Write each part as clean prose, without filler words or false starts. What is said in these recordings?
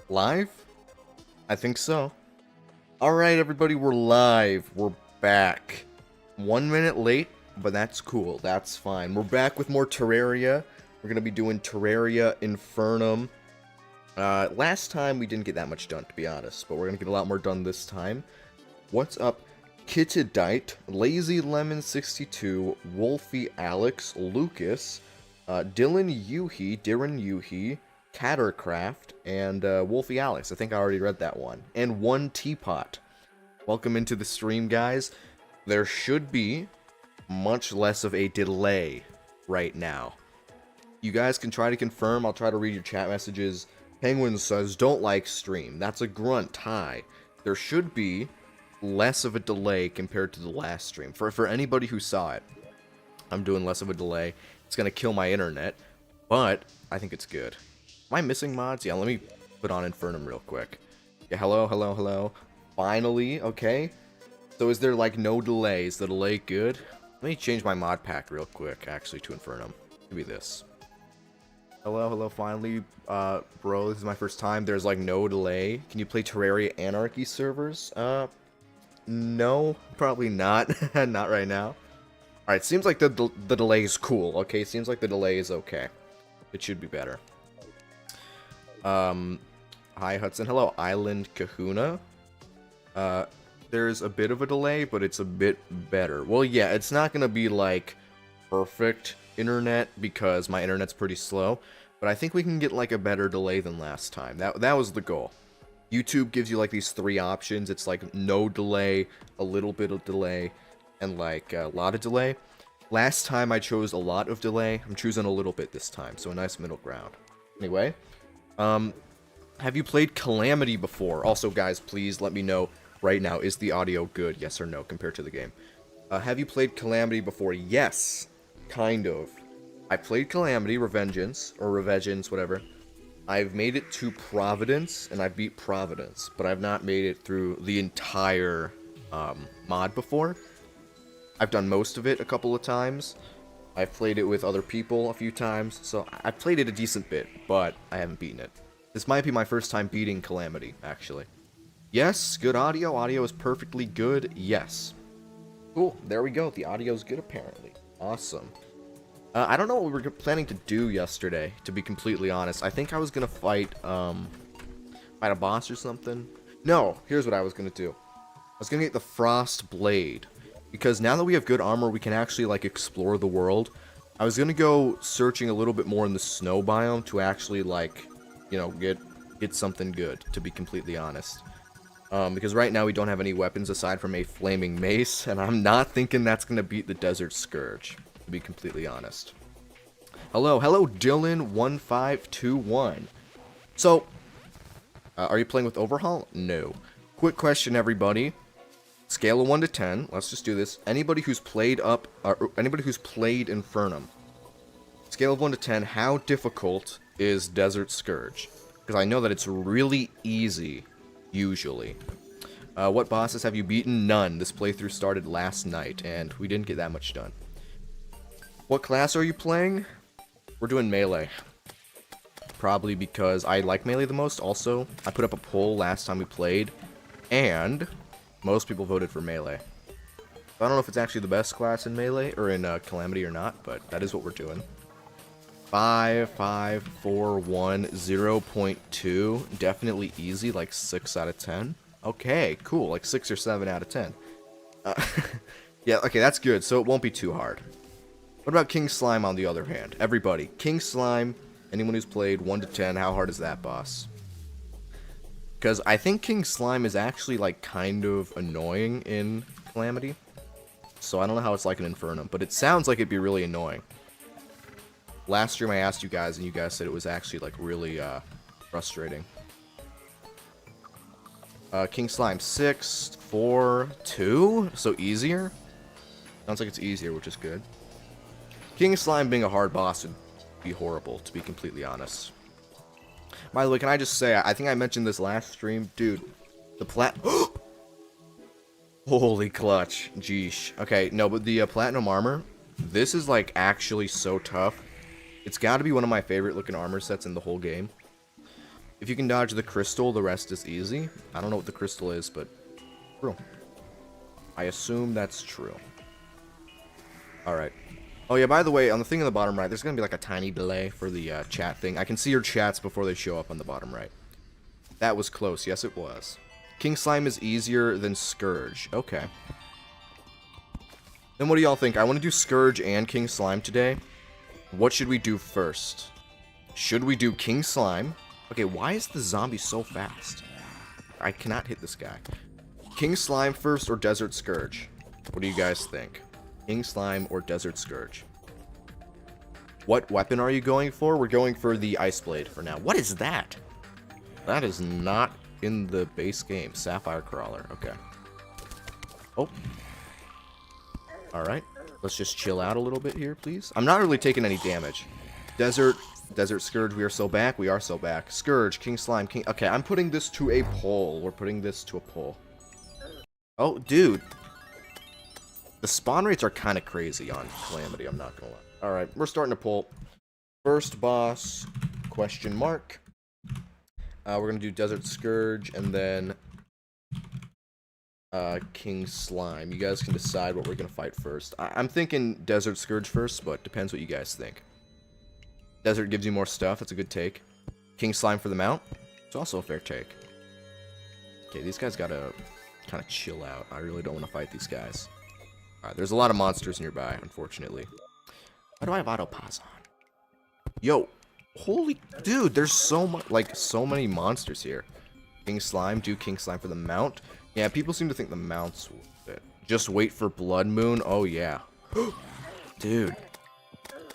Live? I think so. Alright, everybody, we're live. We're back. 1 minute late, but that's cool. That's fine. We're back with more Terraria. We're going to be doing Terraria Infernum. Last time we didn't get that much done, to be honest, but we're going to get a lot more done this time. What's up? Kittedite, Lazy Lemon 62, Wolfie Alex, Lucas, Darren Yuhi, Cattercraft, and Wolfie Alex. I think I already read that one. And One Teapot. Welcome into the stream, guys. There should be much less of a delay right now. You guys can try to confirm. I'll try to read your chat messages. Penguin says, don't like stream. That's a grunt. Hi. There should be less of a delay compared to the last stream. For anybody who saw it, I'm doing less of a delay. It's going to kill my internet, but I think it's good. Am I missing mods? Yeah, let me put on Infernum real quick. Yeah, hello. Finally, okay. So is there, like, no delay? Is the delay good? Let me change my mod pack real quick, actually, to Infernum. Maybe this. Hello, finally. Bro, this is my first time. There's, like, no delay. Can you play Terraria Anarchy servers? No, probably not. Not right now. Alright, seems like the delay is cool, okay? Seems like the delay is okay. It should be better. Hi, Hudson. Hello, Island Kahuna. There's a bit of a delay, but it's a bit better. Well, yeah, it's not gonna be, like, perfect internet, because my internet's pretty slow, but I think we can get, like, a better delay than last time. That was the goal. YouTube gives you, like, these three options. It's, like, no delay, a little bit of delay, and, like, a lot of delay. Last time I chose a lot of delay. I'm choosing a little bit this time, so a nice middle ground. Anyway, have you played Calamity before? Also, guys, please let me know right now, is the audio good, yes or no, compared to the game? Have you played Calamity before? Yes, kind of. I played Calamity, Revengeance, whatever. I've made it to Providence, and I beat Providence, but I've not made it through the entire mod before. I've done most of it a couple of times. I've played it with other people a few times, so I've played it a decent bit, but I haven't beaten it. This might be my first time beating Calamity, actually. Yes, good audio. Audio is perfectly good. Yes. Cool, there we go. The audio is good, apparently. Awesome. I don't know what we were planning to do yesterday, to be completely honest. I think I was gonna fight a boss or something. No, here's what I was gonna do. I was gonna get the Frost Blade, because now that we have good armor, we can actually, like, explore the world. I was gonna go searching a little bit more in the snow biome to actually, like, you know, get something good, to be completely honest. Because right now we don't have any weapons aside from a flaming mace, and I'm not thinking that's gonna beat the Desert Scourge, to be completely honest. Hello, Dylan1521. So, are you playing with Overhaul? No. Quick question, everybody. Scale of 1 to 10. Let's just do this. Anybody who's played Infernum. Scale of 1 to 10. How difficult is Desert Scourge? Because I know that it's really easy, usually. What bosses have you beaten? None. This playthrough started last night, and we didn't get that much done. What class are you playing? We're doing melee. Probably because I like melee the most. Also, I put up a poll last time we played, and most people voted for melee. I don't know if it's actually the best class in melee, or in Calamity or not, but that is what we're doing. 5, 5, 4, 1, 0.2. Definitely easy, like 6 out of 10. Okay, cool, like 6 or 7 out of 10. Yeah, okay, that's good, so it won't be too hard. What about King Slime on the other hand? Everybody, King Slime, anyone who's played 1 to 10, how hard is that boss? Because I think King Slime is actually, like, kind of annoying in Calamity. So I don't know how it's like in Infernum, but it sounds like it'd be really annoying. Last stream I asked you guys, and you guys said it was actually, like, really, frustrating. King Slime 6, 4, 2? So easier? Sounds like it's easier, which is good. King Slime being a hard boss would be horrible, to be completely honest. By the way, can I just say, I think I mentioned this last stream. Dude, the Holy clutch. Jeesh. Okay, no, but the platinum armor, this is, like, actually so tough. It's got to be one of my favorite looking armor sets in the whole game. If you can dodge the crystal, the rest is easy. I don't know what the crystal is, but true. I assume that's true. Alright. Oh yeah, by the way, on the thing on the bottom right, there's going to be like a tiny delay for the chat thing. I can see your chats before they show up on the bottom right. That was close. Yes, it was. King Slime is easier than Scourge. Okay. Then what do y'all think? I want to do Scourge and King Slime today. What should we do first? Should we do King Slime? Okay, why is the zombie so fast? I cannot hit this guy. King Slime first or Desert Scourge? What do you guys think? King Slime or Desert Scourge? What weapon are you going for? We're going for the Ice Blade for now. What is that? That is not in the base game. Sapphire Crawler. Okay. Oh. Alright. Let's just chill out a little bit here, please. I'm not really taking any damage. Desert Scourge, we are so back. We are so back. Scourge, King Slime, King... Okay, I'm putting this to a poll. We're putting this to a poll. Oh, dude. The spawn rates are kind of crazy on Calamity, I'm not gonna lie. Alright, we're starting to pull. First boss, question mark. We're gonna do Desert Scourge, and then King Slime. You guys can decide what we're gonna fight first. I'm thinking Desert Scourge first, but depends what you guys think. Desert gives you more stuff, that's a good take. King Slime for the mount, it's also a fair take. Okay, these guys gotta kind of chill out. I really don't want to fight these guys. Alright, there's a lot of monsters nearby, unfortunately. Why do I have auto pause on? Yo, holy dude, there's so much, like, so many monsters here. King Slime, do King Slime for the mount. Yeah, people seem to think the mount's worth it. Just wait for Blood Moon. Oh yeah. Dude.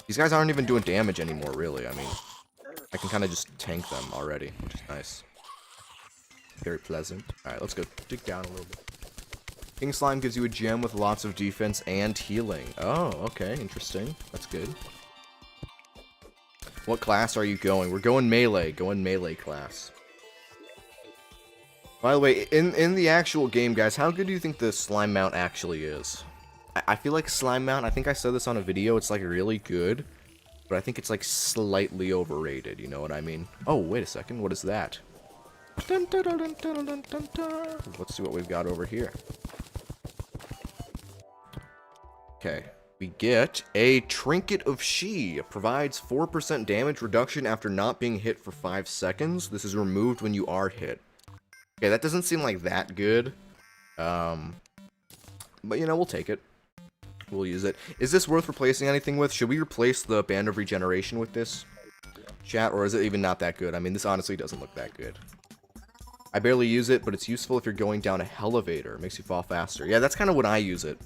These guys aren't even doing damage anymore, really. I mean, I can kind of just tank them already, which is nice. Very pleasant. Alright, let's go dig down a little bit. King Slime gives you a gem with lots of defense and healing. Oh, okay, interesting. That's good. What class are you going? We're going melee. Going melee class. By the way, in the actual game, guys, how good do you think the Slime Mount actually is? I feel like Slime Mount, I think I said this on a video, it's like really good, but I think it's like slightly overrated, you know what I mean? Oh, wait a second, what is that? Dun, dun, dun, dun, dun, dun, dun, dun. Let's see what we've got over here. Okay, we get a Trinket of She. Provides 4% damage reduction after not being hit for 5 seconds. This is removed when you are hit. Okay, that doesn't seem like that good. But you know, we'll take it. We'll use it. Is this worth replacing anything with? Should we replace the Band of Regeneration with this? Chat, or is it even not that good? I mean, this honestly doesn't look that good. I barely use it, but it's useful if you're going down a Hellevator. It makes you fall faster. Yeah, that's kind of when I use it.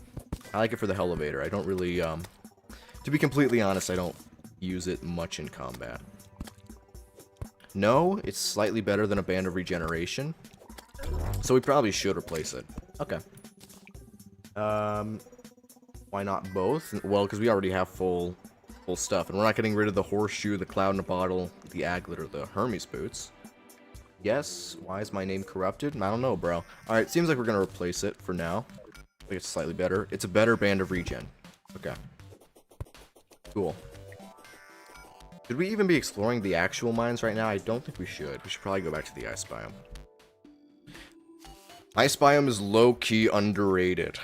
I like it for the Hellevator. I don't really, to be completely honest, I don't use it much in combat. No, it's slightly better than a Band of Regeneration. So we probably should replace it. Okay. Why not both? Well, because we already have full stuff, and we're not getting rid of the Horseshoe, the Cloud in a Bottle, the Aglet, or the Hermes Boots. Yes, why is my name corrupted? I don't know, bro. Alright, seems like we're gonna replace it for now. I think it's slightly better. It's a better Band of Regen. Okay. Cool. Should we even be exploring the actual mines right now? I don't think we should. We should probably go back to the Ice Biome. Ice Biome is low-key underrated.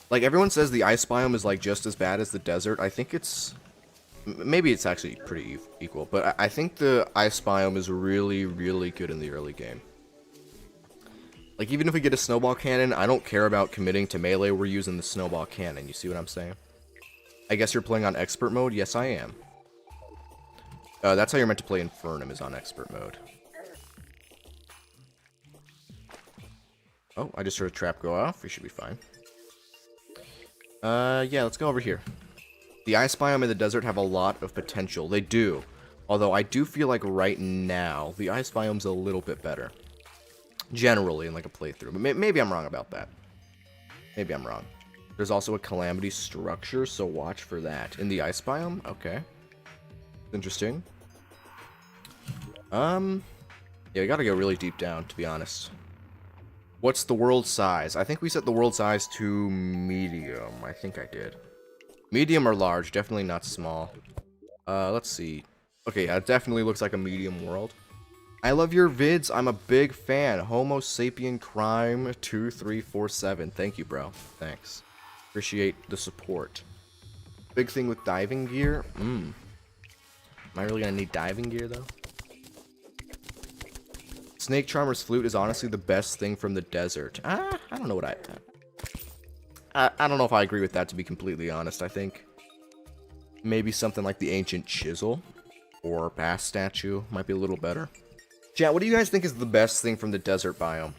Like, everyone says the Ice Biome is, like, just as bad as the desert. I think it's... Maybe it's actually pretty equal. But I think the Ice Biome is really, really good in the early game. Like, even if we get a Snowball Cannon, I don't care about committing to melee. We're using the Snowball Cannon. You see what I'm saying? I guess you're playing on Expert Mode? Yes, I am. That's how you're meant to play Infernum, is on Expert Mode. Oh, I just heard a trap go off. We should be fine. Yeah, let's go over here. The Ice Biome and the desert have a lot of potential. They do. Although I do feel like right now, the Ice Biome's a little bit better. Generally, in like a playthrough. But maybe I'm wrong about that. Maybe I'm wrong. There's also a Calamity structure, so watch for that. In the Ice Biome? Okay. Interesting. Yeah, we gotta go really deep down, to be honest. What's the world size? I think we set the world size to medium. I think I did. Medium or large, definitely not small. Let's see. Okay, yeah, it definitely looks like a medium world. I love your vids. I'm a big fan. Homo sapien crime 2347. Thank you, bro. Thanks. Appreciate the support. Big thing with diving gear. Am I really gonna need diving gear though? Snake Charmer's flute is honestly the best thing from the desert. I don't know what I don't know if I agree with that, to be completely honest. I think maybe something like the ancient chisel or bass statue might be a little better. Chat, what do you guys think is the best thing from the desert biome?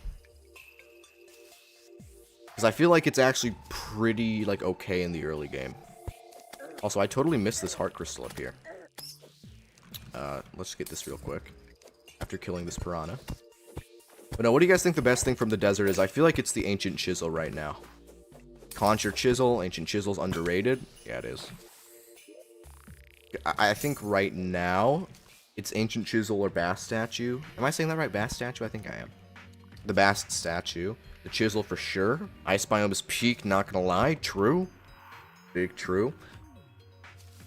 Because I feel like it's actually pretty, like, okay in the early game. Also, I totally missed this heart crystal up here. Let's get this real quick. After killing this piranha. But no, what do you guys think the best thing from the desert is? I feel like it's the ancient chisel right now. Conjure chisel. Ancient chisel's underrated. Yeah, it is. I think right now, it's ancient chisel or bass statue. Am I saying that right? Bass statue? I think I am. The bass statue. The chisel for sure. Ice biome is peak, not gonna lie. True. Big true.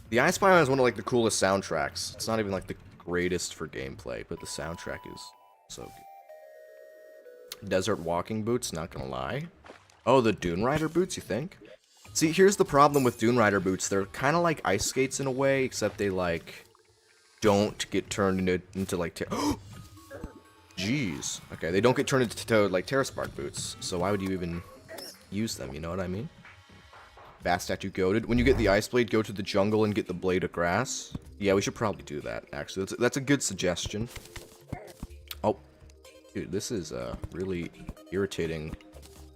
The Ice Biome is one of, like, the coolest soundtracks. It's not even, like, the greatest for gameplay, but the soundtrack is so good. Desert walking boots, not gonna lie. Oh, the Dune Rider boots, you think? See, here's the problem with Dune Rider boots. They're kind of like ice skates in a way, except they, like, don't get turned into like... Jeez. Okay, they don't get turned into, like, Terraspark boots, so why would you even use them, you know what I mean? Bass statue goated. When you get the ice blade, go to the jungle and get the blade of grass. Yeah, we should probably do that, actually. That's a good suggestion. Oh. Dude, this is a really irritating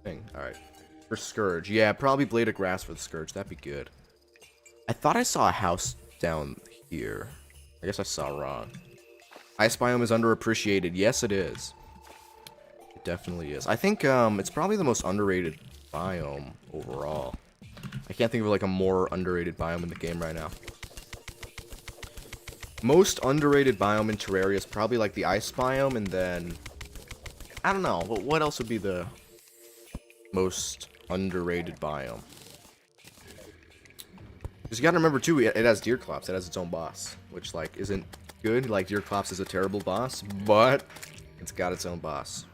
thing. Alright. For Scourge. Yeah, probably blade of grass for the Scourge. That'd be good. I thought I saw a house down here. I guess I saw wrong. Ice biome is underappreciated. Yes, it is. It definitely is. I think it's probably the most underrated biome overall. I can't think of, like, a more underrated biome in the game right now. Most underrated biome in Terraria is probably, like, the ice biome, and then... I don't know. What else would be the most underrated biome? Because you gotta remember, too, it has Deerclops. It has its own boss, which, like, isn't good. Like, Deerclops is a terrible boss, but it's got its own boss.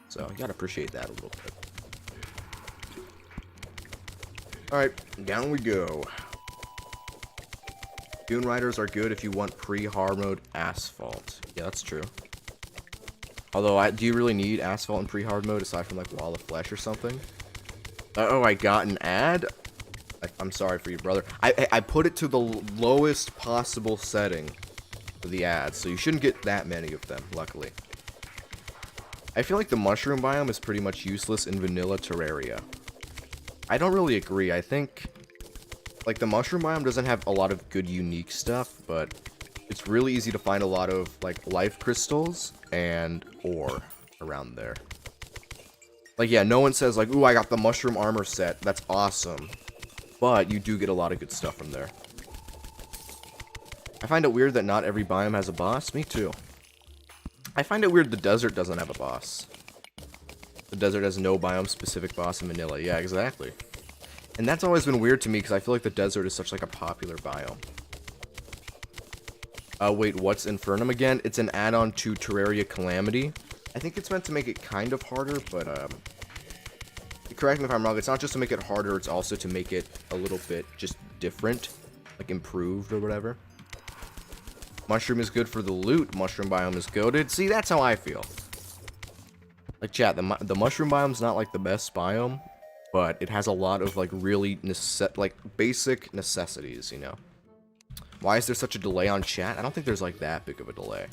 So, you gotta appreciate that a little bit. Alright, down we go. Dune Riders are good if you want pre-hard mode asphalt. Yeah, that's true. Although, do you really need asphalt in pre-hard mode aside from, like, Wall of Flesh or something? Oh, I got an ad? I'm sorry for you, brother. I put it to the lowest possible setting for the ads, so you shouldn't get that many of them, luckily. I feel like the mushroom biome is pretty much useless in vanilla Terraria. I don't really agree. I think, like, the mushroom biome doesn't have a lot of good unique stuff, but it's really easy to find a lot of, like, life crystals and ore around there. Like, yeah, no one says, like, ooh, I got the mushroom armor set. That's awesome. But you do get a lot of good stuff from there. I find it weird that not every biome has a boss. Me too. I find it weird the desert doesn't have a boss. The desert has no biome-specific boss in vanilla. Yeah, exactly. And that's always been weird to me, because I feel like the desert is such, like, a popular biome. Wait, what's Infernum again? It's an add-on to Terraria Calamity. I think it's meant to make it kind of harder, but, correct me if I'm wrong, it's not just to make it harder, it's also to make it a little bit just different. Like, improved or whatever. Mushroom is good for the loot. Mushroom biome is goated. See, that's how I feel. Like, chat, the mushroom biome's not, like, the best biome, but it has a lot of, like, really basic necessities, you know? Why is there such a delay on chat? I don't think there's, like, that big of a delay.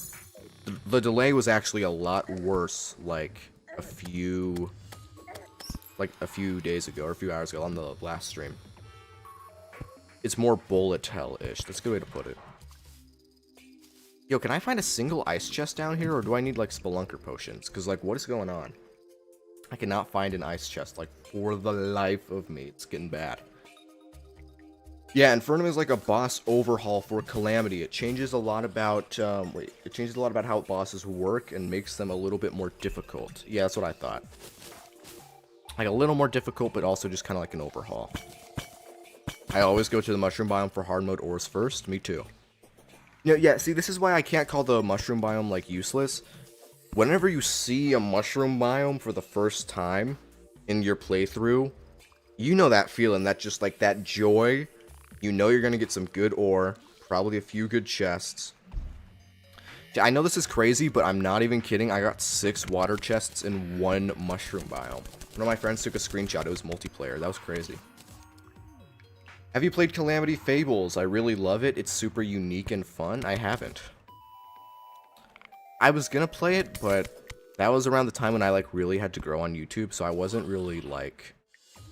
The delay was actually a lot worse, like, a few days ago, or a few hours ago on the last stream. It's more bullet hell-ish. That's a good way to put it. Yo, can I find a single ice chest down here, or do I need, like, spelunker potions? Because, like, what is going on? I cannot find an ice chest, like, for the life of me. It's getting bad. Yeah, Infernum is like a boss overhaul for Calamity. It changes a lot about, it changes a lot about how bosses work and makes them a little bit more difficult. Yeah, that's what I thought. Like, a little more difficult, but also just kind of like an overhaul. I always go to the mushroom biome for hard mode ores first. Me too. Yeah, see, this is why I can't call the mushroom biome, like, useless. Whenever you see a mushroom biome for the first time in your playthrough, you know that feeling, that just, like, that joy. You know you're gonna get some good ore, probably a few good chests. I know this is crazy, but I'm not even kidding. I got 6 water chests in 1 mushroom biome. One of my friends took a screenshot. It was multiplayer. That was crazy. Have you played Calamity Fables? I really love it. It's super unique and fun. I haven't. I was gonna play it, but that was around the time when I, like, really had to grow on YouTube, so I wasn't really, like,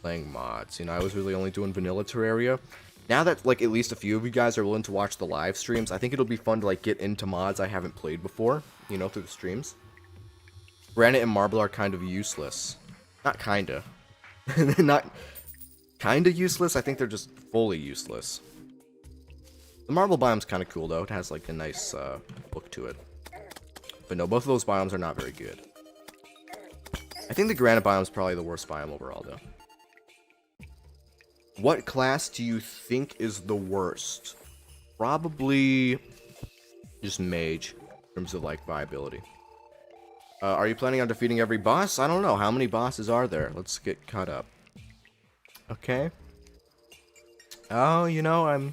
playing mods. You know, I was really only doing vanilla Terraria. Now that, like, at least a few of you guys are willing to watch the live streams, I think it'll be fun to, like, get into mods I haven't played before, you know, through the streams. Granite and marble are kind of useless. Not kinda. Not kinda useless, I think they're just fully useless. The marble biome's kinda cool, though. It has, like, a nice, look to it. But no, both of those biomes are not very good. I think the granite biome's probably the worst biome overall, though. What class do you think is the worst? Probably just mage, in terms of, like, viability. Are you planning on defeating every boss? I don't know. How many bosses are there? Let's get caught up. Okay. Oh, you know,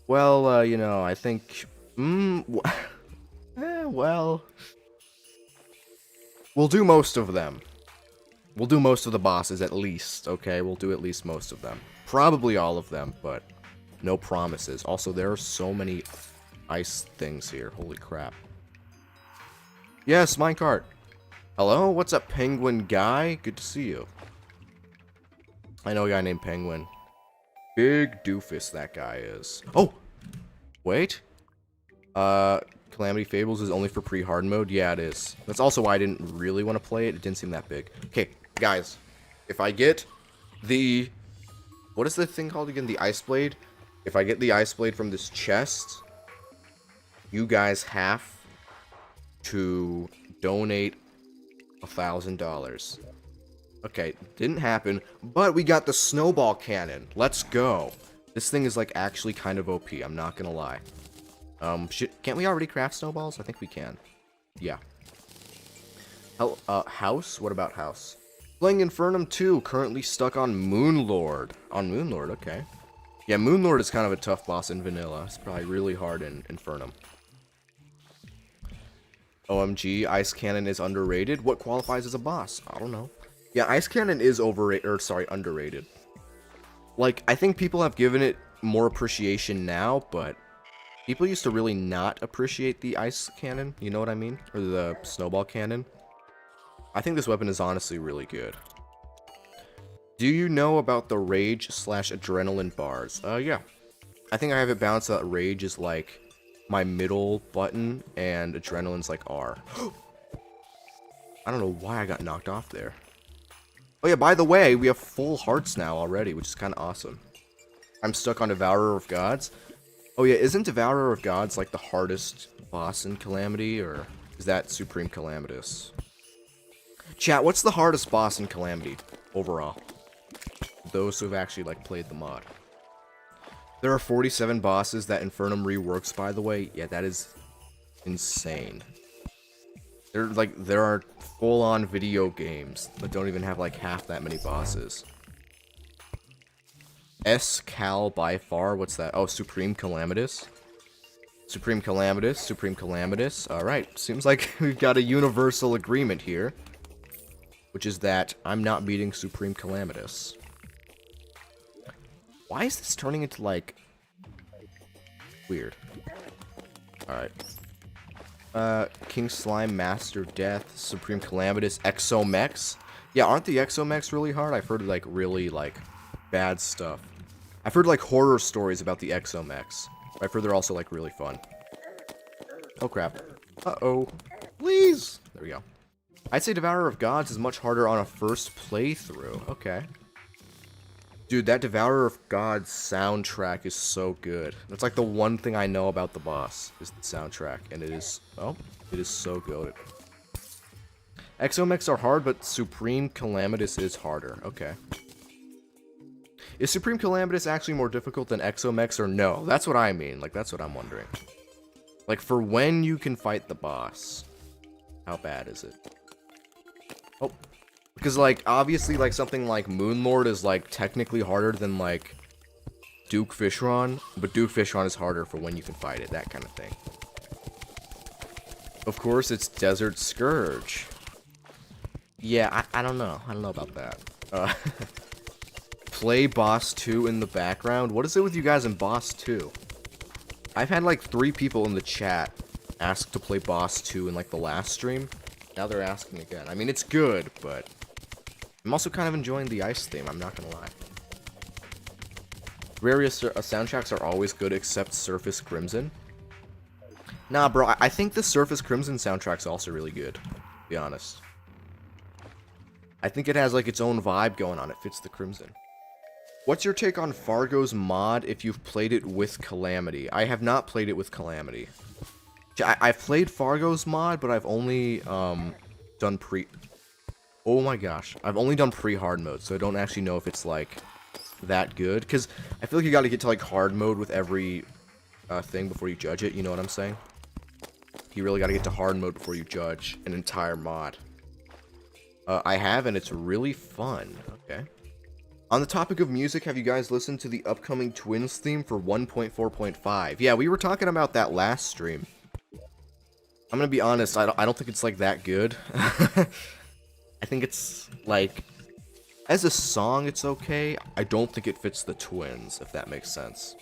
well, you know, I think... well... We'll do most of them. We'll do most of the bosses, at least, okay? We'll do at least most of them. Probably all of them, but no promises. Also, there are so many ice things here. Holy crap. Yes, minecart. Hello? What's up, penguin guy? Good to see you. I know a guy named Penguin. Big doofus that guy is. Oh! Wait. Calamity Fables is only for pre-hard mode? Yeah, it is. That's also why I didn't really want to play it. It didn't seem that big. Okay, guys. If I get the... What is the thing called again? The Ice Blade? If I get the Ice Blade from this chest, you guys have to donate $1,000. Okay, didn't happen, but we got the snowball cannon. Let's go. This thing is, like, actually kind of OP, I'm not gonna lie. Can't we already craft snowballs? I think we can. Yeah. House? What about house? Playing Infernum 2, currently stuck on Moonlord. On Moonlord, okay. Yeah, Moonlord is kind of a tough boss in vanilla. It's probably really hard in Infernum. OMG, Ice Cannon is underrated. What qualifies as a boss? I don't know. Yeah, Ice Cannon is underrated. Like, I think people have given it more appreciation now, but people used to really not appreciate the Ice Cannon, you know what I mean? Or the Snowball Cannon. I think this weapon is honestly really good. Do you know about the Rage/Adrenaline bars? Yeah. I think I have it balanced that Rage is like my middle button, and Adrenaline's like R. I don't know why I got knocked off there. Oh yeah, by the way, we have full hearts now already, which is kind of awesome. I'm stuck on Devourer of Gods. Oh yeah, isn't Devourer of Gods like the hardest boss in Calamity, or is that Supreme Calamitous? Chat, what's the hardest boss in Calamity overall? Those who have actually, like, played the mod. There are 47 bosses that Infernum reworks, by the way. Yeah, that is insane. There are full-on video games that don't even have, like, half that many bosses. S-Cal by far, what's that? Oh, Supreme Calamitous. Supreme Calamitous, Supreme Calamitous. Alright, seems like we've got a universal agreement here. Which is that I'm not beating Supreme Calamitous. Why is this turning into, like... weird. Alright. King Slime, Master Death, Supreme Calamitous, Exomex. Yeah, aren't the Exomex really hard? I've heard, like, really, like, bad stuff. I've heard, like, horror stories about the Exomex. I've heard they're also, like, really fun. Oh, crap. Uh-oh. Please! There we go. I'd say Devourer of Gods is much harder on a first playthrough. Okay. Dude, that Devourer of Gods soundtrack is so good. That's like the one thing I know about the boss, is the soundtrack. And it is, oh, it is so good. Exomex are hard, but Supreme Calamitous is harder. Okay. Is Supreme Calamitus actually more difficult than Exomex or no? That's what I mean. Like, that's what I'm wondering. Like, for when you can fight the boss, how bad is it? Oh. Because, like, obviously, like, something like Moonlord is, like, technically harder than, like, Duke Fishron, but Duke Fishron is harder for when you can fight it, that kind of thing. Of course, it's Desert Scourge. Yeah, I don't know. I don't know about that. Play Boss 2 in the background? What is it with you guys in Boss 2? I've had, like, 3 people in the chat ask to play Boss 2 in, like, the last stream. Now they're asking again. I mean, it's good, but I'm also kind of enjoying the ice theme, I'm not gonna lie. Terraria soundtracks are always good except Surface Crimson. Nah, bro, I think the Surface Crimson soundtrack's also really good, to be honest. I think it has, like, its own vibe going on. It fits the Crimson. What's your take on Fargo's mod if you've played it with Calamity? I have not played it with Calamity. I've played Fargo's mod, but I've only done pre... Oh my gosh. I've only done pre-hard mode, so I don't actually know if it's, like, that good. Because I feel like you gotta get to, like, hard mode with every thing before you judge it, you know what I'm saying? You really gotta get to hard mode before you judge an entire mod. I have, and it's really fun. Okay. On the topic of music, have you guys listened to the upcoming Twins theme for 1.4.5? Yeah, we were talking about that last stream. I'm gonna be honest, I don't think it's, like, that good. I think it's, like, as a song, it's okay. I don't think it fits the Twins, if that makes sense.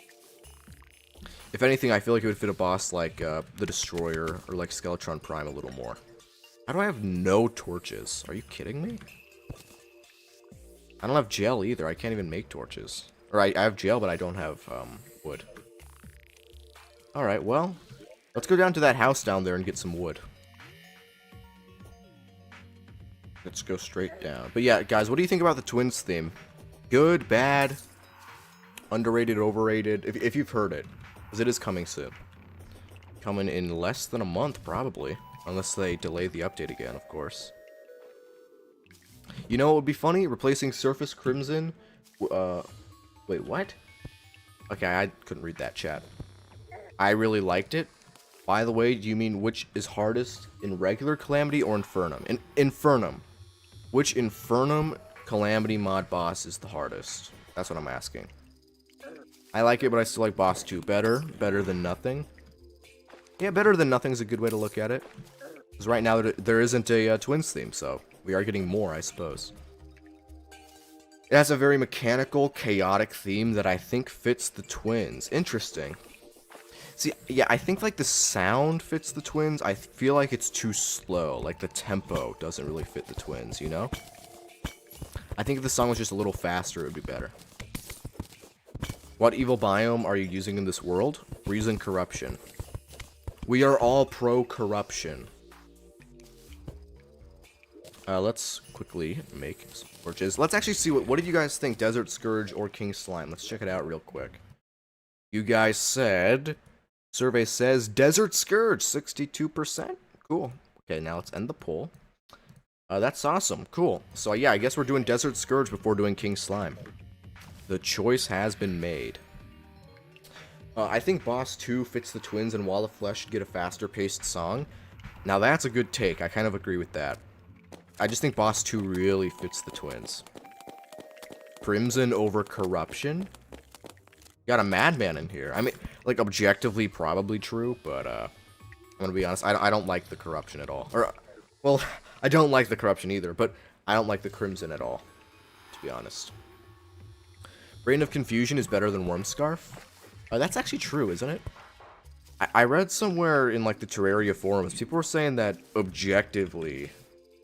If anything, I feel like it would fit a boss like the Destroyer or, like, Skeletron Prime a little more. How do I have no torches? Are you kidding me? I don't have gel either. I can't even make torches. Or I have gel, but I don't have wood. Alright, well, let's go down to that house down there and get some wood. Let's go straight down. But yeah, guys, what do you think about the Twins theme? Good, bad, underrated, overrated? If you've heard it, because it is coming soon. Coming in less than a month, probably. Unless they delay the update again, of course. You know what would be funny? Replacing Surface Crimson... wait, what? Okay, I couldn't read that chat. I really liked it. By the way, do you mean which is hardest in regular Calamity or Infernum? Infernum. Which Infernum Calamity mod boss is the hardest? That's what I'm asking. I like it, but I still like boss 2 better. Better than nothing. Yeah, better than nothing is a good way to look at it. Because right now there isn't a Twins theme, so we are getting more, I suppose. It has a very mechanical, chaotic theme that I think fits the Twins. Interesting. See, yeah, I think, like, the sound fits the Twins. I feel like it's too slow. Like, the tempo doesn't really fit the Twins, you know? I think if the song was just a little faster, it would be better. What evil biome are you using in this world? We're using corruption. We are all pro-corruption. Let's quickly make some torches. Let's actually see what did you guys think? Desert Scourge or King Slime? Let's check it out real quick. You guys said... Survey says Desert Scourge, 62%. Cool. Okay, now let's end the poll. That's awesome. Cool. So yeah, I guess we're doing Desert Scourge before doing King Slime. The choice has been made. I think Boss 2 fits the Twins and Wall of Flesh should get a faster paced song. Now that's a good take. I kind of agree with that. I just think Boss 2 really fits the Twins. Crimson over Corruption. Got a madman in here. I mean, like, objectively probably true, but I'm gonna be honest, I don't like the Corruption at all. Or, well, I don't like the Corruption either, but I don't like the Crimson at all, to be honest. Brain of Confusion is better than Wormscarf. That's actually true, isn't it? I read somewhere in, like, the Terraria forums, people were saying that objectively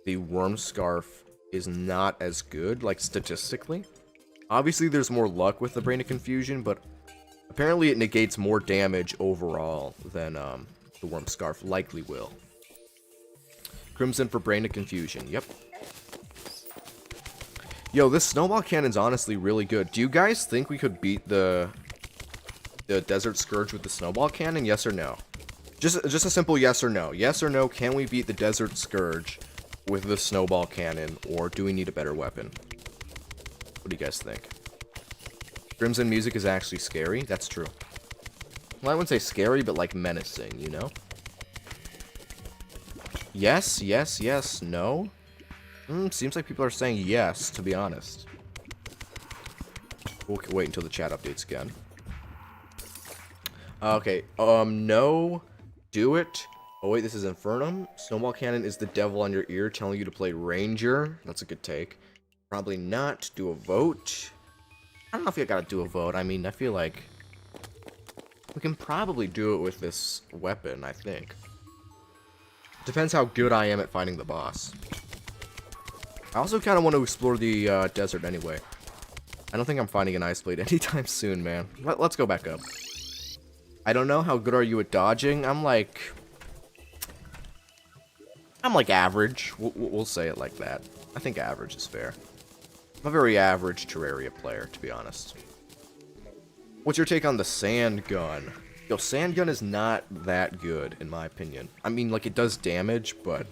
the Wormscarf is not as good, like, statistically. Obviously, there's more luck with the Brain of Confusion, but apparently it negates more damage overall than the Wormscarf likely will. Crimson for Brain of Confusion, yep. Yo, this Snowball Cannon's honestly really good. Do you guys think we could beat the Desert Scourge with the Snowball Cannon? Yes or no? Just a simple yes or no. Yes or no, can we beat the Desert Scourge with the Snowball Cannon, or do we need a better weapon? What do you guys think? Crimson music is actually scary. That's true. Well, I wouldn't say scary, but like menacing, you know? Yes, yes, yes, no? Seems like people are saying yes, to be honest. We'll wait until the chat updates again. Okay, no. Do it. Oh wait, this is Infernum. Snowball Cannon is the devil on your ear telling you to play Ranger. That's a good take. Probably not. Do a vote. I don't know if you gotta do a vote. I mean, I feel like we can probably do it with this weapon, I think. Depends how good I am at finding the boss. I also kind of want to explore the desert anyway. I don't think I'm finding an ice blade anytime soon, man. Let's go back up. I don't know, how good are you at dodging? I'm like average. We'll say it like that. I think average is fair. I'm a very average Terraria player, to be honest. What's your take on the sand gun? Yo, sand gun is not that good, in my opinion. I mean, like, it does damage, but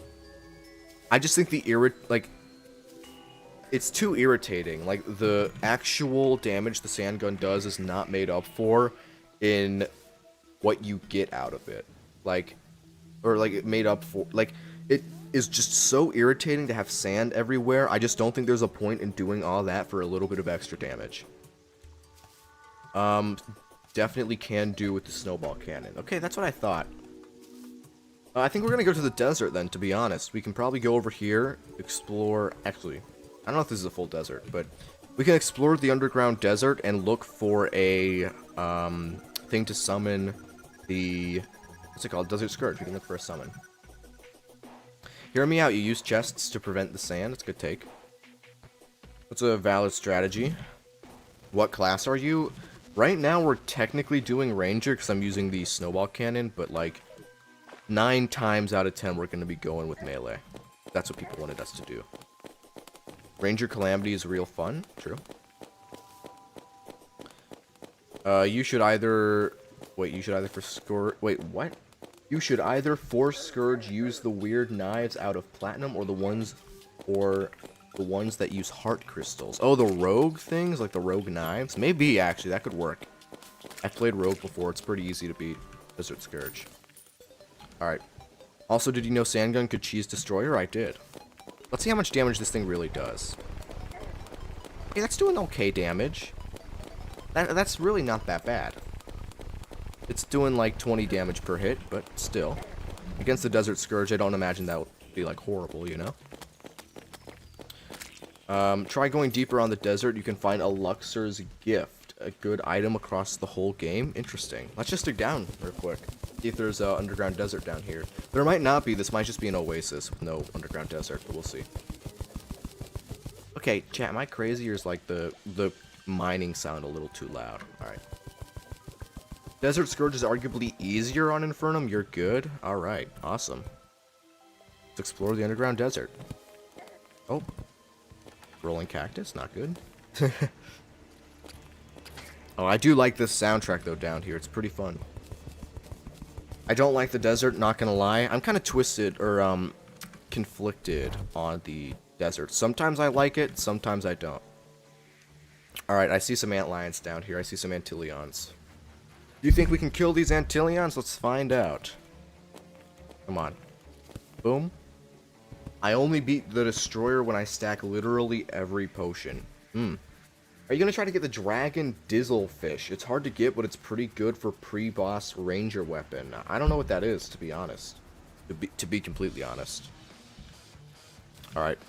I just think it's too irritating. Like, the actual damage the sand gun does is not made up for in what you get out of it. Like, or like, it made up for, like, it is just so irritating to have sand everywhere. I just don't think there's a point in doing all that for a little bit of extra damage. Definitely can do with the snowball cannon. Okay, that's what I thought. I think we're gonna go to the desert then, to be honest. We can probably go over here, explore... Actually, I don't know if this is a full desert, but we can explore the underground desert and look for a thing to summon the... What's it called? Desert Scourge. We can look for a summon. Hear me out. You use chests to prevent the sand. That's a good take. That's a valid strategy. What class are you? Right now, we're technically doing Ranger because I'm using the snowball cannon, but like 9 times out of 10, we're going to be going with melee. That's what people wanted us to do. Ranger Calamity is real fun. True. You should either... Wait, you should either for Scourge... Wait, what? You should either for Scourge use the weird knives out of Platinum or the ones that use heart crystals. Oh, the rogue things? Like the rogue knives? Maybe, actually. That could work. I've played rogue before. It's pretty easy to beat Desert Scourge. Alright. Also, did you know Sandgun could cheese Destroyer? I did. Let's see how much damage this thing really does. Okay, that's doing okay damage. That's really not that bad. It's doing like 20 damage per hit, but still. Against the Desert Scourge, I don't imagine that would be like horrible, you know? Try going deeper on the desert. You can find a Luxor's Gift, a good item across the whole game. Interesting. Let's just dig down real quick. See if there's an underground desert down here. There might not be. This might just be an oasis with no underground desert, but we'll see. Okay, chat, am I crazy or is like the mining sound a little too loud? Alright. Desert Scourge is arguably easier on Infernum. You're good. Alright, awesome. Let's explore the underground desert. Oh. Rolling cactus, not good. Oh, I do like this soundtrack though down here. It's pretty fun. I don't like the desert, not gonna lie. I'm kind of twisted or conflicted on the desert. Sometimes I like it, sometimes I don't. Alright, I see some antlions down here. I see some Antillions. Do you think we can kill these Antillions? Let's find out. Come on. Boom. I only beat the Destroyer when I stack literally every potion. Are you going to try to get the Dragon Dizzlefish? It's hard to get, but it's pretty good for pre-boss ranger weapon. I don't know what that is, to be honest. To be completely honest. Alright.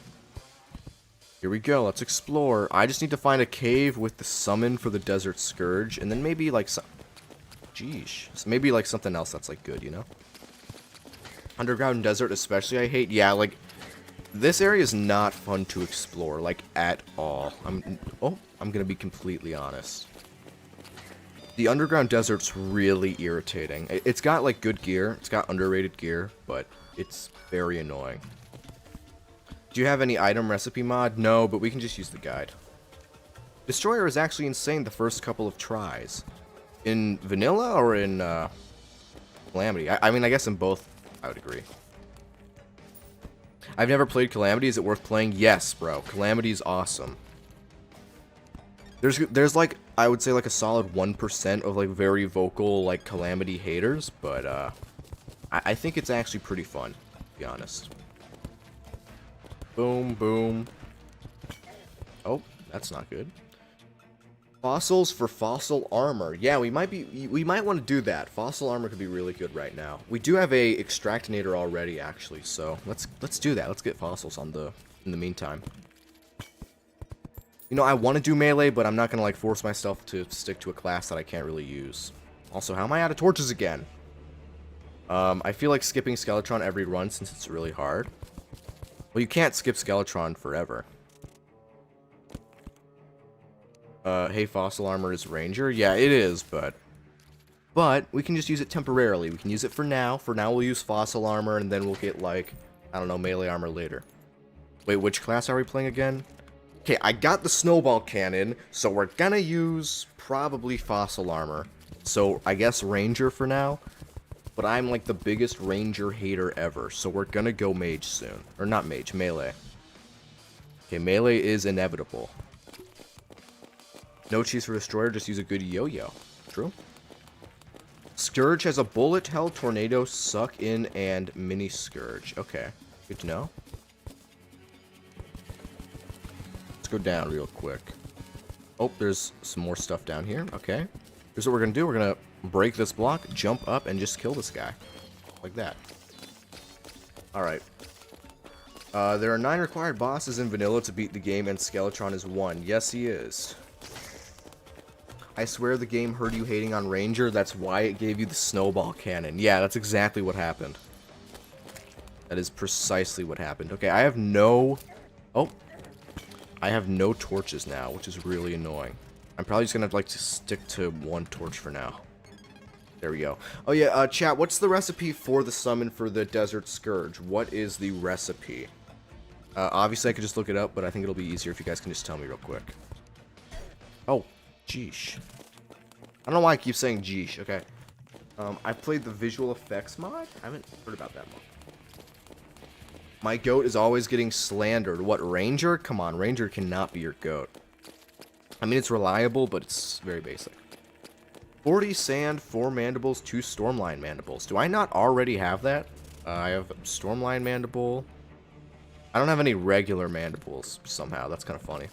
Here we go, let's explore. I just need to find a cave with the summon for the Desert Scourge, and then maybe like some... Jeesh. So maybe like something else that's like good, you know? Underground desert especially I hate. Yeah, like... This area is not fun to explore, like, at all. I'm gonna be completely honest. The underground desert's really irritating. It's got, like, good gear. It's got underrated gear, but it's very annoying. Do you have any item recipe mod? No, but we can just use the guide. Destroyer is actually insane the first couple of tries. In vanilla or in, Calamity? I mean, I guess in both, I would agree. I've never played Calamity. Is it worth playing? Yes, bro. Calamity is awesome. There's like, I would say like a solid 1% of like very vocal like Calamity haters, but I think it's actually pretty fun, to be honest. Boom, boom. Oh, that's not good. Fossils for fossil armor. Yeah, we might want to do that. Fossil armor could be really good right now. We do have a extractinator already, actually, so let's do that. Let's get fossils in the meantime. You know, I want to do melee, but I'm not gonna like force myself to stick to a class that I can't really use. Also, how am I out of torches again? I feel like skipping Skeletron every run since it's really hard. Well, you can't skip Skeletron forever. Hey, fossil armor is ranger? Yeah, it is, but we can just use it temporarily. We can use it for now. For now, we'll use fossil armor, and then we'll get, like, I don't know, melee armor later. Wait, which class are we playing again? Okay, I got the snowball cannon, so we're gonna use probably fossil armor. So, I guess ranger for now. But I'm, like, the biggest ranger hater ever, so we're gonna go mage soon. Or not mage, melee. Okay, melee is inevitable. No cheese for destroyer, just use a good yo-yo. True. Scourge has a bullet, hell, tornado, suck in, and mini scourge. Okay, good to know. Let's go down real quick. Oh, there's some more stuff down here. Okay. Here's what we're gonna do. We're gonna break this block, jump up, and just kill this guy. Like that. Alright. There are 9 required bosses in vanilla to beat the game, and Skeletron is 1. Yes, he is. I swear the game heard you hating on Ranger, that's why it gave you the snowball cannon. Yeah, that's exactly what happened. That is precisely what happened. Okay, I have no... Oh. I have no torches now, which is really annoying. I'm probably just gonna like to stick to 1 torch for now. There we go. Oh yeah, chat, what's the recipe for the summon for the Desert Scourge? What is the recipe? Obviously I could just look it up, but I think it'll be easier if you guys can just tell me real quick. Oh. Geesh. I don't know why I keep saying geesh. Okay. I've played the visual effects mod. I haven't heard about that mod. My goat is always getting slandered. What, Ranger? Come on, Ranger cannot be your goat. I mean, it's reliable, but it's very basic. 40 sand, 4 mandibles, 2 stormline mandibles. Do I not already have that? I have stormline mandible. I don't have any regular mandibles somehow. That's kind of funny.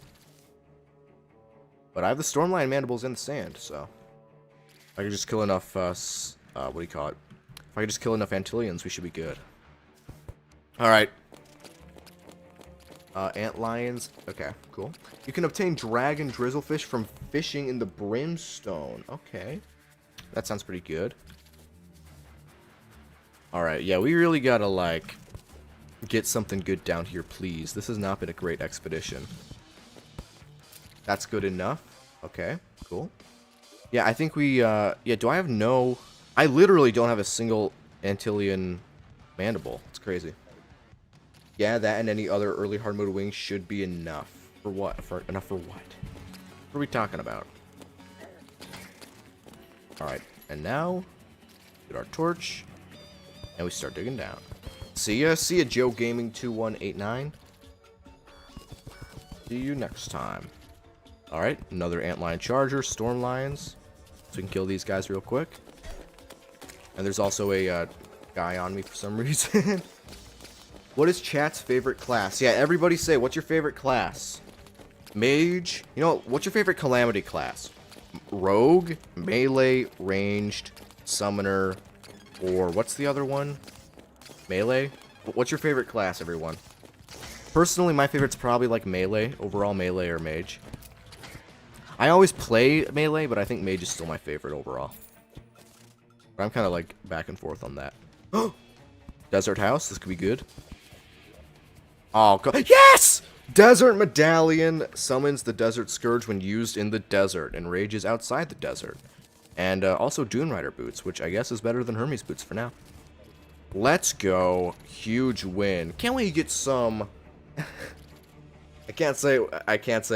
But I have the Stormline Mandibles in the sand, so... If I could just kill enough, what do you call it? If I could just kill enough Antillions, we should be good. Alright. Antlions. Okay, cool. You can obtain dragon drizzlefish from fishing in the brimstone. Okay. That sounds pretty good. Alright, yeah, we really gotta, like... get something good down here, please. This has not been a great expedition. That's good enough. Okay, cool. Yeah, I think we, yeah, do I have no... I literally don't have a single Antillion mandible. It's crazy. Yeah, that and any other early hard mode wings should be enough. For what? Enough for what? What are we talking about? Alright, and now... get our torch. And we start digging down. See ya, Joe Gaming 2189. See you next time. Alright, another antlion charger, storm lions. So we can kill these guys real quick. And there's also a guy on me for some reason. What is chat's favorite class? Yeah, everybody say, what's your favorite class? Mage? You know, what's your favorite Calamity class? Rogue, melee, ranged, summoner, or what's the other one? Melee? What's your favorite class, everyone? Personally, my favorite's probably like melee, overall melee or mage. I always play melee, but I think mage is still my favorite overall. But I'm kind of like back and forth on that. Desert house, this could be good. Oh, God. Yes! Desert medallion summons the desert scourge when used in the desert and rages outside the desert. And also Dune Rider boots, which I guess is better than Hermes boots for now. Let's go. Huge win. Can't we get some... I can't say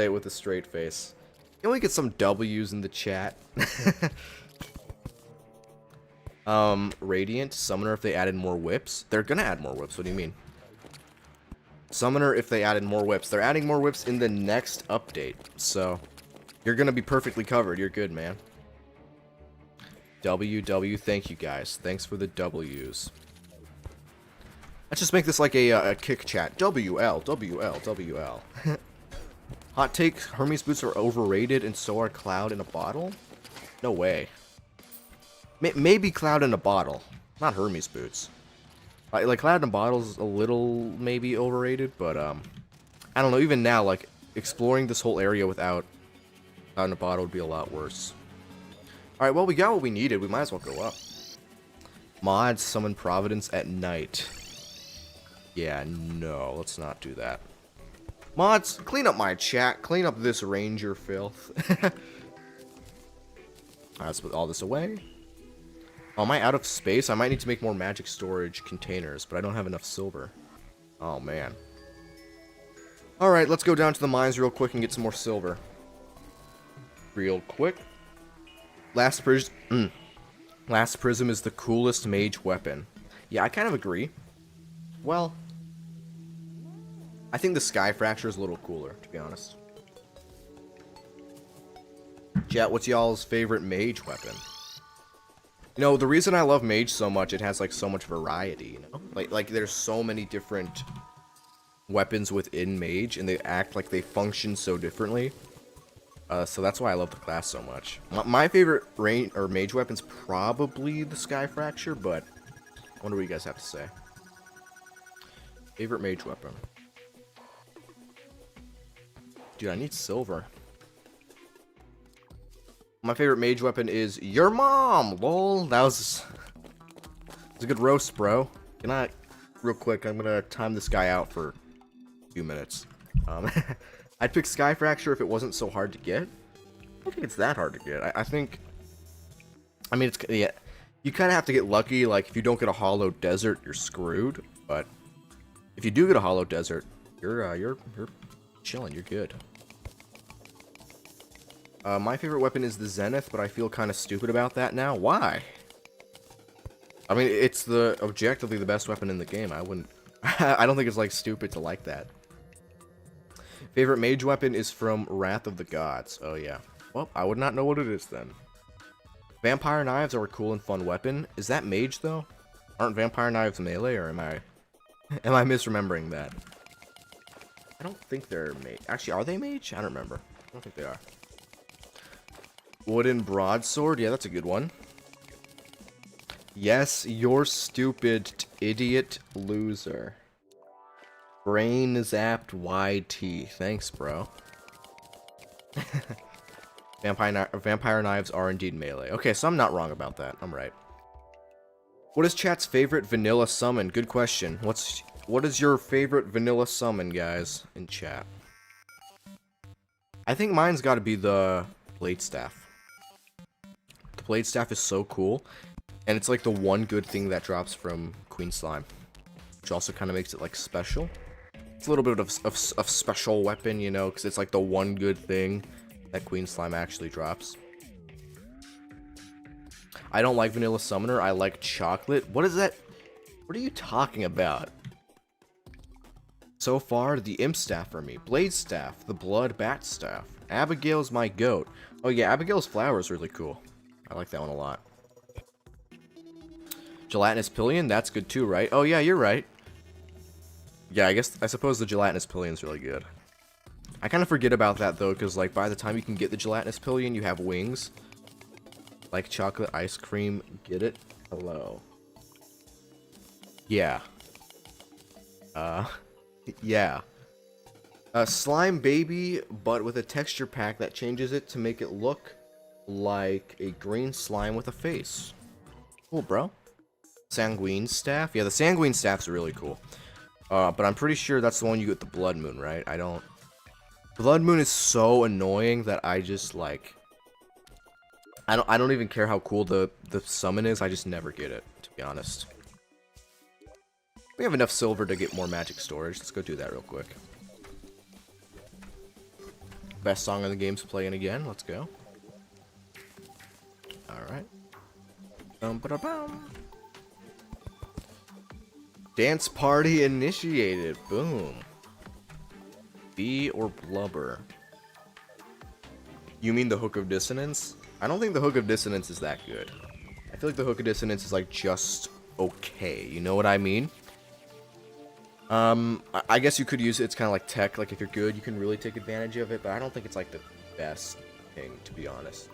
it with a straight face. Can we get some W's in the chat? Radiant, Summoner if they added more whips. They're gonna add more whips, what do you mean? Summoner if they added more whips. They're adding more whips in the next update, so... You're gonna be perfectly covered. You're good, man. W. Thank you, guys. Thanks for the W's. Let's just make this like a kick chat. WL. Hot take, Hermes boots are overrated and so are Cloud in a bottle? No way. Maybe Cloud in a bottle. Not Hermes boots. Like Cloud in a bottle is a little maybe overrated, but I don't know, even now, like, exploring this whole area without Cloud in a bottle would be a lot worse. Alright, well, we got what we needed. We might as well go up. Mods summon Providence at night. Yeah, no, let's not do that. Mods, clean up my chat. Clean up this ranger filth. Let's put all this away. Oh, am I out of space? I might need to make more magic storage containers, but I don't have enough silver. Oh, man. Alright, let's go down to the mines real quick and get some more silver. Real quick. Last Prism is the coolest mage weapon. Yeah, I kind of agree. Well, I think the Sky Fracture is a little cooler, to be honest. Chat, what's y'all's favorite mage weapon? You know, the reason I love mage so much, it has like so much variety, you know? Like there's so many different weapons within mage, and they act like they function so differently. So that's why I love the class so much. My favorite mage weapon's probably the Sky Fracture, but I wonder what you guys have to say. Favorite mage weapon. Dude, I need silver. My favorite mage weapon is your mom, lol. That was a good roast, bro. Can I, real quick, I'm gonna time this guy out for a few minutes. I'd pick Sky Fracture if it wasn't so hard to get. I don't think it's that hard to get. I think, I mean, it's, yeah, you kind of have to get lucky. Like, if you don't get a hollow desert, you're screwed. But if you do get a hollow desert, you're chilling. You're good. My favorite weapon is the Zenith, but I feel kind of stupid about that now. Why? I mean, it's the objectively the best weapon in the game. I wouldn't. I don't think it's like stupid to like that. Favorite mage weapon is from Wrath of the Gods. Oh yeah. Well, I would not know what it is then. Vampire knives are a cool and fun weapon. Is that mage though? Aren't vampire knives melee, or am I misremembering that? I don't think they're mage. Actually, are they mage? I don't remember. I don't think they are. Wooden broadsword. Yeah, that's a good one. Yes, you're stupid, idiot loser. Brain zapped YT. Thanks, bro. Vampire knives are indeed melee. Okay, so I'm not wrong about that. I'm right. What is chat's favorite vanilla summon? Good question. What is your favorite vanilla summon, guys, in chat? I think mine's got to be the Blade Staff. The Blade Staff is so cool, and it's like the one good thing that drops from Queen Slime, which also kind of makes it like special. It's a little bit of special weapon, you know, because it's like the one good thing that Queen Slime actually drops. I don't like Vanilla Summoner. I like Chocolate. What is that? What are you talking about? So far, the Imp Staff for me. Blade Staff. The Blood Bat Staff. Abigail's my goat. Oh yeah, Abigail's Flower is really cool. I like that one a lot. Gelatinous Pillion. That's good too, right? Oh yeah, you're right. Yeah, I suppose the Gelatinous Pillion's really good. I kind of forget about that though, because like by the time you can get the Gelatinous Pillion, you have wings. Like chocolate ice cream, get it? Hello. Yeah. Yeah. Slime Baby, but with a texture pack that changes it to make it look like a green slime with a face. Cool, bro. Sanguine Staff? Yeah, the Sanguine Staff's really cool. But I'm pretty sure that's the one you get the Blood Moon, right? Blood Moon is so annoying that I just, like... I don't even care how cool the summon is, I just never get it, to be honest. We have enough silver to get more magic storage. Let's go do that real quick. Best song in the game's playing again. Let's go. Alright. Dance party initiated. Boom. Bee or blubber? You mean the Hook of Dissonance? I don't think the Hook of Dissonance is that good. I feel like the Hook of Dissonance is like just okay. You know what I mean? I guess you could use it. It's kind of like tech. Like if you're good, you can really take advantage of it. But I don't think it's like the best thing, to be honest.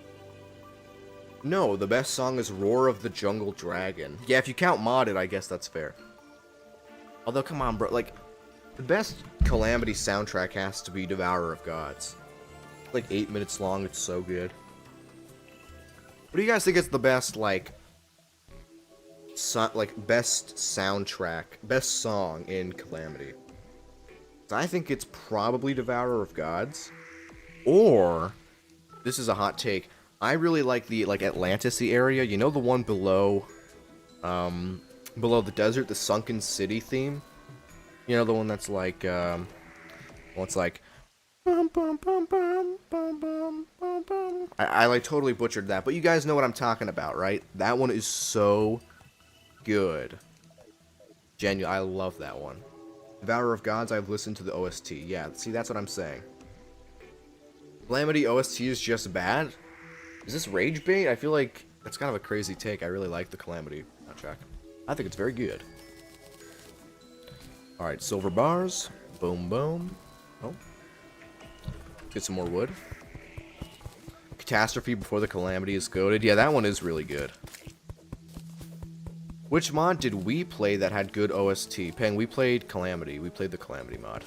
No, the best song is Roar of the Jungle Dragon. Yeah, if you count modded, I guess that's fair. Although, come on, bro. Like, the best Calamity soundtrack has to be Devourer of Gods. Like 8 minutes long. It's so good. What do you guys think is the best, like best soundtrack, best song in Calamity? I think it's probably Devourer of Gods. Or, this is a hot take, I really like the Atlantis-y area. You know the one below below the desert, the Sunken City theme? You know the one that's like well, it's like bum, bum, bum, bum, bum, bum, bum, bum. I like totally butchered that, but you guys know what I'm talking about, right? That one is so good. Genuine, I love that one. Devourer of Gods, I've listened to the OST. Yeah, see, that's what I'm saying. Calamity OST is just bad? Is this rage bait? I feel like that's kind of a crazy take. I really like the Calamity soundtrack. I think it's very good. Alright, silver bars. Boom, boom. Oh. Get some more wood. Catastrophe before the Calamity is goated. Yeah, that one is really good. Which mod did we play that had good OST? Peng, we played Calamity. We played the Calamity mod.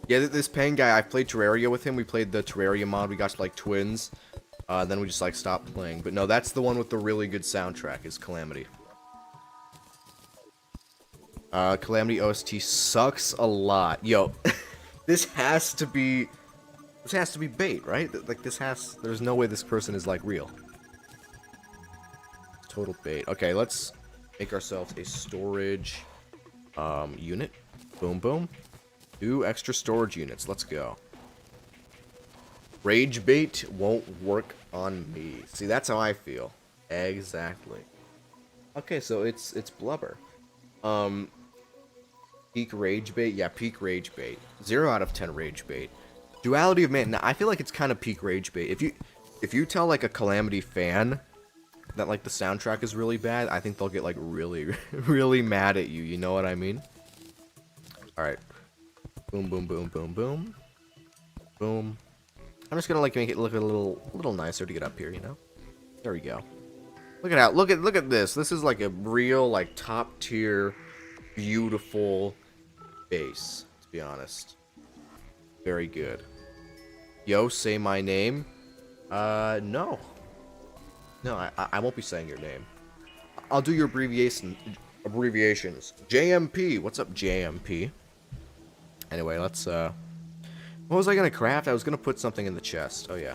Yeah, this Peng guy, I played Terraria with him. We played the Terraria mod. We got to, like, twins. Then we just, like, stopped playing. But no, that's the one with the really good soundtrack, is Calamity. Calamity OST sucks a lot. Yo, this has to be bait, right? Like, there's no way this person is, like, real. Total bait. Okay, let's make ourselves a storage, unit. Boom, boom. 2 extra storage units. Let's go. Rage bait won't work on me. See, that's how I feel. Exactly. Okay, so it's blubber. Peak rage bait. Yeah, peak rage bait. 0 out of 10 rage bait. Duality of Man. Now, I feel like it's kind of peak rage bait. If you tell like a Calamity fan that like the soundtrack is really bad, I think they'll get like really really mad at you. You know what I mean? All right. Boom, boom, boom, boom, boom, boom. I'm just gonna like make it look a little nicer to get up here, you know? There we go. Look at that. Look at this. This is like a real like top tier, beautiful base. To be honest, very good. Yo, say my name. No. No, I won't be saying your name. I'll do your abbreviations. JMP. What's up, JMP? Anyway, let's, what was I gonna craft? I was gonna put something in the chest. Oh, yeah.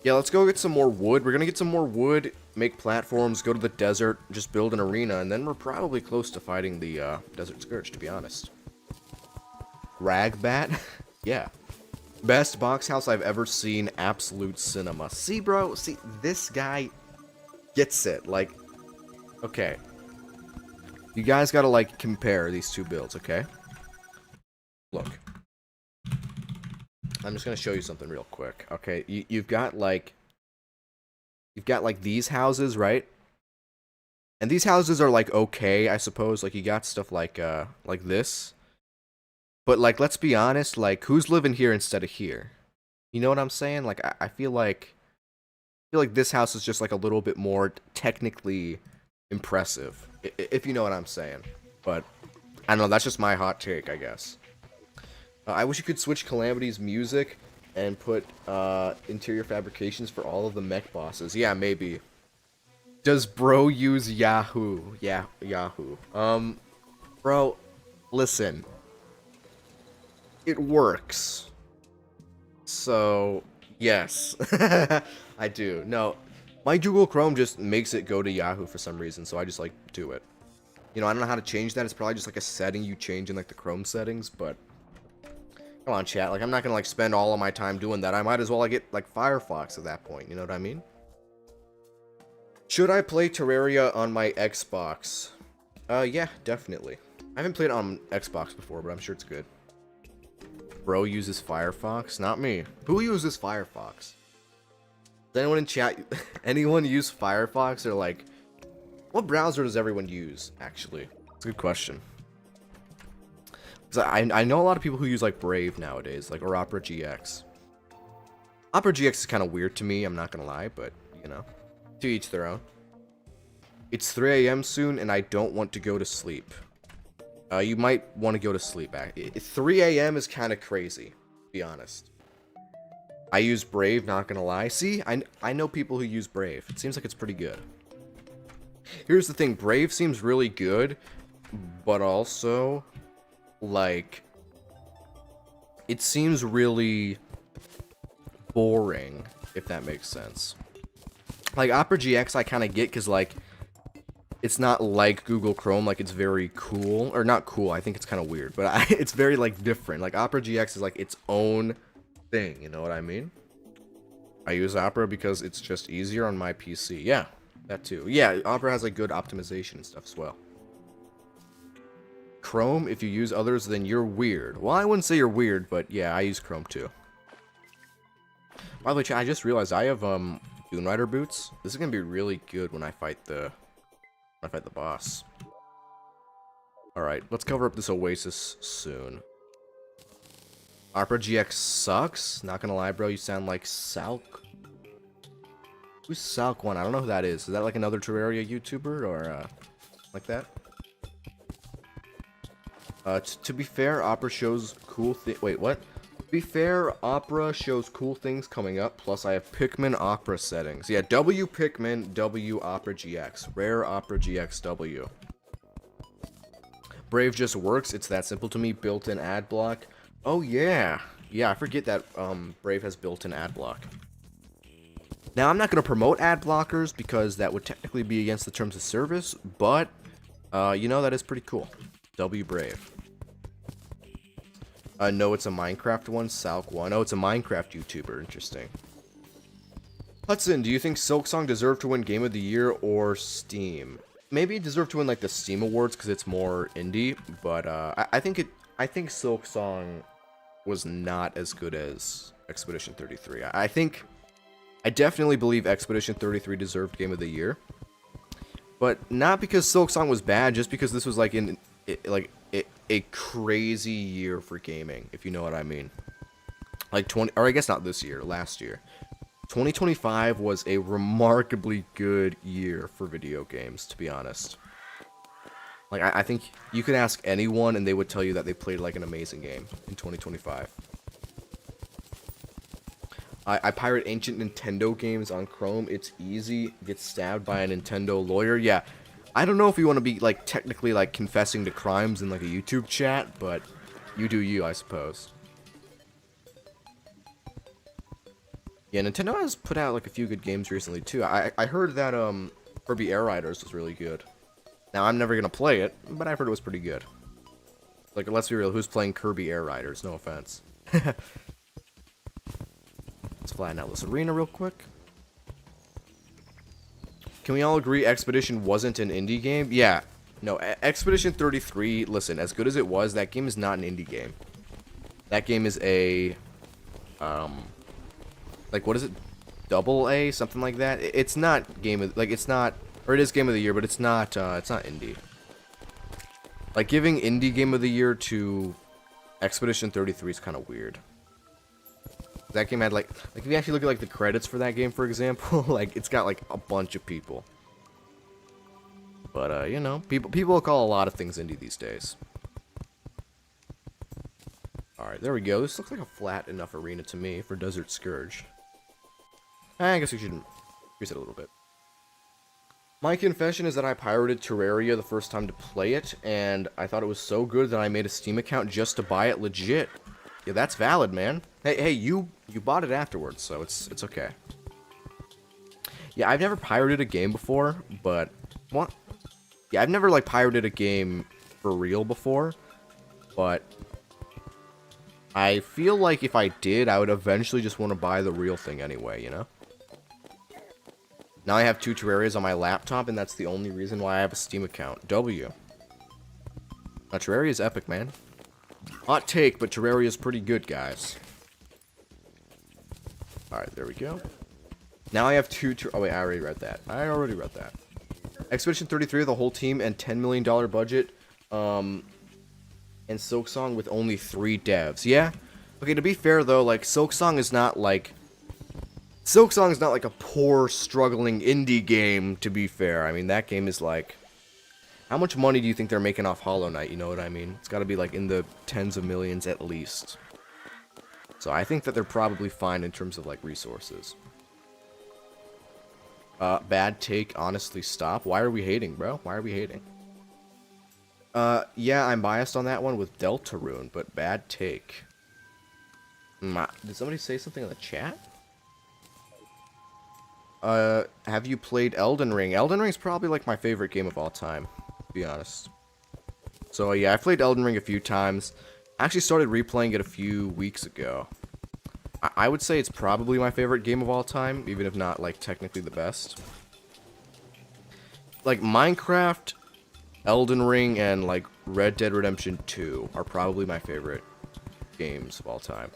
Yeah, let's go get some more wood. We're gonna get some more wood, make platforms, go to the desert, just build an arena, and then we're probably close to fighting the, Desert Scourge, to be honest. Ragbat? Yeah. Best box house I've ever seen, absolute cinema. See, bro? See, this guy gets it. Like, okay. You guys gotta, like, compare these two builds, okay? Look. I'm just gonna show you something real quick, okay? You've got, like, these houses, right? And these houses are, like, okay, I suppose. Like, you got stuff like this. But, like, let's be honest, like, who's living here instead of here? You know what I'm saying? Like, I feel like this house is just, like, a little bit more technically impressive, if you know what I'm saying. But, I don't know, that's just my hot take, I guess. I wish you could switch Calamity's music and put, interior fabrications for all of the mech bosses. Yeah, maybe. Does bro use Yahoo? Yeah, Yahoo. Bro, listen. It works. So, yes. I do. No, my Google Chrome just makes it go to Yahoo for some reason, so I just, like, do it. You know, I don't know how to change that. It's probably just, like, a setting you change in, like, the Chrome settings, but... Come on, chat. Like, I'm not gonna, like, spend all of my time doing that. I might as well, like, get, like, Firefox at that point. You know what I mean? Should I play Terraria on my Xbox? Yeah, definitely. I haven't played it on Xbox before, but I'm sure it's good. Bro uses Firefox? Not me. Who uses Firefox? Does anyone in chat, anyone use Firefox? Or like, what browser does everyone use, actually? It's a good question. Because I know a lot of people who use like Brave nowadays, like, or Opera GX. Opera GX is kind of weird to me, I'm not gonna lie, but, you know, to each their own. It's 3 a.m. soon, and I don't want to go to sleep. You might want to go to sleep. 3 a.m. is kind of crazy, to be honest. I use Brave, not gonna lie. See, I know people who use Brave. It seems like it's pretty good. Here's the thing, Brave seems really good, but also, like, it seems really boring, if that makes sense. Like, Opera GX I kind of get, because, like, it's not like Google Chrome, like, it's very cool, or not cool, I think it's kind of weird, but it's very, like, different. Like, Opera GX is, like, its own thing, you know what I mean? I use Opera because it's just easier on my PC. Yeah, that too. Yeah, Opera has, like, good optimization and stuff as well. Chrome, if you use others, then you're weird. Well, I wouldn't say you're weird, but yeah, I use Chrome too. By the way, chat, I just realized I have, Dune Rider boots. This is gonna be really good when I fight the boss. Alright, let's cover up this Oasis soon. Opera GX sucks. Not gonna lie, bro, you sound like Salk. Who's Salk1? I don't know who that is. Is that like another Terraria YouTuber or like that? To be fair, Opera shows cool wait, what? To be fair, Opera shows cool things coming up, plus I have Pikmin Opera settings. Yeah, W Pikmin, W Opera GX. Rare Opera GX W. Brave just works, it's that simple to me. Built-in ad block. Oh yeah. Yeah, I forget that Brave has built-in ad block. Now, I'm not going to promote ad blockers because that would technically be against the terms of service, but, you know, that is pretty cool. W Brave. No, it's a Minecraft one. Salk1. Oh, it's a Minecraft YouTuber. Interesting. Hudson, do you think Silksong deserved to win Game of the Year or Steam? Maybe it deserved to win like the Steam Awards because it's more indie, but I think Silksong was not as good as Expedition 33. I definitely believe Expedition 33 deserved Game of the Year, but not because Silksong was bad, just because this was like a crazy year for gaming, if you know what I mean. Like or I guess not this year, last year. 2025 was a remarkably good year for video games, to be honest. Like, I think you could ask anyone and they would tell you that they played like an amazing game in 2025. I pirate ancient Nintendo games on Chrome. It's easy. Get stabbed by a Nintendo lawyer. Yeah. I don't know if you want to be, like, technically, like, confessing to crimes in, like, a YouTube chat, but you do you, I suppose. Yeah, Nintendo has put out, like, a few good games recently, too. I heard that, Kirby Air Riders was really good. Now, I'm never gonna play it, but I've heard it was pretty good. Like, let's be real, who's playing Kirby Air Riders? No offense. Let's flatten out this arena real quick. Can we all agree Expedition wasn't an indie game? Yeah. No, Expedition 33, listen, as good as it was, that game is not an indie game. That game is a, like, what is it? Double A? Something like that? It's not game of, like, it's not, or it is Game of the Year, but it's not indie. Like, giving indie Game of the Year to Expedition 33 is kind of weird. That game had, like, if you actually look at, like, the credits for that game, for example, like, it's got, like, a bunch of people. But, you know, people call a lot of things indie these days. Alright, there we go. This looks like a flat enough arena to me for Desert Scourge. I guess we should increase it a little bit. My confession is that I pirated Terraria the first time to play it, and I thought it was so good that I made a Steam account just to buy it legit. Yeah, that's valid, man. Hey, you bought it afterwards, so it's okay. Yeah, I've never pirated a game before, but what? Yeah, I've never like pirated a game for real before, but I feel like if I did, I would eventually just want to buy the real thing anyway, you know? Now I have 2 Terrarias on my laptop, and that's the only reason why I have a Steam account. W. Now, Terraria is epic, man. Hot take, but Terraria is pretty good, guys. Alright, there we go. Now I have oh wait, I already read that. Expedition 33, the whole team, and $10 million budget. And Silksong with only 3 devs. Yeah. Okay, to be fair though, like Silksong is not like a poor, struggling indie game, to be fair. I mean, that game is like, how much money do you think they're making off Hollow Knight, you know what I mean? It's gotta be like in the tens of millions at least. So I think that they're probably fine in terms of like resources. Bad take, honestly, stop. Why are we hating, bro? Why are we hating? Yeah, I'm biased on that one with Deltarune, but bad take. Did somebody say something in the chat? Have you played Elden Ring? Elden Ring's probably like my favorite game of all time, to be honest. So yeah, I played Elden Ring a few times. I actually started replaying it a few weeks ago. I would say it's probably my favorite game of all time, even if not, like, technically the best. Like, Minecraft, Elden Ring, and, like, Red Dead Redemption 2 are probably my favorite games of all time.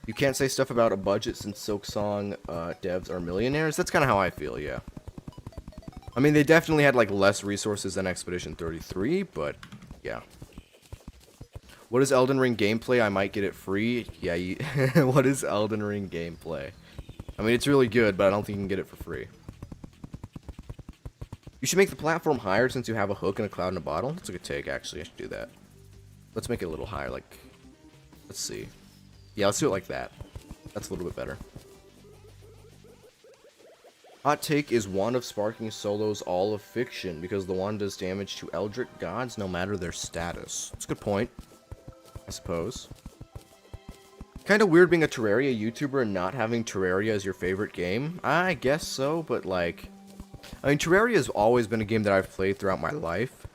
You can't say stuff about a budget since Silksong devs are millionaires. That's kind of how I feel, yeah. I mean, they definitely had, like, less resources than Expedition 33, but, yeah. What is Elden Ring gameplay? I might get it free. Yeah, what is Elden Ring gameplay? I mean, it's really good, but I don't think you can get it for free. You should make the platform higher since you have a hook and a cloud in a bottle. That's a good take, actually. I should do that. Let's make it a little higher, like... Let's see. Yeah, let's do it like that. That's a little bit better. Hot take is Wand of Sparking solos all of fiction because the wand does damage to Eldritch gods no matter their status. That's a good point. I suppose. Kind of weird being a Terraria YouTuber and not having Terraria as your favorite game. I guess so, but like... I mean, Terraria has always been a game that I've played throughout my life.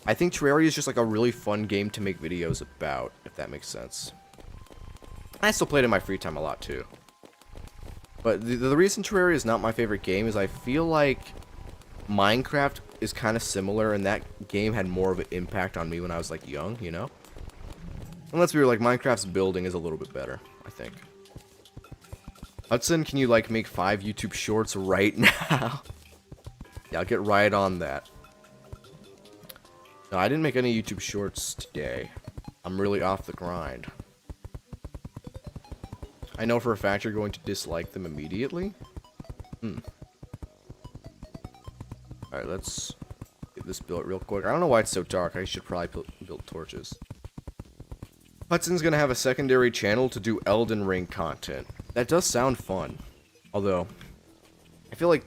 I think Terraria is just like a really fun game to make videos about, if that makes sense. I still play it in my free time a lot, too. But the reason Terraria is not my favorite game is I feel like Minecraft is kind of similar, and that game had more of an impact on me when I was, like, young, you know? Unless we were like, Minecraft's building is a little bit better, I think. Hudson, can you, like, make 5 YouTube shorts right now? Yeah, I'll get right on that. No, I didn't make any YouTube shorts today. I'm really off the grind. I know for a fact you're going to dislike them immediately. Alright, let's get this built real quick. I don't know why it's so dark. I should probably build torches. Hudson's gonna have a secondary channel to do Elden Ring content. That does sound fun. Although, I feel like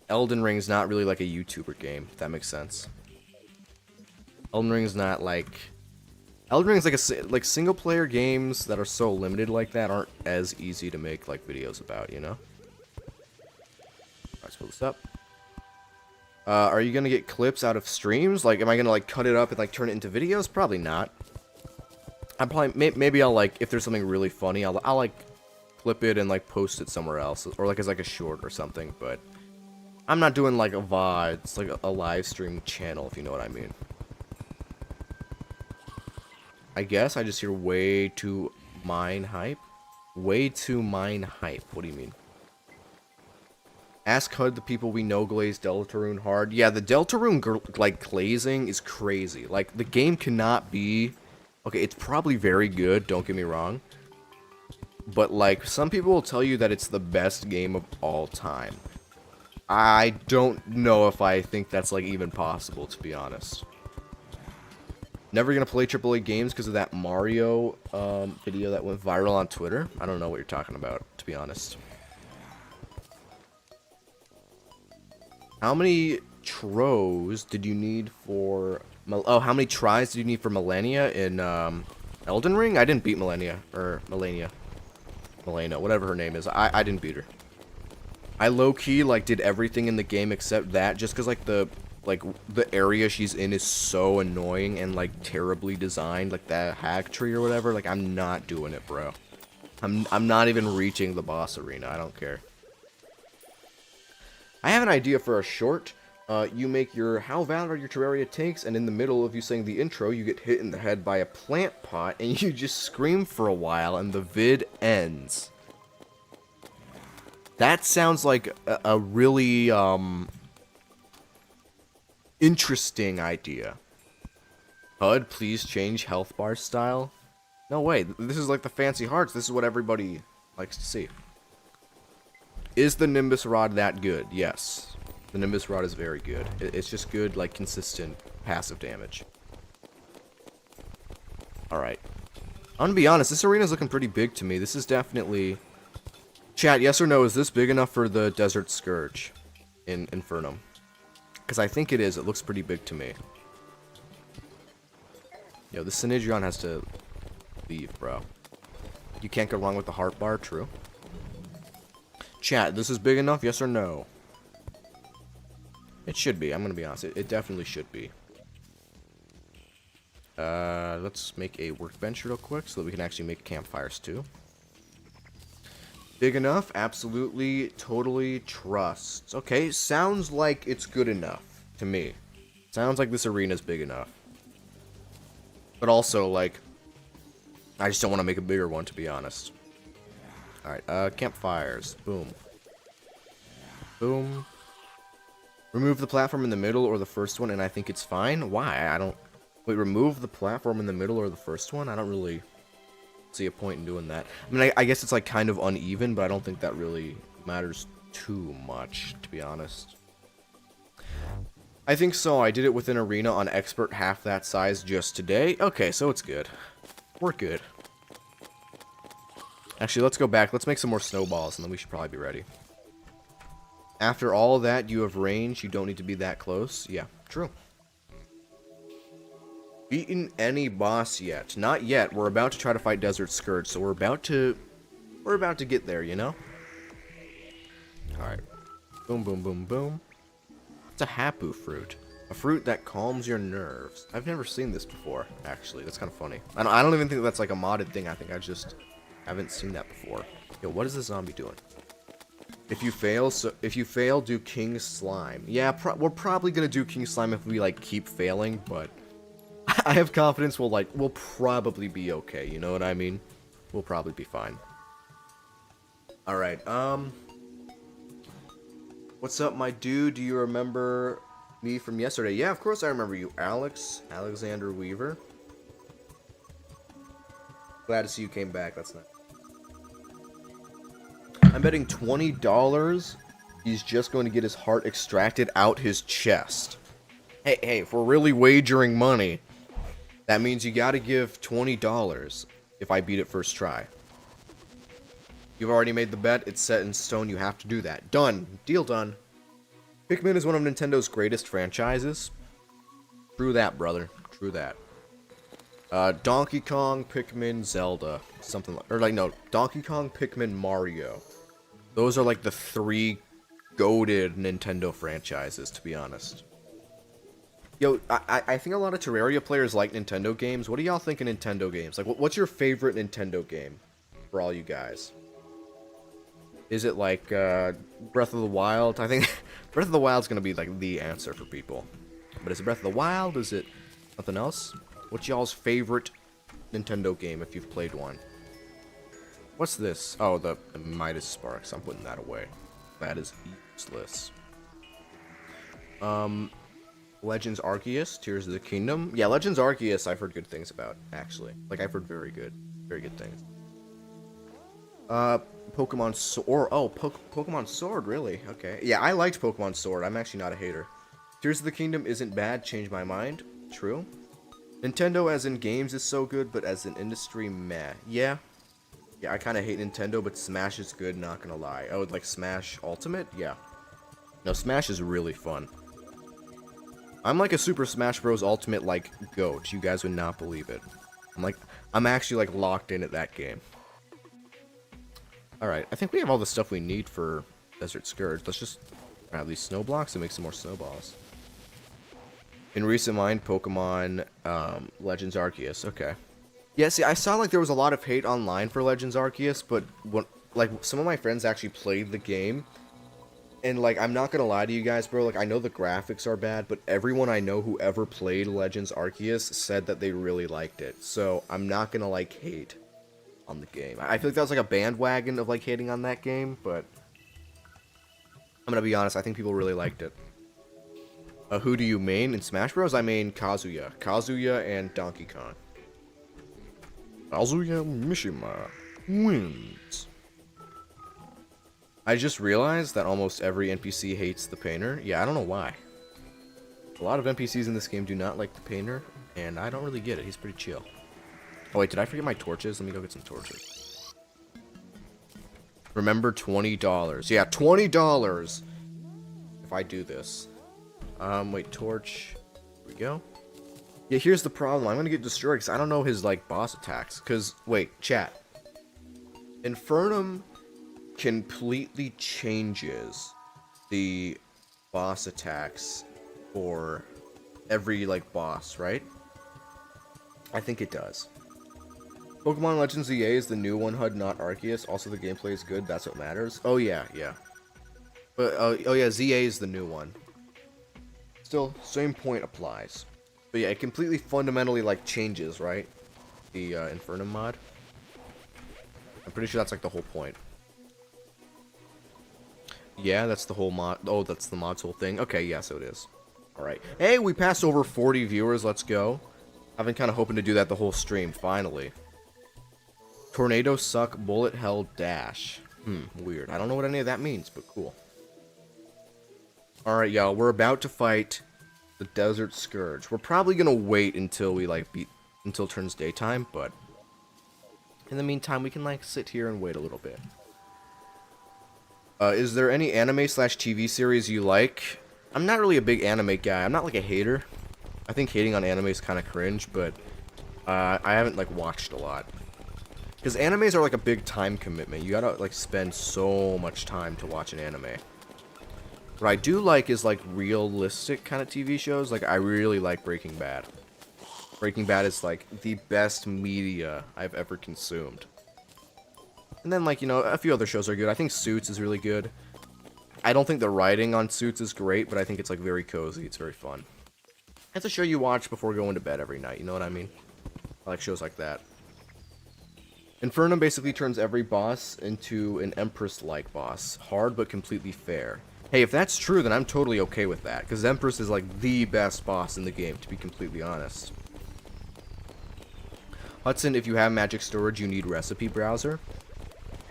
Elden Ring is not really like a YouTuber game, if that makes sense. Elden Ring is not like... Elden Ring is like single player games that are so limited like that aren't as easy to make like videos about, you know? Alright, let's pull this up. Are you gonna get clips out of streams? Like, am I gonna like cut it up and like turn it into videos? Probably not. I'm probably maybe I'll like if there's something really funny, I'll like clip it and like post it somewhere else, or like as like a short or something. But I'm not doing like a VOD. It's like a live stream channel, if you know what I mean. I guess I just hear way too mine hype. Way too mine hype. What do you mean? Ask HUD the people we know glaze Deltarune hard. Yeah, the Deltarune like glazing is crazy. Like the game cannot be. Okay, it's probably very good, don't get me wrong. But, like, some people will tell you that it's the best game of all time. I don't know if I think that's, like, even possible, to be honest. Never gonna play AAA games because of that Mario video that went viral on Twitter. I don't know what you're talking about, to be honest. How many tros did you need for... Oh, how many tries do you need for Millennia in Elden Ring? I didn't beat Millennia, or Melania, whatever her name is. I didn't beat her. I low-key like did everything in the game except that, just because like the area she's in is so annoying and like terribly designed, like that hag tree or whatever. Like I'm not doing it, bro. I'm not even reaching the boss arena. I don't care. I have an idea for a short. You make your how valid are your Terraria takes, and in the middle of you saying the intro, you get hit in the head by a plant pot, and you just scream for a while, and the vid ends. That sounds like a really, interesting idea. HUD, please change health bar style. No way, this is like the fancy hearts. This is what everybody likes to see. Is the Nimbus Rod that good? Yes. The Nimbus Rod is very good. It's just good, like, consistent passive damage. Alright. I'm gonna be honest, this arena's looking pretty big to me. This is definitely... Chat, yes or no, is this big enough for the Desert Scourge in Infernum? Because I think it is. It looks pretty big to me. Yo, this Synedrion has to leave, bro. You can't go wrong with the heart bar, true. Chat, this is big enough, yes or no? It should be, I'm gonna be honest. It definitely should be. Let's make a workbench real quick so that we can actually make campfires too. Big enough? Absolutely, totally, trust. Okay, sounds like it's good enough to me. Sounds like this arena's big enough. But also, like, I just don't want to make a bigger one, to be honest. Alright, campfires. Boom. Boom. Remove the platform in the middle or the first one, and I think it's fine. Why? I don't... Wait, remove the platform in the middle or the first one? I don't really see a point in doing that. I mean, I guess it's, like, kind of uneven, but I don't think that really matters too much, to be honest. I think so. I did it with an arena on expert half that size just today. Okay, so it's good. We're good. Actually, let's go back. Let's make some more snowballs, and then we should probably be ready. After all of that, you have range. You don't need to be that close. Yeah, true. Beaten any boss yet? Not yet. We're about to try to fight Desert Scourge, so we're about to get there, you know? Alright. Boom, boom, boom, boom. It's a Hapu fruit. A fruit that calms your nerves. I've never seen this before, actually. That's kind of funny. I don't even think that's like a modded thing. I think I just haven't seen that before. Yo, what is this zombie doing? If you fail, do King Slime. Yeah, we're probably gonna do King Slime if we like keep failing, but I have confidence we'll probably be okay. You know what I mean? We'll probably be fine. All right. What's up, my dude? Do you remember me from yesterday? Yeah, of course I remember you, Alexander Weaver. Glad to see you came back. That's nice. I'm betting $20 he's just going to get his heart extracted out his chest. Hey, if we're really wagering money, that means you gotta give $20 if I beat it first try. You've already made the bet. It's set in stone. You have to do that. Done. Deal done. Pikmin is one of Nintendo's greatest franchises. True that, brother. True that. Donkey Kong, Pikmin, Zelda. Something like... Or, like, no. Donkey Kong, Pikmin, Mario. Those are, like, the three goated Nintendo franchises, to be honest. Yo, I think a lot of Terraria players like Nintendo games. What do y'all think of Nintendo games? Like, what's your favorite Nintendo game for all you guys? Is it, like, Breath of the Wild? I think Breath of the Wild's gonna be, like, the answer for people. But is it Breath of the Wild? Is it something else? What's y'all's favorite Nintendo game if you've played one? What's this? Oh, the Midas Sparks. I'm putting that away. That is useless. Legends Arceus, Tears of the Kingdom. Yeah, Legends Arceus I've heard good things about, actually. Like, I've heard very good things. Pokemon Sword. Oh, Pokemon Sword, really? Okay. Yeah, I liked Pokemon Sword. I'm actually not a hater. Tears of the Kingdom isn't bad. Changed my mind. True. Nintendo as in games is so good, but as an industry, meh. Yeah, I kind of hate Nintendo, but Smash is good, not gonna lie. Oh, like Smash Ultimate? Yeah. No, Smash is really fun. I'm like a Super Smash Bros. Ultimate, like, goat. You guys would not believe it. I'm actually, like, locked in at that game. Alright, I think we have all the stuff we need for Desert Scourge. Let's just grab these snow blocks and make some more snowballs. In recent mind, Pokemon, Legends Arceus. Okay. Yeah, see, I saw, like, there was a lot of hate online for Legends Arceus, but when, like, some of my friends actually played the game, And, like, I'm not gonna lie to you guys, bro. Like, I know the graphics are bad, but everyone I know who ever played Legends Arceus said that they really liked it. So, I'm not gonna, like, hate on the game. I feel like that was, like, a bandwagon of, like, hating on that game, but I'm gonna be honest, I think people really liked it. Who do you main in Smash Bros? I main Kazuya. Kazuya and Donkey Kong. Kazuya Mishima wins. I just realized that almost every NPC hates the painter. Yeah, I don't know why. A lot of NPCs in this game do not like the painter, and I don't really get it. He's pretty chill. Oh wait, did I forget my torches? Let me go get some torches. Remember $20. Yeah, $20 if I do this. Wait, torch. Here we go. Yeah, here's the problem. I'm gonna get destroyed because I don't know his, like, boss attacks. Because, wait, chat. Infernum completely changes the boss attacks for every, like, boss, right? I think it does. Pokemon Legends ZA is the new one, HUD, not Arceus. Also, the gameplay is good. That's what matters. Oh, yeah, yeah. But, oh, yeah, ZA is the new one. Still, same point applies. But yeah, it completely fundamentally, like, changes, right? The, Infernum mod. I'm pretty sure that's, like, the whole point. Yeah, that's the whole mod. Oh, that's the mod's whole thing. Okay, yeah, so it is. Alright. Hey, we passed over 40 viewers. Let's go. I've been kind of hoping to do that the whole stream, finally. Tornado suck, bullet hell, dash. Weird. I don't know what any of that means, but cool. Alright, y'all, we're about to fight the Desert Scourge. We're probably gonna wait until we, like, until it turns daytime, but in the meantime, we can, like, sit here and wait a little bit. Is there any anime/TV series you like? I'm not really a big anime guy. I'm not, like, a hater. I think hating on anime is kind of cringe, but I haven't, like, watched a lot. Because animes are, like, a big time commitment. You gotta, like, spend so much time to watch an anime. What I do like is, like, realistic kind of TV shows. Like, I really like Breaking Bad. Breaking Bad is, like, the best media I've ever consumed. And then, like, you know, a few other shows are good. I think Suits is really good. I don't think the writing on Suits is great, but I think it's, like, very cozy. It's very fun. It's a show you watch before going to bed every night, you know what I mean? I like shows like that. Infernum basically turns every boss into an Empress-like boss. Hard, but completely fair. Hey, if that's true, then I'm totally okay with that, because Empress is, like, the best boss in the game, to be completely honest. Hudson, if you have magic storage, you need recipe browser.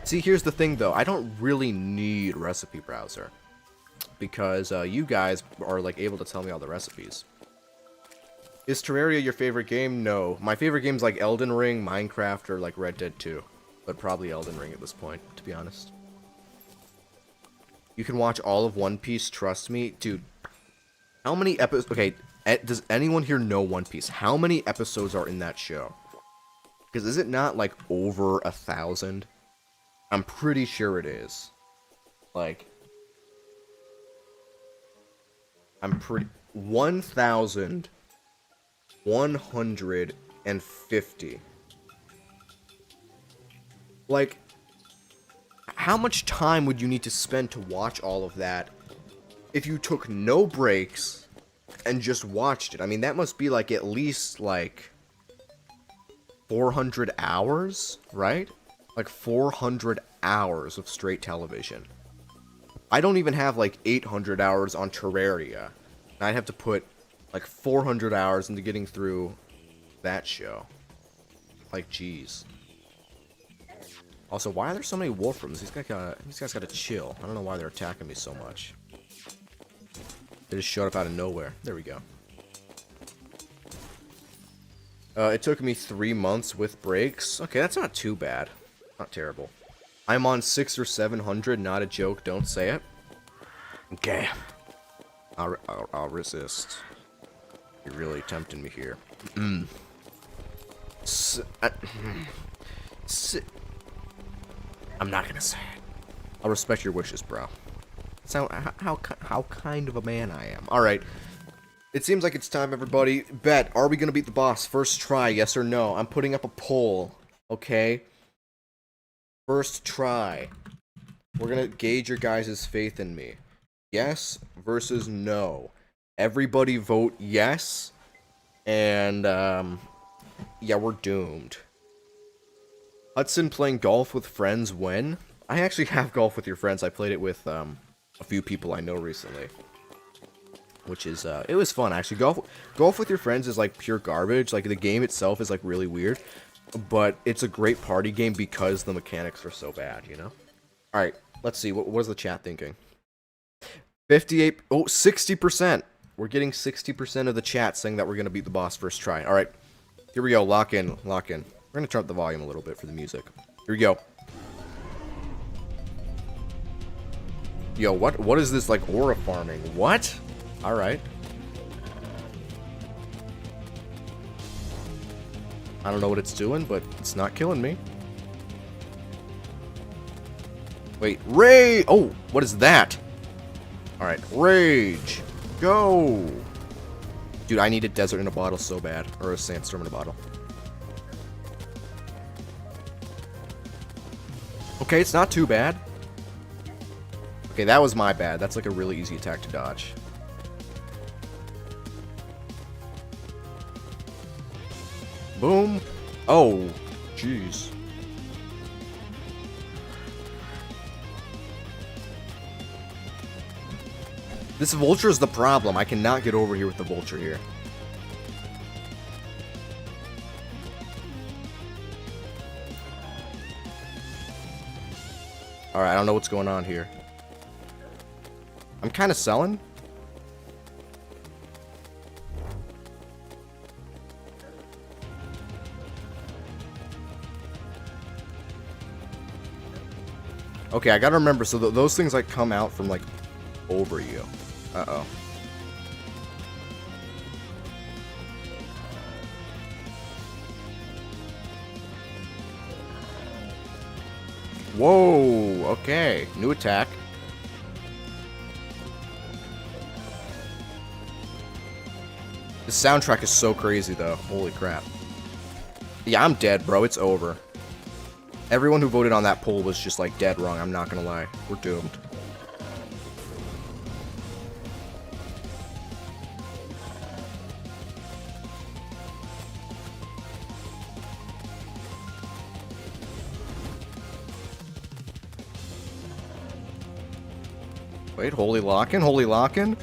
See, here's the thing, though. I don't really need recipe browser, because you guys are, like, able to tell me all the recipes. Is Terraria your favorite game? No. My favorite game's, like, Elden Ring, Minecraft, or, like, Red Dead 2. But probably Elden Ring at this point, to be honest. You can watch all of One Piece, trust me. Dude, how many episodes... Okay, does anyone here know One Piece? How many episodes are in that show? Because is it not, like, over 1,000? I'm pretty sure it is. Like... I'm pretty... 1,150. Like... How much time would you need to spend to watch all of that if you took no breaks and just watched it? I mean, that must be, like, at least, like, 400 hours, right? Like, 400 hours of straight television. I don't even have, like, 800 hours on Terraria. And I'd have to put, like, 400 hours into getting through that show. Like, jeez. Also, why are there so many Wolframs? These guys gotta chill. I don't know why they're attacking me so much. They just showed up out of nowhere. There we go. It took me 3 months with breaks. Okay, that's not too bad. Not terrible. I'm on 600 or 700. Not a joke. Don't say it. Okay. I'll resist. You're really tempting me here. I'm not gonna say it. I'll respect your wishes, bro. That's how kind of a man I am. Alright. It seems like it's time, everybody. Bet, are we gonna beat the boss? First try, yes or no? I'm putting up a poll. Okay? First try. We're gonna gauge your guys' faith in me. Yes versus no. Everybody vote yes, and yeah, we're doomed. Hudson playing golf with friends when? I actually have golf with your friends. I played it with a few people I know recently, which is it was fun actually. Golf with your friends is like pure garbage. Like the game itself is like really weird, but it's a great party game because the mechanics are so bad, you know? All right, let's see. What was the chat thinking? 58, oh, 60%. We're getting 60% of the chat saying that we're going to beat the boss first try. All right, here we go. Lock in, lock in. We're going to turn up the volume a little bit for the music. Here we go. Yo, what is this, like, aura farming? What? All right. I don't know what it's doing, but it's not killing me. Wait, Rage! Oh, what is that? All right, Rage. Go! Dude, I need a desert in a bottle so bad. Or a sandstorm in a bottle. Okay, it's not too bad. Okay, that was my bad. That's like a really easy attack to dodge. Boom. Oh, jeez. This vulture is the problem. I cannot get over here with the vulture here. Alright, I don't know what's going on here. I'm kind of selling. Okay, I gotta remember, so those things like come out from like over you. Uh-oh. Whoa, okay. New attack. The soundtrack is so crazy, though. Holy crap. Yeah, I'm dead, bro. It's over. Everyone who voted on that poll was just, like, dead wrong. I'm not gonna lie. We're doomed. Wait, holy lock-in? Holy lock-in?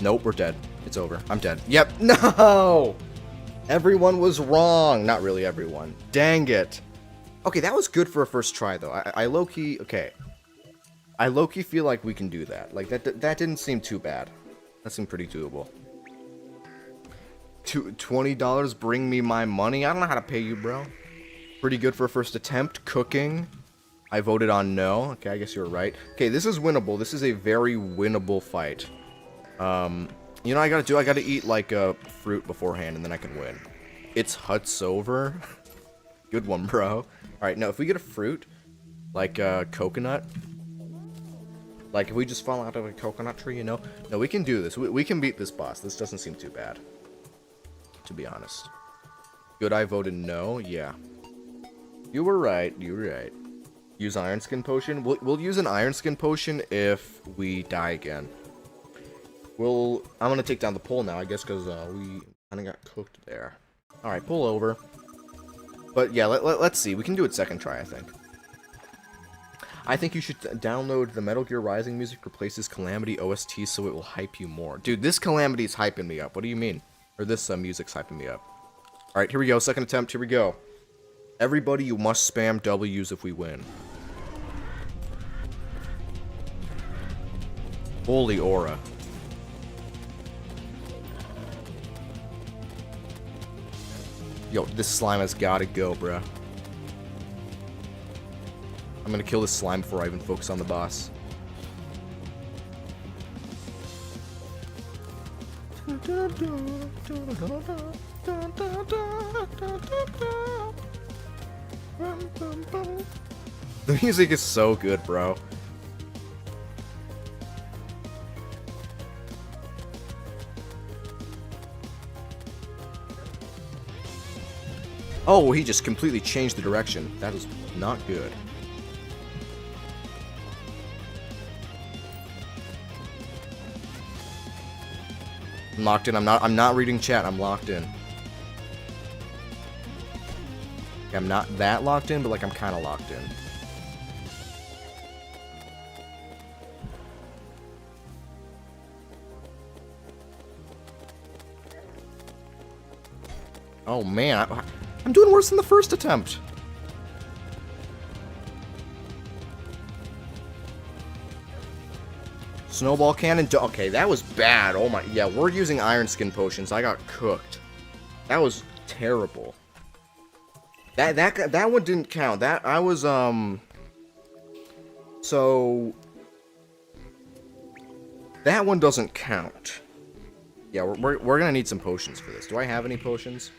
Nope, we're dead. It's over. I'm dead. Yep. No! Everyone was wrong. Not really everyone. Dang it. Okay, that was good for a first try, though. I low-key... Okay. I low-key feel like we can do that. Like, that didn't seem too bad. That seemed pretty doable. $20, bring me my money? I don't know how to pay you, bro. Pretty good for a first attempt. Cooking. I voted on no. Okay, I guess you were right. Okay, this is winnable. This is a very winnable fight. You know what I gotta do? I gotta eat, like, a fruit beforehand, and then I can win. It's Huts over. Good one, bro. Alright, now, if we get a fruit, like, coconut, like, if we just fall out of a coconut tree, you know? No, we can do this. We can beat this boss. This doesn't seem too bad, to be honest. Good, I voted no. Yeah. You were right. You were right. Use Iron Skin Potion. We'll use an Iron Skin Potion if we die again. I'm gonna take down the pole now, I guess, because we kind of got cooked there. Alright, pull over. But yeah, let's see. We can do it second try, I think. I think you should download the Metal Gear Rising music replaces Calamity OST so it will hype you more. Dude, this Calamity is hyping me up. What do you mean? Or this music's hyping me up. Alright, here we go. Second attempt. Here we go. Everybody, you must spam W's if we win. Holy aura. Yo, this slime has gotta go, bruh. I'm gonna kill this slime before I even focus on the boss. The music is so good, bro. Oh, he just completely changed the direction. That is not good. I'm locked in. I'm not reading chat. I'm locked in. Okay, I'm not that locked in, but like I'm kind of locked in. Oh man, I'm doing worse than the first attempt. Snowball cannon. Okay, that was bad. Oh my. Yeah, we're using iron skin potions. I got cooked. That was terrible. That one didn't count. That I was So that one doesn't count. Yeah, we're gonna need some potions for this. Do I have any potions?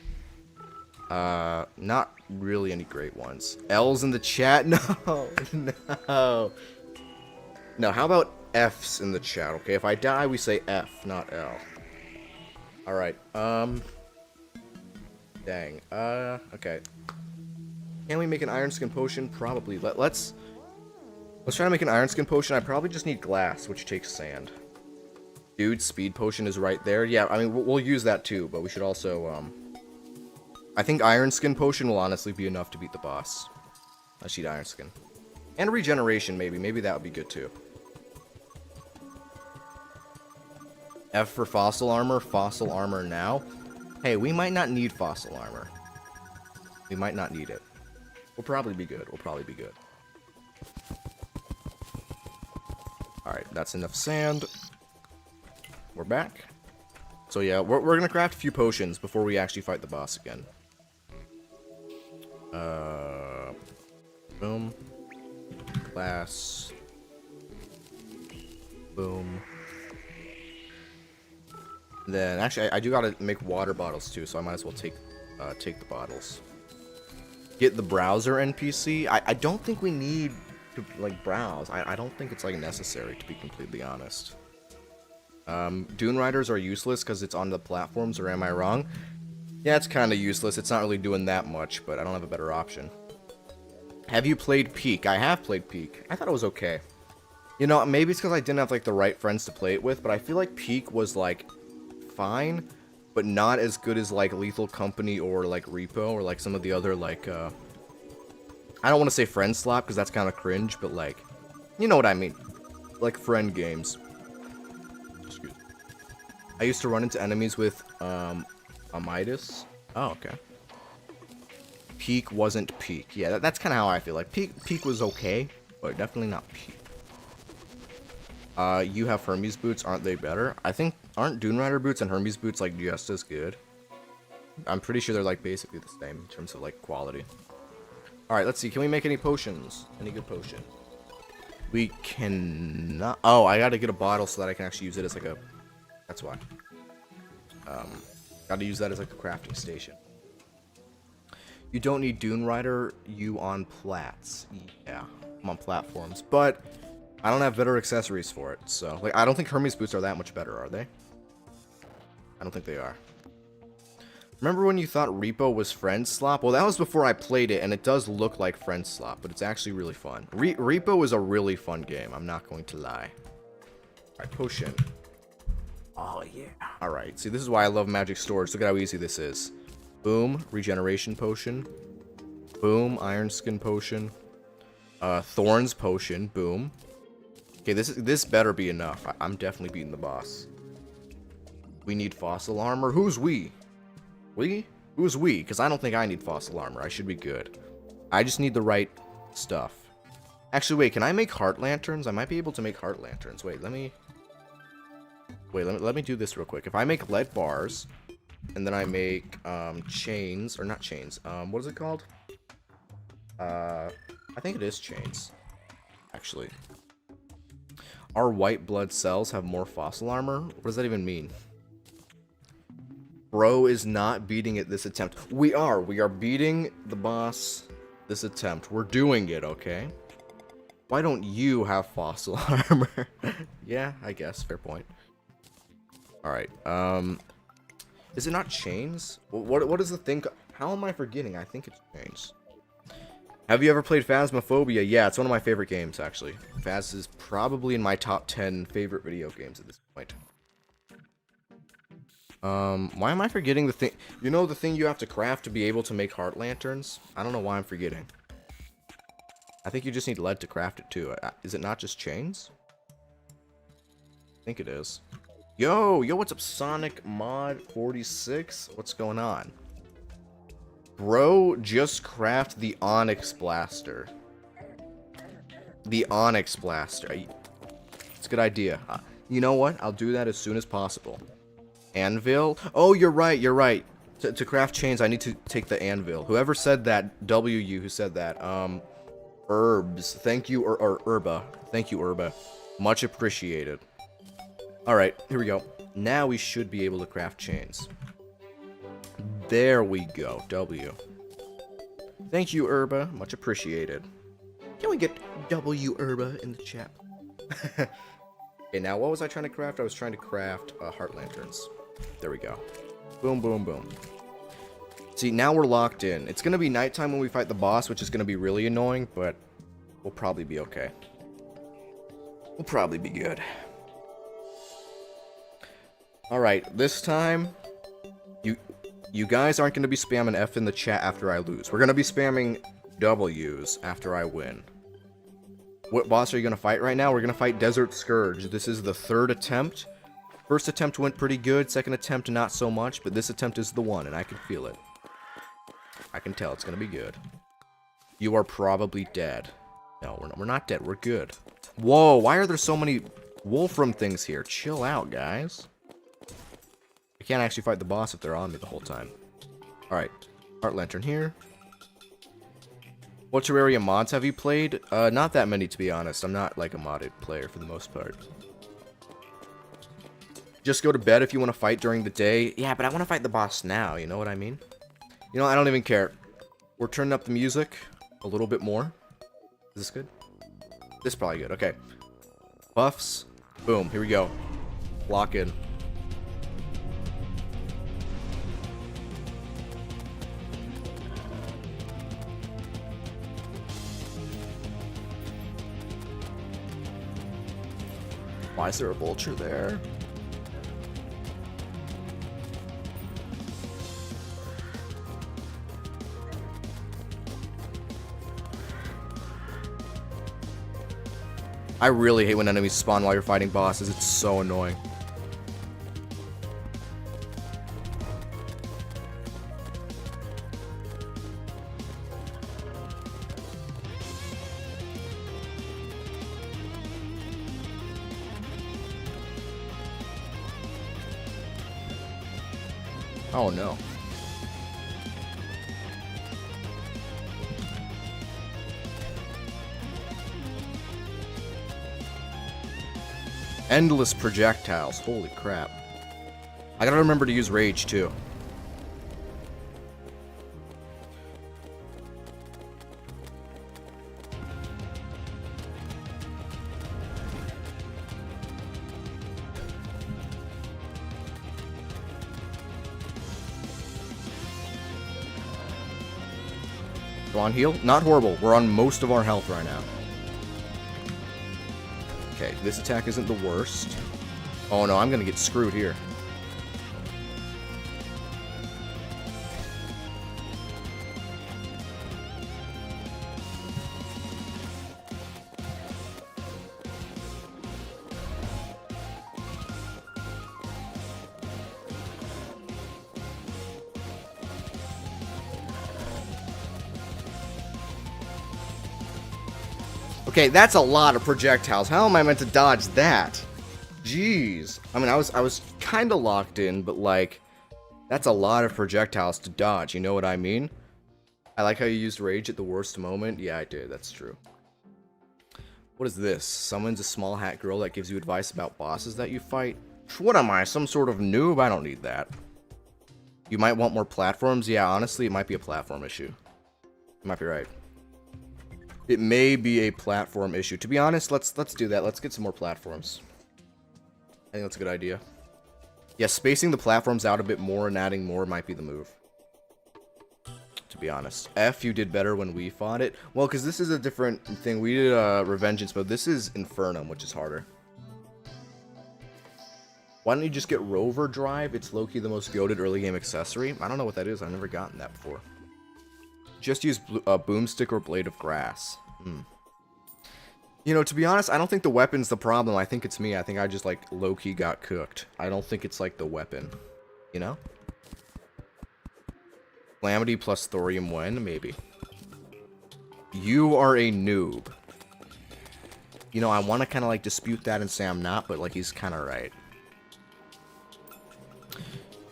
Not really any great ones. L's in the chat? No, no. No, how about F's in the chat, okay? If I die, we say F, not L. Alright, dang. Okay. Can we make an iron skin potion? Probably. Let's try to make an iron skin potion. I probably just need glass, which takes sand. Dude, speed potion is right there. Yeah, I mean, we'll use that too, but we should also, I think iron skin potion will honestly be enough to beat the boss. I need iron skin. And regeneration, maybe. Maybe that would be good too. F for fossil armor. Fossil armor now. Hey, we might not need fossil armor. We might not need it. We'll probably be good. We'll probably be good. Alright, that's enough sand. We're back. So yeah, we're gonna craft a few potions before we actually fight the boss again. Boom. Glass. Boom. Then, actually, I do gotta make water bottles too, so I might as well take the bottles. Get the browser NPC. I don't think we need to, like, browse. I don't think it's, like, necessary, to be completely honest. Dune Riders are useless because it's on the platforms, or am I wrong? Yeah, it's kind of useless. It's not really doing that much, but I don't have a better option. Have you played Peak? I have played Peak. I thought it was okay. You know, maybe it's because I didn't have, like, the right friends to play it with, but I feel like Peak was, like, fine, but not as good as, like, Lethal Company or, like, Repo or, like, some of the other, like, I don't want to say friend slap because that's kind of cringe, but, like, you know what I mean. Like, friend games. Excuse me. I used to run into enemies with, Amidas. Oh, okay. Peak wasn't Peak. Yeah, that's kind of how I feel. Like, Peak was okay, but definitely not Peak. You have Hermes boots, aren't they better? I think, aren't Dune Rider boots and Hermes boots, like, just as good? I'm pretty sure they're, like, basically the same in terms of, like, quality. Alright, let's see. Can we make any potions? Any good potion? We cannot. Oh, I gotta get a bottle so that I can actually use it as, like, a... That's why. Gotta use that as, like, a crafting station. You don't need Dune Rider, you on plats. Yeah, I'm on platforms. But... I don't have better accessories for it, so... Like, I don't think Hermes boots are that much better, are they? I don't think they are. Remember when you thought Repo was Friend Slop? Well, that was before I played it, and it does look like Friend Slop, but it's actually really fun. Repo is a really fun game, I'm not going to lie. Alright, potion. Oh, yeah. Alright, see, this is why I love Magic Storage. Look at how easy this is. Boom, regeneration potion. Boom, iron skin potion. Thorns potion, boom. Okay, this better be enough. I'm definitely beating the boss. We need fossil armor. Who's we? We? Who's we? Because I don't think I need fossil armor. I should be good. I just need the right stuff. Actually, wait. Can I make heart lanterns? I might be able to make heart lanterns. Wait, let me do this real quick. If I make lead bars, and then I make chains, or not chains. What is it called? I think it is chains. Actually. Our white blood cells have more fossil armor? What does that even mean? Bro is not beating it this attempt. We are beating the boss this attempt. We're doing it, okay? Why don't you have fossil armor? Yeah, I guess. Fair point. Alright, is it not chains? What is the thing? How am I forgetting? I think it's chains. Have you ever played Phasmophobia? Yeah, it's one of my favorite games, actually. Phas is probably in my top 10 favorite video games at this point. Why am I forgetting the thing? You know the thing you have to craft to be able to make heart lanterns? I don't know why I'm forgetting. I think you just need lead to craft it too. Is it not just chains? I think it is. Yo, what's up, Sonic Mod 46? What's going on? Bro, just craft the Onyx Blaster. The Onyx Blaster. It's a good idea. You know what? I'll do that as soon as possible. Anvil? Oh, you're right, you're right. To craft chains, I need to take the anvil. Whoever said that, WU who said that, Herbs. Thank you, or Herba. Thank you, Herba. Much appreciated. Alright, here we go. Now we should be able to craft chains. There we go, W. Thank you, Herba. Much appreciated. Can we get W Herba in the chat? Okay, now what was I trying to craft? I was trying to craft heart lanterns. There we go. Boom, boom, boom. See, now we're locked in. It's going to be nighttime when we fight the boss, which is going to be really annoying, but we'll probably be okay. We'll probably be good. Alright, this time, you guys aren't going to be spamming F in the chat after I lose. We're going to be spamming W's after I win. What boss are you going to fight right now? We're going to fight Desert Scourge. This is the third attempt. First attempt went pretty good. Second attempt, not so much. But this attempt is the one, and I can feel it. I can tell it's going to be good. You are probably dead. No, we're not dead. We're good. Whoa, why are there so many Wolfram things here? Chill out, guys. I can't actually fight the boss if they're on me the whole time. Alright, Heart Lantern here. What Terraria mods have you played? Not that many, to be honest. I'm not like a modded player for the most part. Just go to bed if you want to fight during the day. Yeah, but I want to fight the boss now, you know what I mean? You know, I don't even care. We're turning up the music a little bit more. Is this good? This is probably good, okay. Buffs. Boom, here we go. Lock in. Why is there a vulture there? I really hate when enemies spawn while you're fighting bosses. It's so annoying. Oh no. Endless projectiles. Holy crap. I gotta remember to use rage too. Go on, heal. Not horrible. We're on most of our health right now. Okay, this attack isn't the worst. Oh no, I'm gonna get screwed here. Okay, that's a lot of projectiles. How am I meant to dodge that? Jeez. I mean, I was kind of locked in, but like, that's a lot of projectiles to dodge. You know what I mean? I like how you used rage at the worst moment. Yeah, I did. That's true. What is this? Summons a small hat girl that gives you advice about bosses that you fight. What am I? Some sort of noob? I don't need that. You might want more platforms. Yeah, honestly, it might be a platform issue. You might be right. It may be a platform issue. To be honest, let's do that. Let's get some more platforms. I think that's a good idea. Yeah, spacing the platforms out a bit more and adding more might be the move. To be honest. F, you did better when we fought it. Well, because this is a different thing. We did Revengeance mode. This is Infernum, which is harder. Why don't you just get Rover Drive? It's low-key the most goated early game accessory. I don't know what that is. I've never gotten that before. Just use Boomstick or Blade of Grass. You know, to be honest, I don't think the weapon's the problem. I think it's me. I think I just, like, low-key got cooked. I don't think it's, like, the weapon. You know? Calamity plus Thorium when? Maybe. You are a noob. You know, I want to kind of, like, dispute that and say I'm not, but, like, he's kind of right.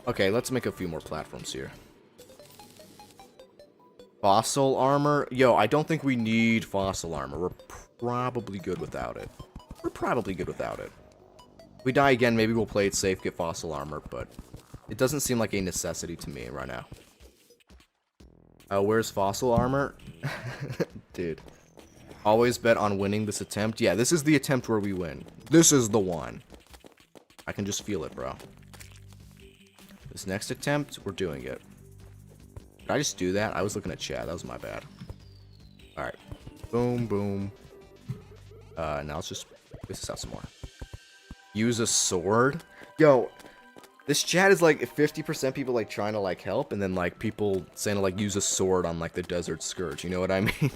Okay, let's make a few more platforms here. Fossil armor? Yo, I don't think we need fossil armor. We're probably good without it. If we die again, maybe we'll play it safe, get fossil armor, but it doesn't seem like a necessity to me right now. Where's fossil armor? Dude. Always bet on winning this attempt. Yeah, this is the attempt where we win. This is the one. I can just feel it, bro. This next attempt, we're doing it. Did I just do that? I was looking at chat. That was my bad. Alright. Boom, boom. Now let's just twist this out some more. Use a sword? Yo, this chat is like 50% people like trying to like help, and then like people saying to like use a sword on like the Desert Scourge. You know what I mean?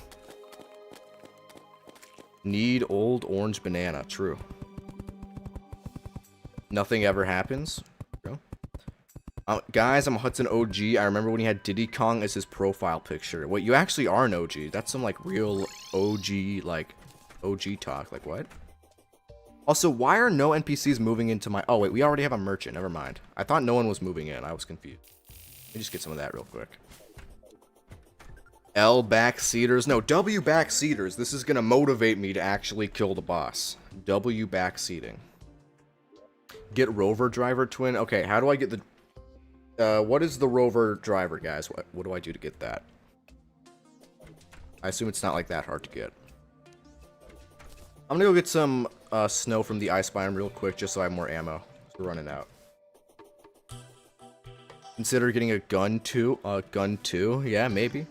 Need old orange banana. True. Nothing ever happens. Guys, I'm Hudson OG. I remember when he had Diddy Kong as his profile picture. Wait, you actually are an OG. That's some, like, real OG, like, OG talk. Like, what? Also, why are no NPCs moving into my... Oh, wait, we already have a merchant. Never mind. I thought no one was moving in. I was confused. Let me just get some of that real quick. L backseaters. No, W backseaters. This is going to motivate me to actually kill the boss. W backseating. Get Rover Driver Twin. Okay, how do I get the... what is the Rover Driver, guys? What do I do to get that? I assume it's not like that hard to get. I'm gonna go get some snow from the ice biome real quick, just so I have more ammo. We're running out. Consider getting a gun too. Gun too? Yeah, maybe.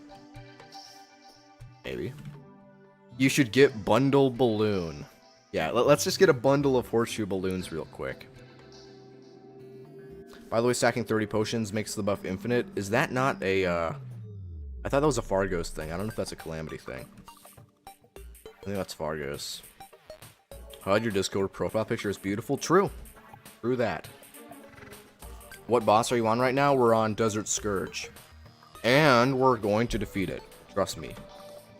Maybe. You should get bundle balloon. Yeah, let's just get a bundle of horseshoe balloons real quick. By the way, stacking 30 potions makes the buff infinite. Is that not a, I thought that was a Fargos thing. I don't know if that's a Calamity thing. I think that's Fargos. HUD, your Discord profile picture is beautiful. True. True that. What boss are you on right now? We're on Desert Scourge. And we're going to defeat it. Trust me.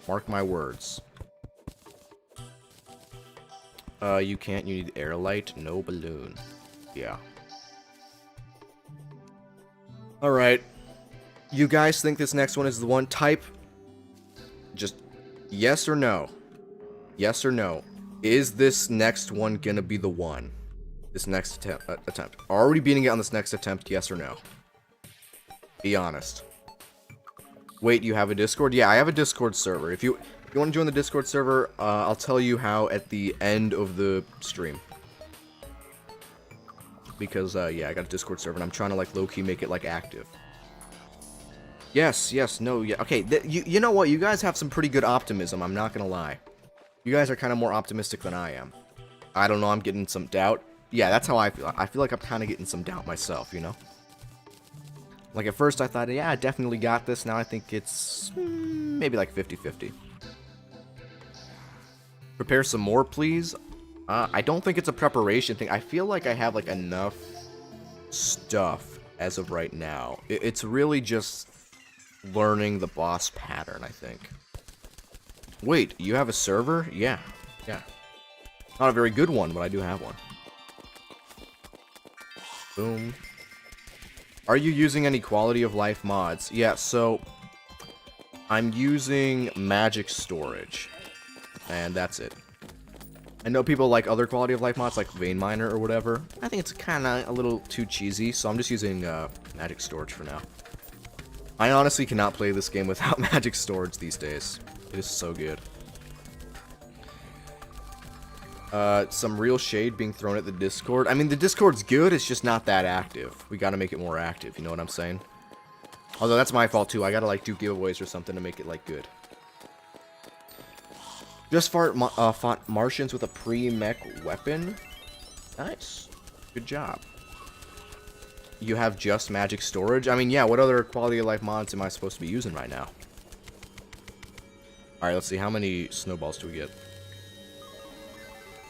Mark my words. You can't. You need air light. No balloon. Yeah. Alright. You guys think this next one is the one? Type just yes or no. Yes or no. Is this next one gonna be the one? This next attempt. Already beating it on this next attempt, yes or no? Be honest. Wait, you have a Discord? Yeah, I have a Discord server. If you want to join the Discord server, I'll tell you how at the end of the stream. Because, yeah, I got a Discord server, and I'm trying to, like, low-key make it, like, active. Yes, yes, no, yeah. Okay, you know what? You guys have some pretty good optimism, I'm not gonna lie. You guys are kind of more optimistic than I am. I don't know, I'm getting some doubt. Yeah, that's how I feel. I feel like I'm kind of getting some doubt myself, you know? Like, at first I thought, yeah, I definitely got this. Now I think it's maybe like 50-50. Prepare some more, please. I don't think it's a preparation thing. I feel like I have, like, enough stuff as of right now. It's really just learning the boss pattern, I think. Wait, you have a server? Yeah. Yeah. Not a very good one, but I do have one. Boom. Are you using any quality of life mods? Yeah, so I'm using magic storage, and that's it. I know people like other quality of life mods, like Vein Miner or whatever. I think it's kind of a little too cheesy, so I'm just using magic storage for now. I honestly cannot play this game without magic storage these days. It is so good. Some real shade being thrown at the Discord. I mean, the Discord's good, it's just not that active. We gotta make it more active, you know what I'm saying? Although that's my fault too, I gotta like do giveaways or something to make it like good. Just fought Martians with a pre-mech weapon. Nice. Good job. you have just magic storage? I mean, yeah, what other quality of life mods am I supposed to be using right now? Alright, let's see. How many snowballs do we get?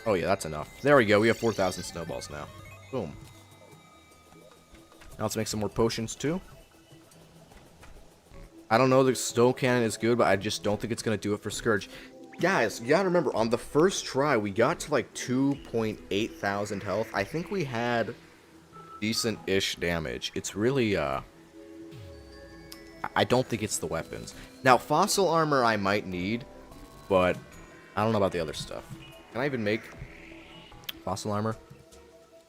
Oh, yeah, that's enough. There we go. We have 4,000 snowballs now. Boom. Now let's make some more potions, too. I don't know, the snow cannon is good, but I just don't think it's going to do it for Scourge. Guys, you gotta remember, on the first try, we got to like 2.8 thousand health. I think we had decent-ish damage. It's really, I don't think it's the weapons. Now, fossil armor I might need, but I don't know about the other stuff. Can I even make fossil armor?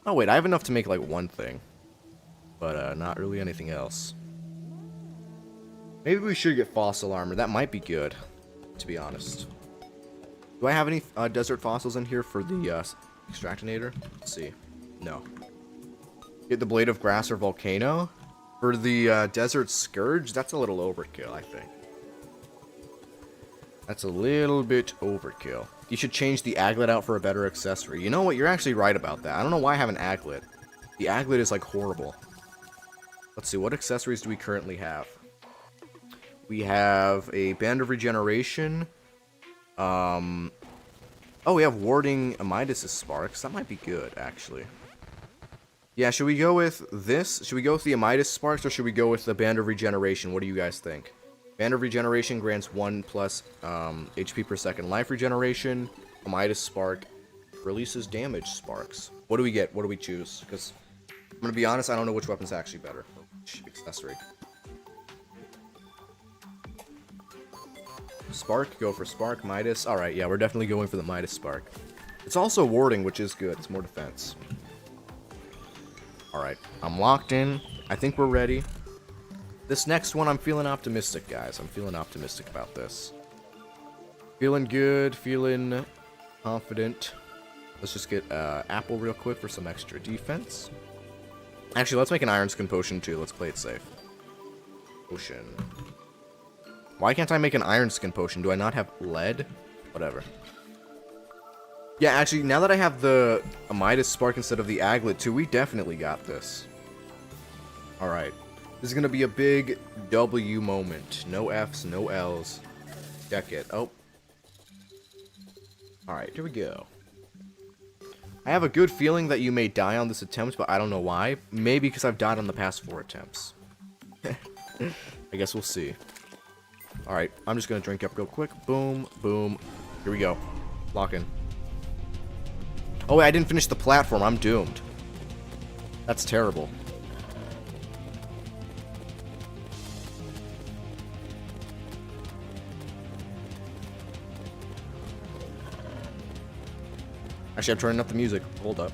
Oh, wait, I have enough to make like one thing, but not really anything else. Maybe we should get fossil armor. That might be good, to be honest. Do I have any desert fossils in here for the extractinator? Let's see. No. Get the blade of grass or volcano. For the desert scourge, that's a little overkill, I think. That's a little bit overkill. You should change the aglet out for a better accessory. You know what? You're actually right about that. I don't know why I have an aglet. The aglet is like horrible. Let's see. What accessories do we currently have? We have a band of regeneration. Oh, we have warding Midas' sparks. That might be good, actually. Yeah, should we go with this? Should we go with the Midas sparks, or should we go with the band of regeneration? What do you guys think? Band of regeneration grants 1 plus HP per second life regeneration. Midas spark releases damage sparks. What do we get? What do we choose? Because I'm gonna be honest, I don't know which weapon's actually better. Which accessory? Spark, go for Spark, Midas. Alright, yeah, we're definitely going for the Midas Spark. It's also warding, which is good. It's more defense. Alright, I'm locked in. I think we're ready. This next one, I'm feeling optimistic, guys. I'm feeling optimistic about this. Feeling good, feeling confident. Let's just get Apple real quick for some extra defense. Actually, let's make an Iron Skin Potion, too. Let's play it safe. Potion. Why can't I make an Iron Skin Potion? Do I not have lead? Whatever. Yeah, actually, now that I have the Midas Spark instead of the Aglet, too, we definitely got this. Alright. This is going to be a big W moment. No Fs, no Ls. Check it. Oh. Alright, here we go. I have a good feeling that you may die on this attempt, but I don't know why. Maybe because I've died on the past 4 attempts. I guess we'll see. Alright, I'm just going to drink up real quick. Boom, boom. Here we go. Lock in. Oh, wait, I didn't finish the platform. I'm doomed. That's terrible. Actually, I'm turning up the music. Hold up.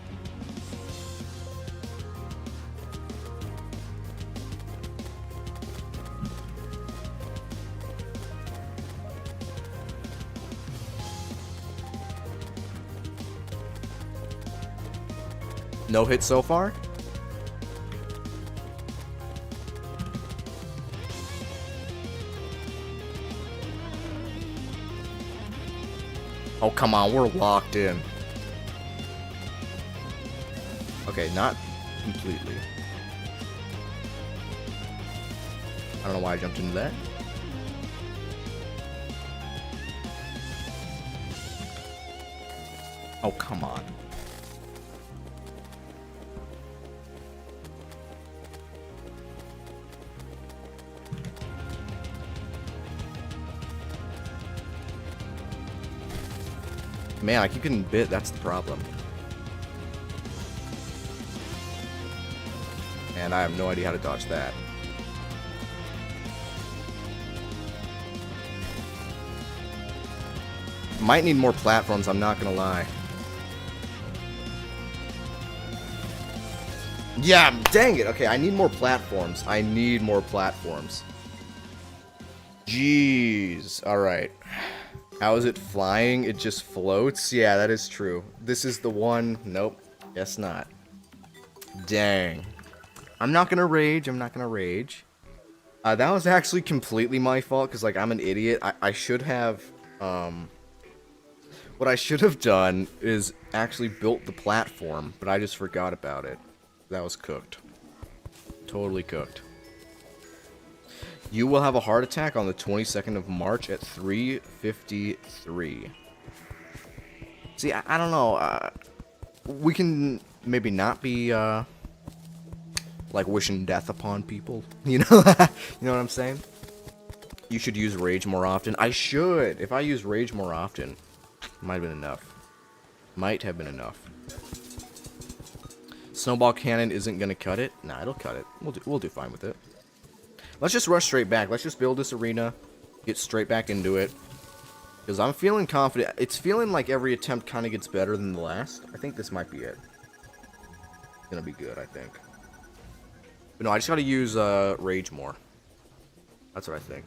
No hit so far? Oh, come on, we're locked in. Okay, not completely. I don't know why I jumped into that. Oh, come on. Man, I keep getting bit, that's the problem. And I have no idea how to dodge that. Might need more platforms, I'm not gonna lie. Yeah, dang it! Okay, I need more platforms. I need more platforms. Jeez. Alright. How is it flying? It just floats? Yeah, that is true. This is the one. Nope. Guess not. Dang. I'm not gonna rage. I'm not gonna rage. That was actually completely my fault, because, like, I'm an idiot. I should have, what I should have done is actually built the platform, but I just forgot about it. That was cooked. Totally cooked. You will have a heart attack on the 22nd of March at 3:53. See, I don't know. We can maybe not be, like, wishing death upon people. You know? You know what I'm saying? You should use rage more often. I should! If I use rage more often, might have been enough. Might have been enough. Snowball cannon isn't gonna cut it? Nah, it'll cut it. We'll do fine with it. Let's just rush straight back. Let's just build this arena. Get straight back into it. Because I'm feeling confident. It's feeling like every attempt kind of gets better than the last. I think this might be it. It's gonna be good, I think. But no, I just gotta use rage more. That's what I think.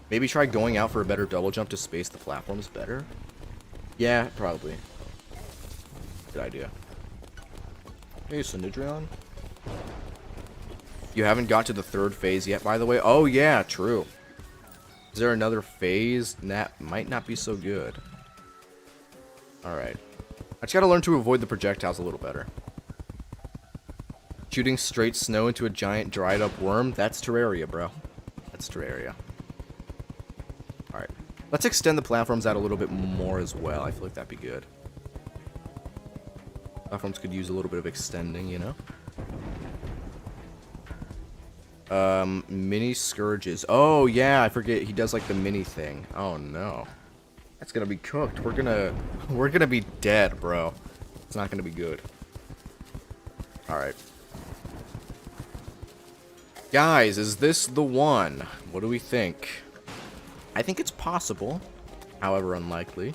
Maybe try going out for a better double jump to space the platforms better? Yeah, probably. Good idea. Hey, Synedrion. You haven't got to the 3rd phase yet, by the way? Oh, yeah, true. Is there another phase? That might not be so good. Alright. I just gotta learn to avoid the projectiles a little better. Shooting straight snow into a giant dried up worm? That's Terraria, bro. That's Terraria. Alright. Let's extend the platforms out a little bit more as well. I feel like that'd be good. Platforms could use a little bit of extending, you know? Mini scourges. Oh, yeah, I forget. He does, like, the mini thing. Oh, no. That's gonna be cooked. We're gonna be dead, bro. It's not gonna be good. Alright. Guys, is this the one? What do we think? I think it's possible. However, unlikely.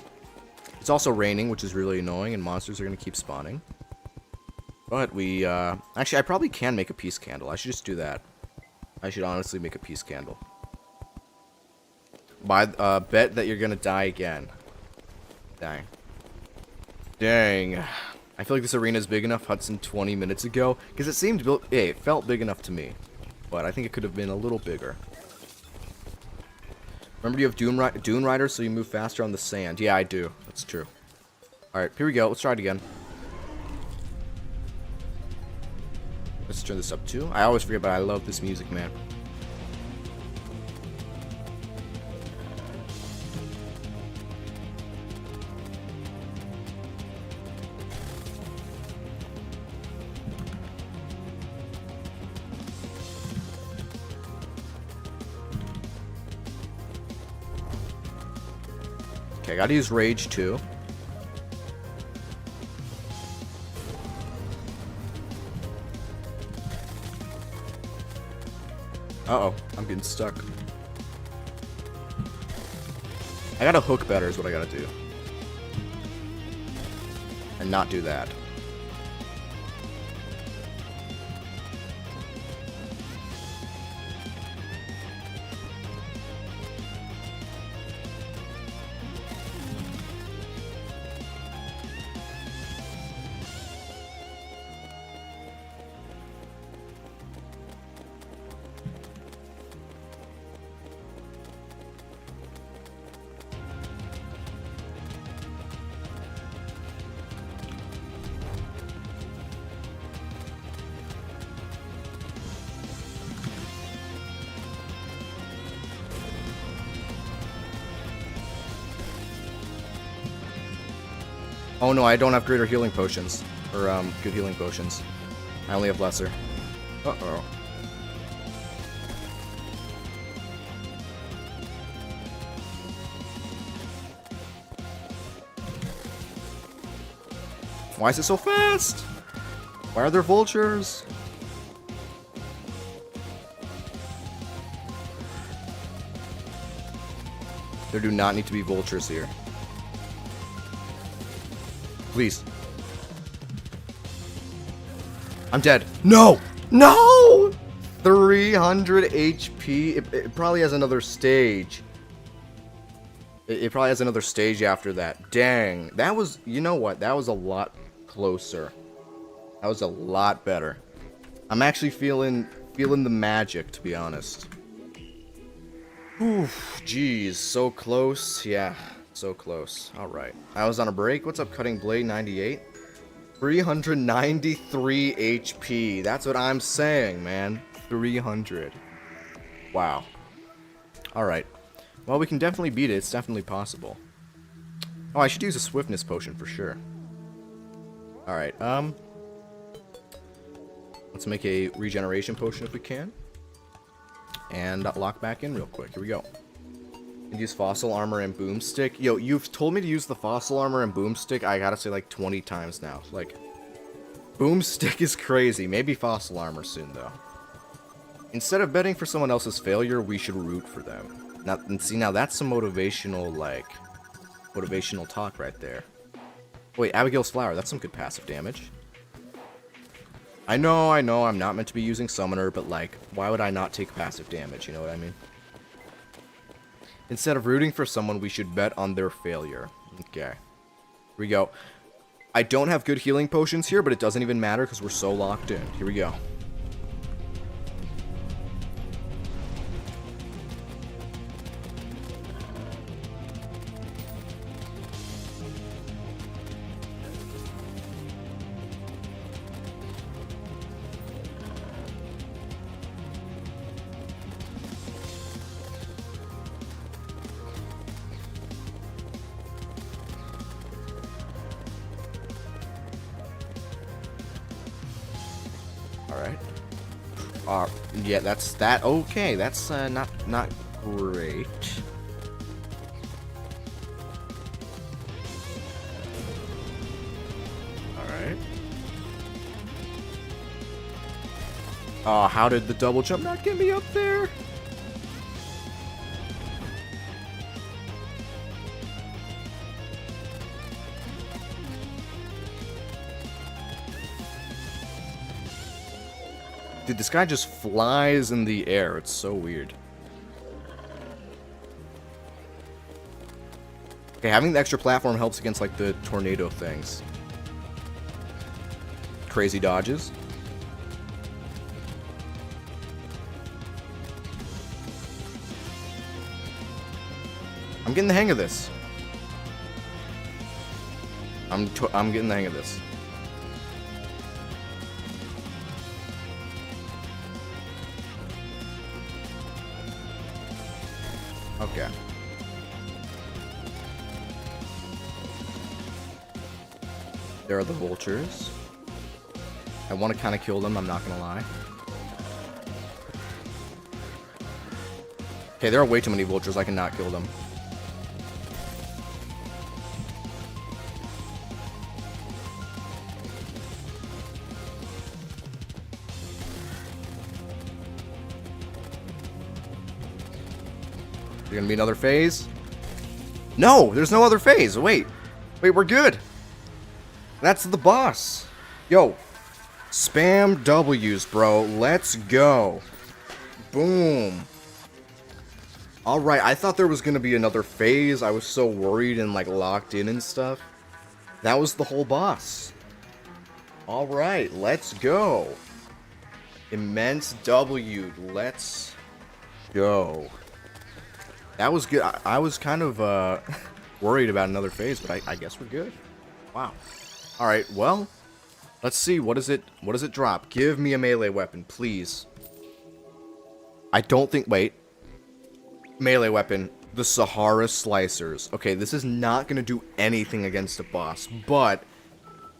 It's also raining, which is really annoying, and monsters are gonna keep spawning. But we, actually, I probably can make a peace candle. I should just do that. I should honestly make a peace candle. Bet that you're gonna die again. Dang. Dang. I feel like this arena is big enough, Hudson, 20 minutes ago. Because it seemed, hey, it felt big enough to me. But I think it could have been a little bigger. Remember you have Dune Riders, so you move faster on the sand. Yeah, I do. That's true. Alright, here we go. Let's try it again. Let's turn this up too. I always forget, but I love this music, man. Okay, I gotta use rage too. Uh-oh, I'm getting stuck. I gotta hook better is what I gotta do. And not do that. Oh no, I don't have greater healing potions. Or, good healing potions. I only have lesser. Uh-oh. Why is it so fast? Why are there vultures? There do not need to be vultures here. Please. I'm dead. No! No! 300 HP. It probably has another stage. It probably has another stage after that. Dang. That was, you know what? That was a lot closer. That was a lot better. I'm actually feeling the magic, to be honest. Oof, jeez, so close. Yeah, so close. All right. I was on a break. What's up, Cutting Blade 98? 393 HP. That's what I'm saying, man. 300. Wow. Alright. Well, we can definitely beat it. It's definitely possible. Oh, I should use a swiftness potion for sure. Alright, let's make a regeneration potion if we can. And lock back in real quick. Here we go. And use fossil armor and boomstick. Yo, you've told me to use the fossil armor and boomstick, I gotta say, like, 20 times now. Like, boomstick is crazy. Maybe fossil armor soon, though. Instead of betting for someone else's failure, we should root for them. Now, and see, now that's some motivational, like, motivational talk right there. Wait, Abigail's Flower. That's some good passive damage. I know, I'm not meant to be using Summoner, but, like, why would I not take passive damage? You know what I mean? Instead of rooting for someone, we should bet on their failure. Okay. Here we go. I don't have good healing potions here, but it doesn't even matter because we're so locked in. Here we go. Alright. Yeah, that's that. Okay, that's not great. Alright. Oh, how did the double jump not get me up there? Dude, this guy just flies in the air. It's so weird. Okay, having the extra platform helps against, like, the tornado things. Crazy dodges. I'm getting the hang of this. I'm getting the hang of this. Okay. There are the vultures. I want to kind of kill them, I'm not gonna lie. Okay, there are way too many vultures, I cannot kill them. Is there gonna be another phase? No, there's no other phase. Wait, we're good. That's the boss. Yo, spam W's, bro. Let's go. Boom. All right, I thought there was gonna be another phase. I was so worried and, like, locked in and stuff. That was the whole boss. All right, let's go. Immense W. Let's go. That was good. I was kind of worried about another phase, but I guess we're good. Wow. All right. Well, let's see. What does it drop? Give me a melee weapon, please. I don't think. Wait. Melee weapon. The Sahara Slicers. Okay, this is not gonna do anything against a boss, but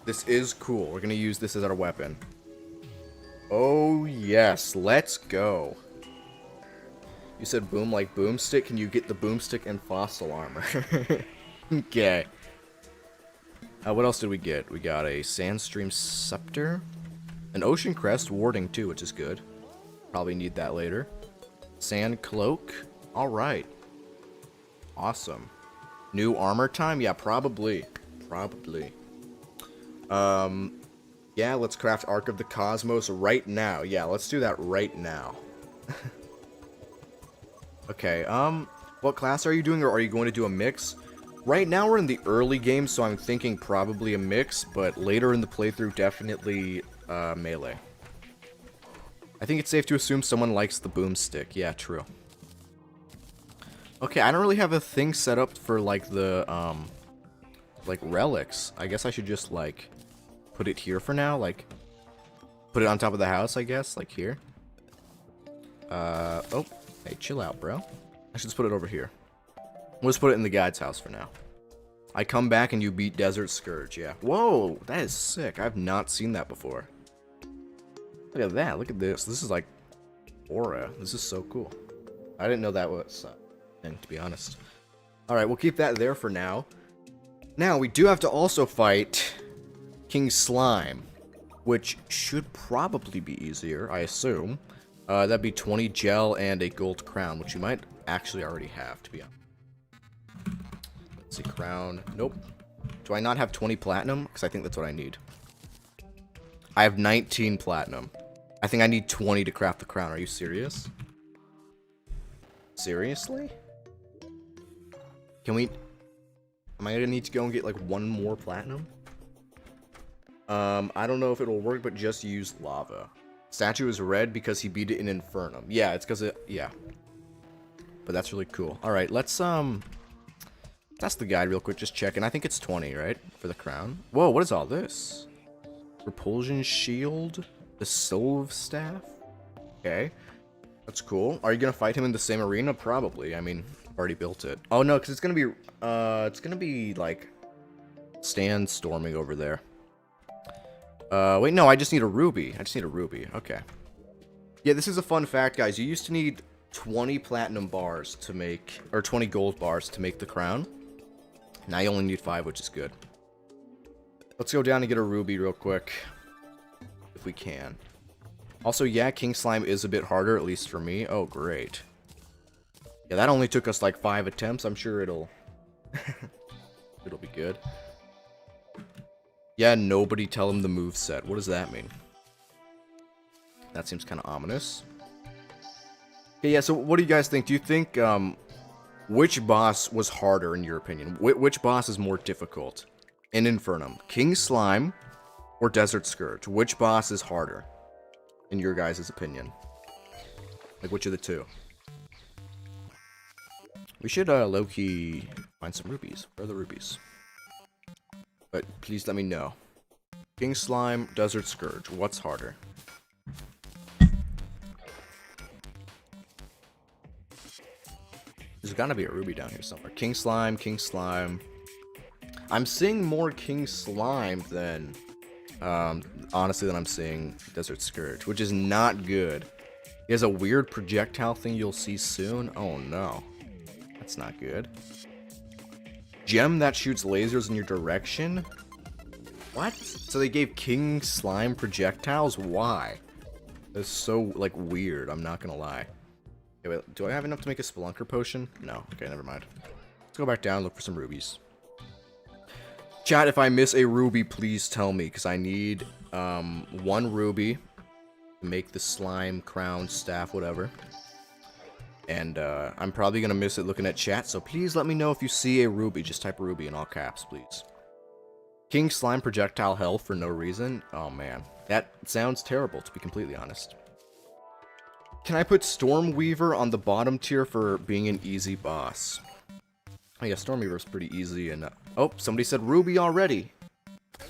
this is cool. We're gonna use this as our weapon. Oh yes, let's go. You said boom like boomstick. Can you get the boomstick and fossil armor? Okay. What else did we get? We got a Sandstream Scepter. An Ocean Crest warding too, which is good. Probably need that later. Sand Cloak. Alright. Awesome. New armor time? Yeah, probably. Probably. Yeah, let's craft Ark of the Cosmos right now. Yeah, let's do that right now. Okay, what class are you doing, or are you going to do a mix? Right now we're in the early game, so I'm thinking probably a mix, but later in the playthrough, definitely, melee. I think it's safe to assume someone likes the boomstick. Yeah, true. Okay, I don't really have a thing set up for, like, the, like, relics. I guess I should just, like, put it here for now, like put it on top of the house, I guess, like here. Oh, hey, chill out, bro. I should just put it over here. We'll just put it in the guide's house for now. I come back and you beat Desert Scourge, yeah. Whoa, that is sick. I've not seen that before. Look at that, look at this. This is like aura. This is so cool. I didn't know that was a thing, to be honest. Alright, we'll keep that there for now. Now, we do have to also fight King Slime, which should probably be easier, I assume. That'd be 20 gel and a gold crown, which you might actually already have, to be honest. Let's see, crown. Nope. Do I not have 20 platinum? Because I think that's what I need. I have 19 platinum. I think I need 20 to craft the crown. Are you serious? Seriously? Can we... Am I gonna need to go and get, like, one more platinum? I don't know if it'll work, but just use lava. Statue is red because he beat it in Infernum. Yeah, it's because it... Yeah. But that's really cool. Alright, let's, test the guide real quick, just checking. I think it's 20, right? For the crown. Whoa, what is all this? Repulsion shield? The Silv staff? Okay. That's cool. Are you gonna fight him in the same arena? Probably. I mean, I've already built it. Oh, no, because it's gonna be, like, sandstorming over there. Wait, no, I just need a ruby. I just need a ruby. Okay. Yeah, this is a fun fact, guys. You used to need 20 platinum bars to make, or 20 gold bars to make the crown. Now you only need 5, which is good. Let's go down and get a ruby real quick. If we can. Also, yeah, King Slime is a bit harder, at least for me. Oh, great. Yeah, that only took us like 5 attempts. I'm sure it'll... it'll be good. Yeah, nobody tell him the moveset. What does that mean? That seems kind of ominous. Okay, yeah, so what do you guys think? Do you think, which boss was harder in your opinion? Which boss is more difficult in Infernum? King Slime or Desert Scourge? Which boss is harder in your guys' opinion? Like, which of the two? We should, low-key find some rubies. Where are the rubies? But please let me know. King Slime, Desert Scourge. What's harder? There's gotta be a ruby down here somewhere. King Slime, King Slime. I'm seeing more King Slime than, honestly, than I'm seeing Desert Scourge, which is not good. He has a weird projectile thing you'll see soon. Oh no. That's not good. Gem that shoots lasers in your direction? What? So they gave King Slime projectiles? Why? That's so, like, weird. I'm not gonna lie. Okay, wait, do I have enough to make a Spelunker potion? No. Okay, never mind. Let's go back down and look for some rubies. Chat, if I miss a ruby, please tell me, because I need, 1 ruby to make the slime, crown, staff, whatever. And, I'm probably gonna miss it looking at chat, so please let me know if you see a ruby. Just type ruby in all caps, please. King Slime projectile health for no reason? Oh, man. That sounds terrible, to be completely honest. Can I put Stormweaver on the bottom tier for being an easy boss? Oh, yeah, Stormweaver's pretty easy, and, oh, somebody said ruby already.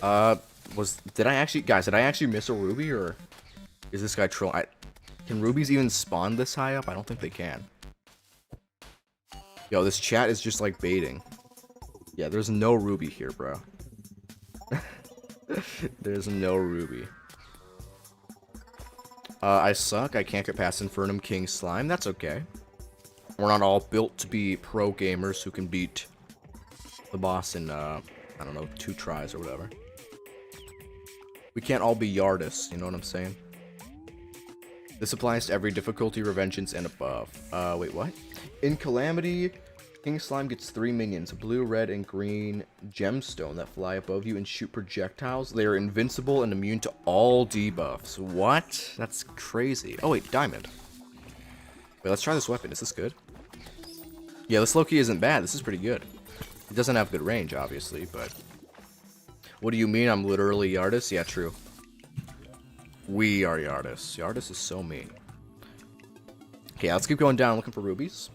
Did I actually miss a ruby, or is this guy trolling? Can rubies even spawn this high up? I don't think they can. Yo, this chat is just like baiting. Yeah, there's no ruby here, bro. There's no ruby. I suck. I can't get past Infernum King Slime. That's okay. We're not all built to be pro gamers who can beat the boss in, I don't know, 2 tries or whatever. We can't all be Yardis, you know what I'm saying? This applies to every difficulty, revengeance, and above. Wait, what? In Calamity, King Slime gets 3 minions, blue, red, and green gemstone that fly above you and shoot projectiles. They are invincible and immune to all debuffs. What? That's crazy. Oh, wait, diamond. Wait, let's try this weapon. Is this good? Yeah, this Loki isn't bad. This is pretty good. It doesn't have good range, obviously, but... What do you mean I'm literally Yardis? Yeah, true. We are Yardis. Yardis is so mean. Okay, let's keep going down looking for rubies.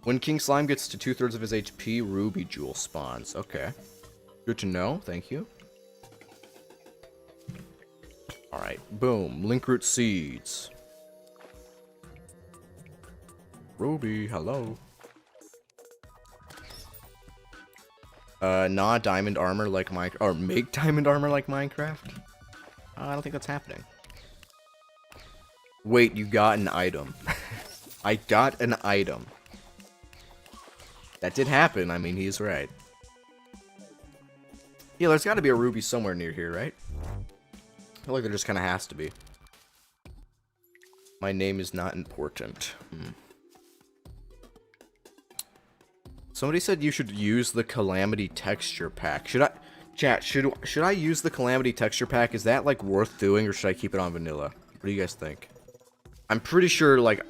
When King Slime gets to 2/3 of his HP, ruby jewel spawns. Okay. Good to know. Thank you. Alright, boom. Linkroot seeds. Ruby, hello. Nah, diamond armor like Minecraft. Or make diamond armor like Minecraft? I don't think that's happening. Wait, you got an item. I got an item. That did happen. I mean, he's right. Yeah, there's got to be a ruby somewhere near here, right? I feel like there just kind of has to be. My name is not important. Somebody said you should use the Calamity texture pack. Should I... Chat, should I use the Calamity texture pack? Is that, like, worth doing, or should I keep it on vanilla? What do you guys think? I'm pretty sure, like...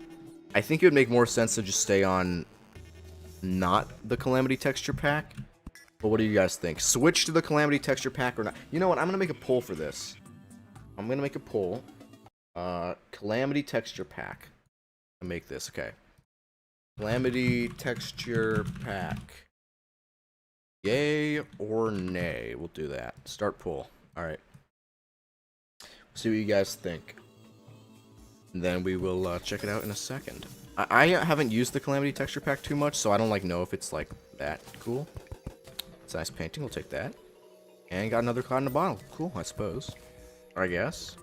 I think it would make more sense to just stay on... not the Calamity texture pack. But what do you guys think? Switch to the Calamity texture pack or not? You know what? I'm gonna make a poll for this. I'm gonna make a poll. Calamity texture pack. I'll make this, okay. Calamity texture pack. Yay or nay? We'll do that. Start poll. Alright. See what you guys think. And then we will check it out in a second. I haven't used the Calamity texture pack too much, so I don't like know if it's like that cool. It's a nice painting, we'll take that. And got another card in a bottle. Cool, I suppose. Or I guess.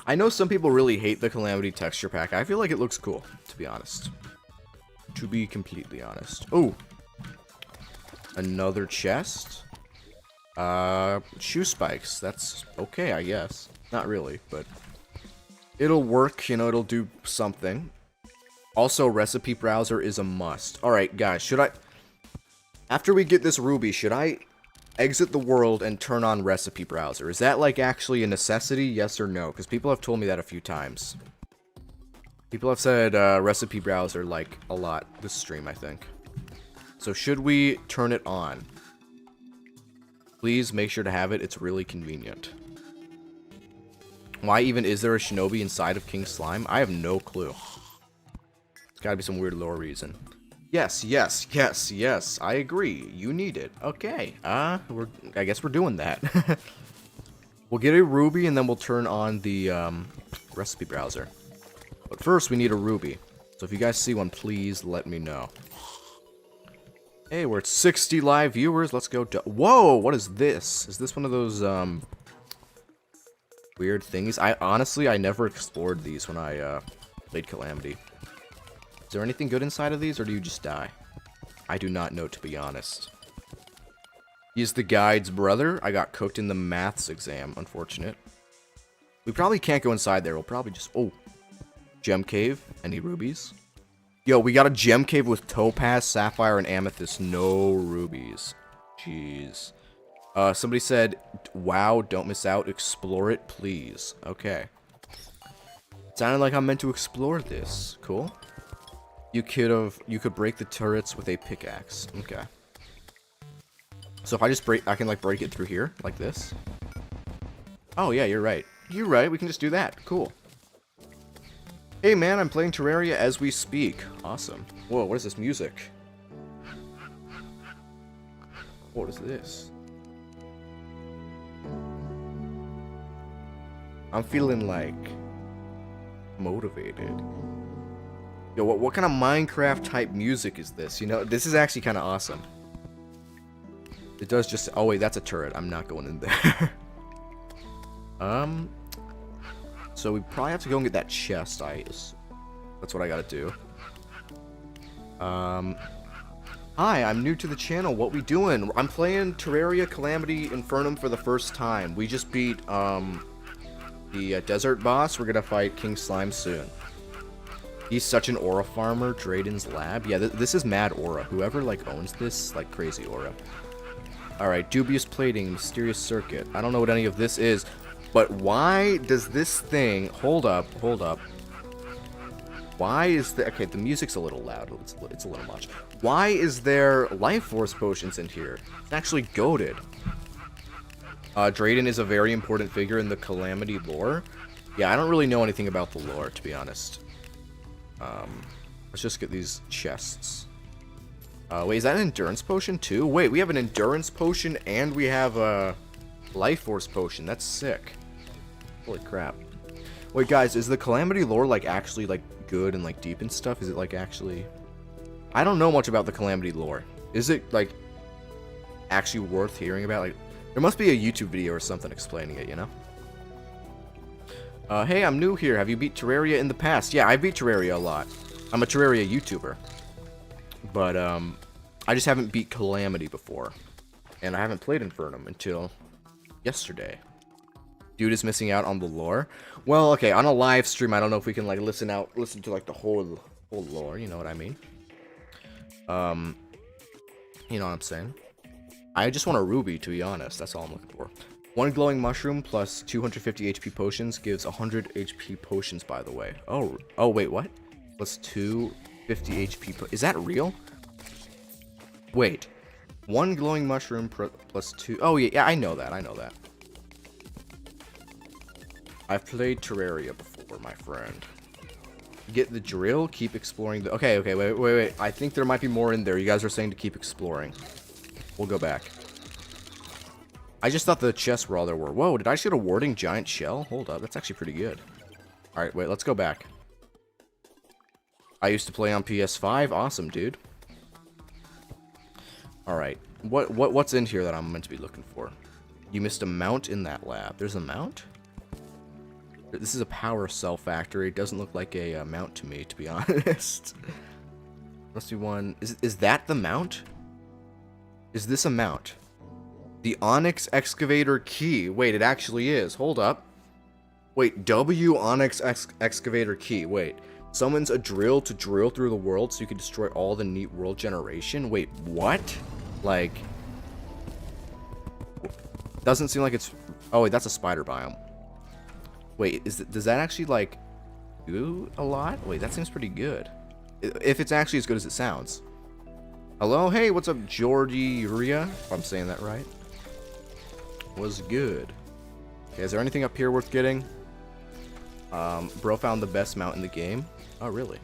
I know some people really hate the Calamity texture pack. I feel like it looks cool, to be honest. To be completely honest. Oh! Another chest. Shoe spikes. That's okay, I guess. Not really, but... it'll work, you know, it'll do something. Also, recipe browser is a must. Alright, guys, should I... after we get this ruby, should I exit the world and turn on recipe browser? Is that, like, actually a necessity? Yes or no? Because people have told me that a few times. People have said recipe browser, like, a lot this stream, I think. So should we turn it on? Please make sure to have it. It's really convenient. Why even is there a shinobi inside of King Slime? I have no clue. It's gotta be some weird lore reason. Yes, yes, yes, yes. I agree. You need it. Okay. I guess we're doing that. We'll get a ruby and then we'll turn on the recipe browser. But first we need a ruby. So if you guys see one, please let me know. Hey, we're at 60 live viewers. Let's go. Whoa, what is this? Is this one of those weird things? I never explored these when I played Calamity. Is there anything good inside of these, or do you just die? I do not know, to be honest. He's the guide's brother. I got cooked in the maths exam. Unfortunate. We probably can't go inside there. We'll probably just... oh. Gem cave. Any rubies? Yo, we got a gem cave with topaz, sapphire, and amethyst. No rubies. Jeez. Somebody said, wow, don't miss out. Explore it, please. Okay. Sounded like I'm meant to explore this. Cool. You could break the turrets with a pickaxe. Okay. So if I just break, I can like break it through here, like this. Oh yeah, you're right. You're right, we can just do that. Cool. Hey man, I'm playing Terraria as we speak. Awesome. Whoa, what is this music? What is this? I'm feeling like motivated. Yo, what kind of Minecraft type music is this? You know, this is actually kind of awesome. It does just... oh wait, that's a turret. I'm not going in there. So we probably have to go and get that chest ice. That's what I gotta do. Hi, I'm new to the channel. What we doing? I'm playing Terraria Calamity Infernum for the first time. We just beat, the desert boss. We're gonna fight King Slime soon. He's such an aura farmer. Drayden's lab. Yeah, this is mad aura. Whoever, like, owns this, like, crazy aura. Alright, dubious plating, mysterious circuit. I don't know what any of this is. But why does this thing... hold up. Why is the... okay, the music's a little loud. It's a little much. Why is there life force potions in here? It's actually goated. Drayden is a very important figure in the Calamity lore. Yeah, I don't really know anything about the lore, to be honest. Let's just get these chests. Wait, is that an endurance potion too? Wait, we have an endurance potion and we have a life force potion. That's sick. Holy crap. Wait, guys, is the Calamity lore, like, actually, like, good and, like, deep and stuff? Is it, like, actually... I don't know much about the Calamity lore. Is it, like, actually worth hearing about? Like, there must be a YouTube video or something explaining it, you know? Hey, I'm new here. Have you beat Terraria in the past? Yeah, I beat Terraria a lot. I'm a Terraria YouTuber. But, I just haven't beat Calamity before. And I haven't played Infernum until yesterday. Dude is missing out on the lore. Well, okay, on a live stream, I don't know if we can, like, listen to, like, the whole lore, you know what I mean? You know what I'm saying? I just want a ruby, to be honest. That's all I'm looking for. One glowing mushroom plus 250 HP potions gives 100 HP potions, by the way. Oh, wait, what? Plus 250 HP is that real? Wait. One glowing mushroom plus 2... Oh, yeah, I know that, I've played Terraria before, my friend. Get the drill, keep exploring the... Okay, wait. I think there might be more in there. You guys are saying to keep exploring. We'll go back. I just thought the chests were all there were. Whoa, did I just get a warding giant shell? Hold up, that's actually pretty good. Alright, wait, let's go back. I used to play on PS5. Awesome, dude. Alright, what's in here that I'm meant to be looking for? You missed a mount in that lab. There's a mount? This is a power cell factory. It doesn't look like a mount to me, to be honest. Must be one. Is that the mount? Is this a mount? The Onyx Excavator Key. Wait, it actually is. Hold up. Wait, W Onyx Excavator Key. Wait. Summons a drill to drill through the world so you can destroy all the neat world generation. Wait, what? Like... Doesn't seem like it's... Oh, wait, that's a spider biome. Wait, does that actually, like, do a lot? Wait, that seems pretty good. If it's actually as good as it sounds. Hello? Hey, what's up, Georgie Ria? If I'm saying that right. Was good. Okay, is there anything up here worth getting? Bro found the best mount in the game. Oh, really?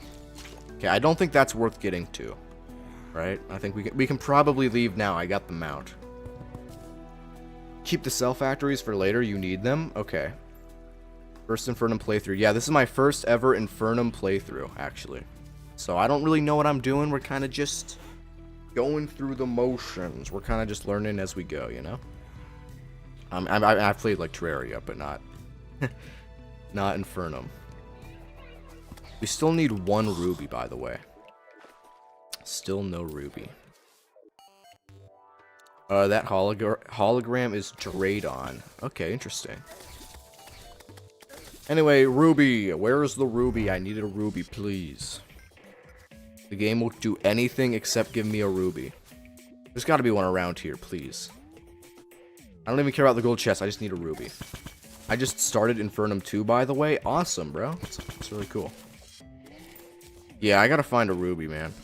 Okay, I don't think that's worth getting to. Right? I think we can probably leave now. I got the mount. Keep the cell factories for later. You need them? Okay. First Infernum playthrough. Yeah, this is my first ever Infernum playthrough, actually. So I don't really know what I'm doing. We're kind of just going through the motions. We're kind of just learning as we go, you know? I've played, like, Terraria, but not... not Infernum. We still need one ruby, by the way. Still no ruby. That hologram is Draydon. Okay, interesting. Anyway, ruby. Where is the ruby? I needed a ruby, please. The game will do anything except give me a ruby. There's got to be one around here, please. I don't even care about the gold chest. I just need a ruby. I just started Infernum 2, by the way. Awesome, bro. That's really cool. Yeah, I gotta find a ruby, man.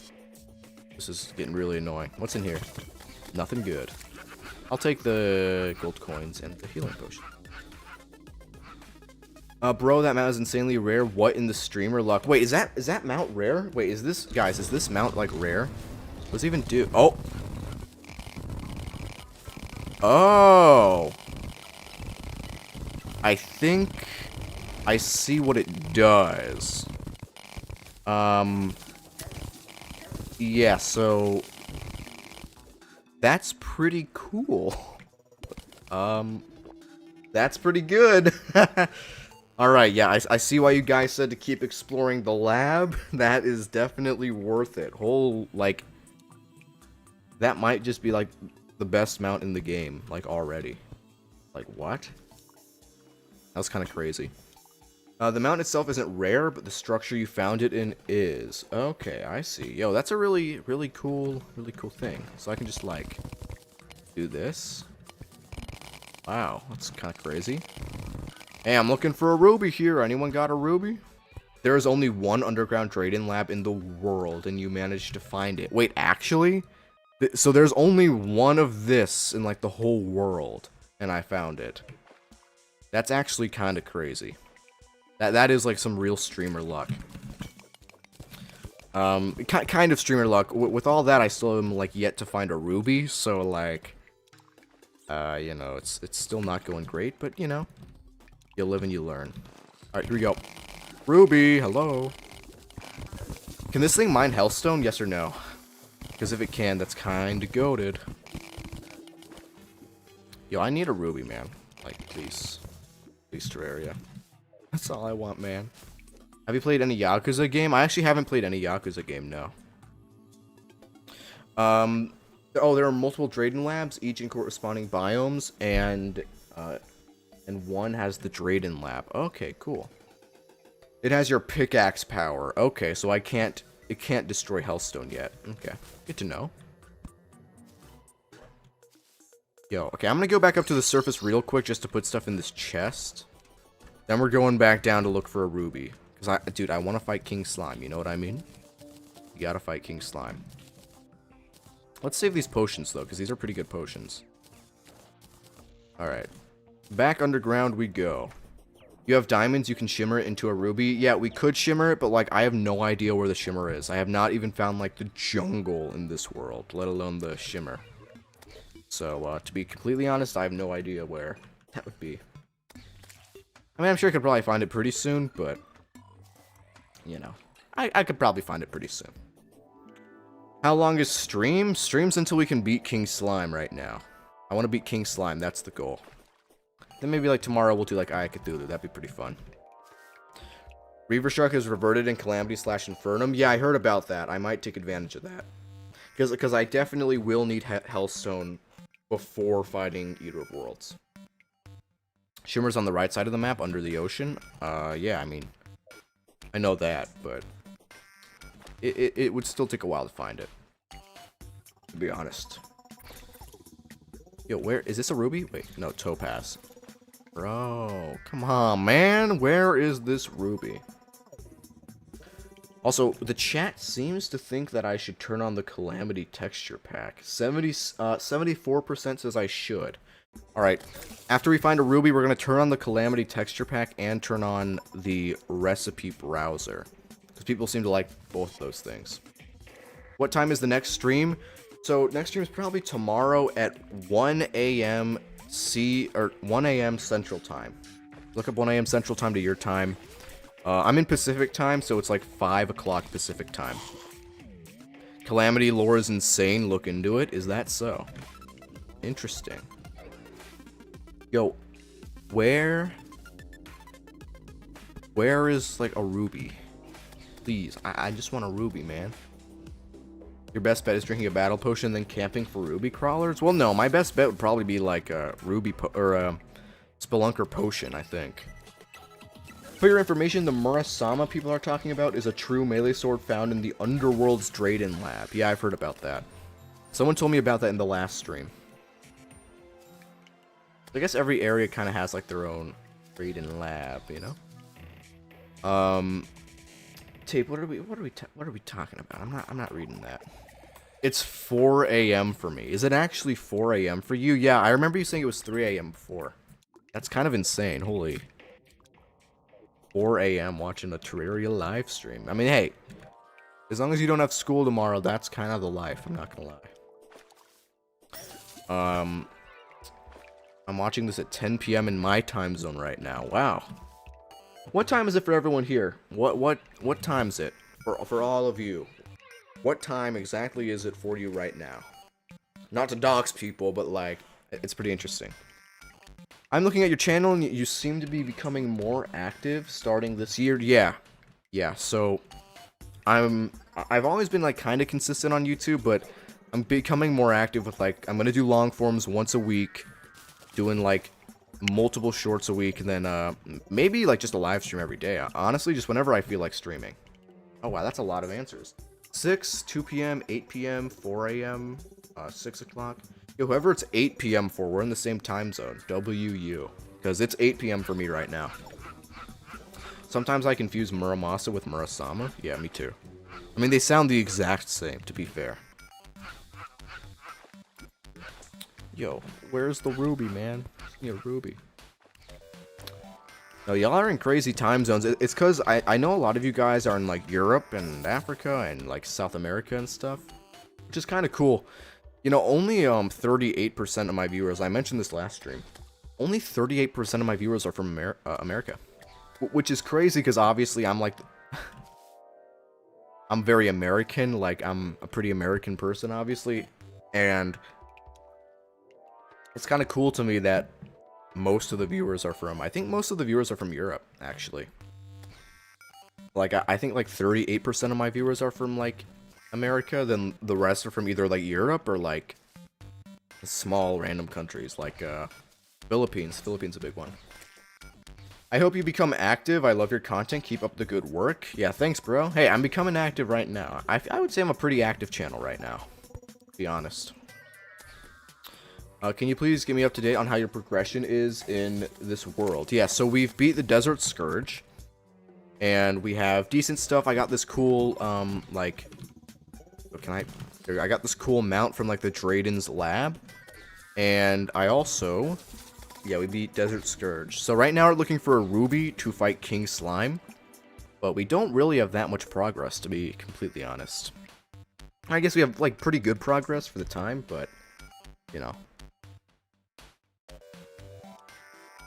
This is getting really annoying. What's in here? Nothing good. I'll take the gold coins and the healing potion. Bro, that mount is insanely rare. What in the streamer luck? Wait, is that mount rare? Wait, is this mount, like, rare? What does it even do? Oh! Oh! I think I see what it does. Yeah, so... That's pretty cool. That's pretty good. Alright, yeah, I see why you guys said to keep exploring the lab. That is definitely worth it. Like... That might just be, like, the best mount in the game, like, already. Like, what? That was kind of crazy. The mount itself isn't rare, but the structure you found it in is. Okay, I see. Yo, that's a really cool thing. So I can just, like, do this. Wow, that's kind of crazy. Hey, I'm looking for a ruby here. Anyone got a ruby? There is only one underground Drayden lab in the world, and you managed to find it. Wait, actually? So there's only one of this in, like, the whole world, and I found it. That's actually kind of crazy. That is, like, some real streamer luck. Kind of streamer luck. With all that, I still am, like, yet to find a ruby, so, like, you know, it's still not going great, but, you know, You live and you learn. Alright, here we go. Ruby, hello. Can this thing mine Hellstone? Yes or no? Because if it can, that's kinda goated. Yo, I need a ruby, man. Like, please. Please, Terraria. That's all I want, man. Have you played any Yakuza game? I actually haven't played any Yakuza game, no. Oh, there are multiple Drayden labs, each in corresponding biomes, and one has the Drayden lab. Okay, cool. It has your pickaxe power. Okay, so it can't destroy Hellstone yet. Okay, good to know. Yo, okay, I'm gonna go back up to the surface real quick just to put stuff in this chest. Then we're going back down to look for a ruby. Because, dude, I want to fight King Slime, you know what I mean? You gotta fight King Slime. Let's save these potions, though, because these are pretty good potions. Alright. Back underground we go. You have diamonds, you can shimmer it into a ruby. Yeah, we could shimmer it, but, like, I have no idea where the shimmer is. I have not even found, like, the jungle in this world, let alone the shimmer. So, to be completely honest, I have no idea where that would be. I mean, I'm sure I could probably find it pretty soon, but, you know, I could probably find it pretty soon. How long is stream? Streams until we can beat King Slime right now. I want to beat King Slime, that's the goal. Then maybe, like, tomorrow we'll do, like, Aya Cthulhu, that'd be pretty fun. Reaver Shark is reverted in Calamity/Infernum. Yeah, I heard about that. I might take advantage of that. Because I definitely will need Hellstone before fighting Eater of Worlds. Shimmer's on the right side of the map, under the ocean. Yeah, I mean, I know that, but it would still take a while to find it, to be honest. Yo, where is this a ruby? Wait, no, topaz. Bro, come on, man. Where is this ruby? Also, the chat seems to think that I should turn on the Calamity texture pack. 74% says I should. Alright, after we find a ruby, we're going to turn on the Calamity texture pack and turn on the recipe browser. Because people seem to like both those things. What time is the next stream? So, next stream is probably tomorrow at 1 a.m. 1 a.m. Central Time. Look up 1 a.m. Central Time to your time. I'm in Pacific Time, so it's like 5 o'clock Pacific Time. Calamity lore is insane. Look into it. Is that so? Interesting. Yo, where is, like, a ruby? Please, I just want a ruby, man. Your best bet is drinking a battle potion, then camping for ruby crawlers? Well, no, my best bet would probably be, like, a ruby or a spelunker potion, I think. For your information, the Murasama people are talking about is a true melee sword found in the Underworld's Drayden lab. Yeah, I've heard about that. Someone told me about that in the last stream. I guess every area kind of has, like, their own Drayden lab, you know? Tape, what are we talking about? I'm not reading that. It's 4 a.m. for me. Is it actually 4 a.m. for you? Yeah, I remember you saying it was 3 a.m. before. That's kind of insane. Holy. 4 a.m. watching a Terraria live stream. I mean, hey, as long as you don't have school tomorrow, that's kind of the life. I'm not gonna lie. I'm watching this at 10 p.m. in my time zone right now. Wow. What time is it for everyone here? What time is it for all of you? What time exactly is it for you right now? Not to dox people, but, like, it's pretty interesting. I'm looking at your channel, and you seem to be becoming more active starting this year. Yeah, so I've always been, like, kind of consistent on YouTube, but I'm becoming more active with, like, I'm gonna do long forms once a week, doing, like, multiple shorts a week, and then maybe, like, just a live stream every day. Honestly, just whenever I feel like streaming. Oh wow, that's a lot of answers. 6, 2 p.m., 8 p.m., 4 a.m., 6 o'clock. Yo, whoever it's 8 p.m. for, we're in the same time zone. WU. Because it's 8 p.m. for me right now. Sometimes I confuse Muramasa with Murasama. Yeah, me too. I mean, they sound the exact same, to be fair. Yo, where's the ruby, man? Give me a ruby. No, y'all are in crazy time zones. It's because I know a lot of you guys are in, like, Europe and Africa and, like, South America and stuff. Which is kind of cool. You know, only 38% of my viewers, I mentioned this last stream, Only 38% of my viewers are from America. Which is crazy, because obviously I'm like... I'm very American, like, I'm a pretty American person, obviously. And it's kind of cool to me that most of the viewers are from... I think most of the viewers are from Europe, actually. Like, I think, like, 38% of my viewers are from, like, America. Then the rest are from either, like, Europe or, like, small random countries, like, Philippines. Philippines is a big one. I hope you become active. I love your content. Keep up the good work. Yeah, thanks, bro. Hey, I'm becoming active right now. I would say I'm a pretty active channel right now, to be honest. Can you please get me up to date on how your progression is in this world? Yeah, so we've beat the Desert Scourge, and we have decent stuff. I got this cool, like, what can I got this cool mount from, like, the Drayden's lab, and I also... Yeah, we beat Desert Scourge. So right now we're looking for a Ruby to fight King Slime. But we don't really have that much progress, to be completely honest. I guess we have, like, pretty good progress for the time, but, you know.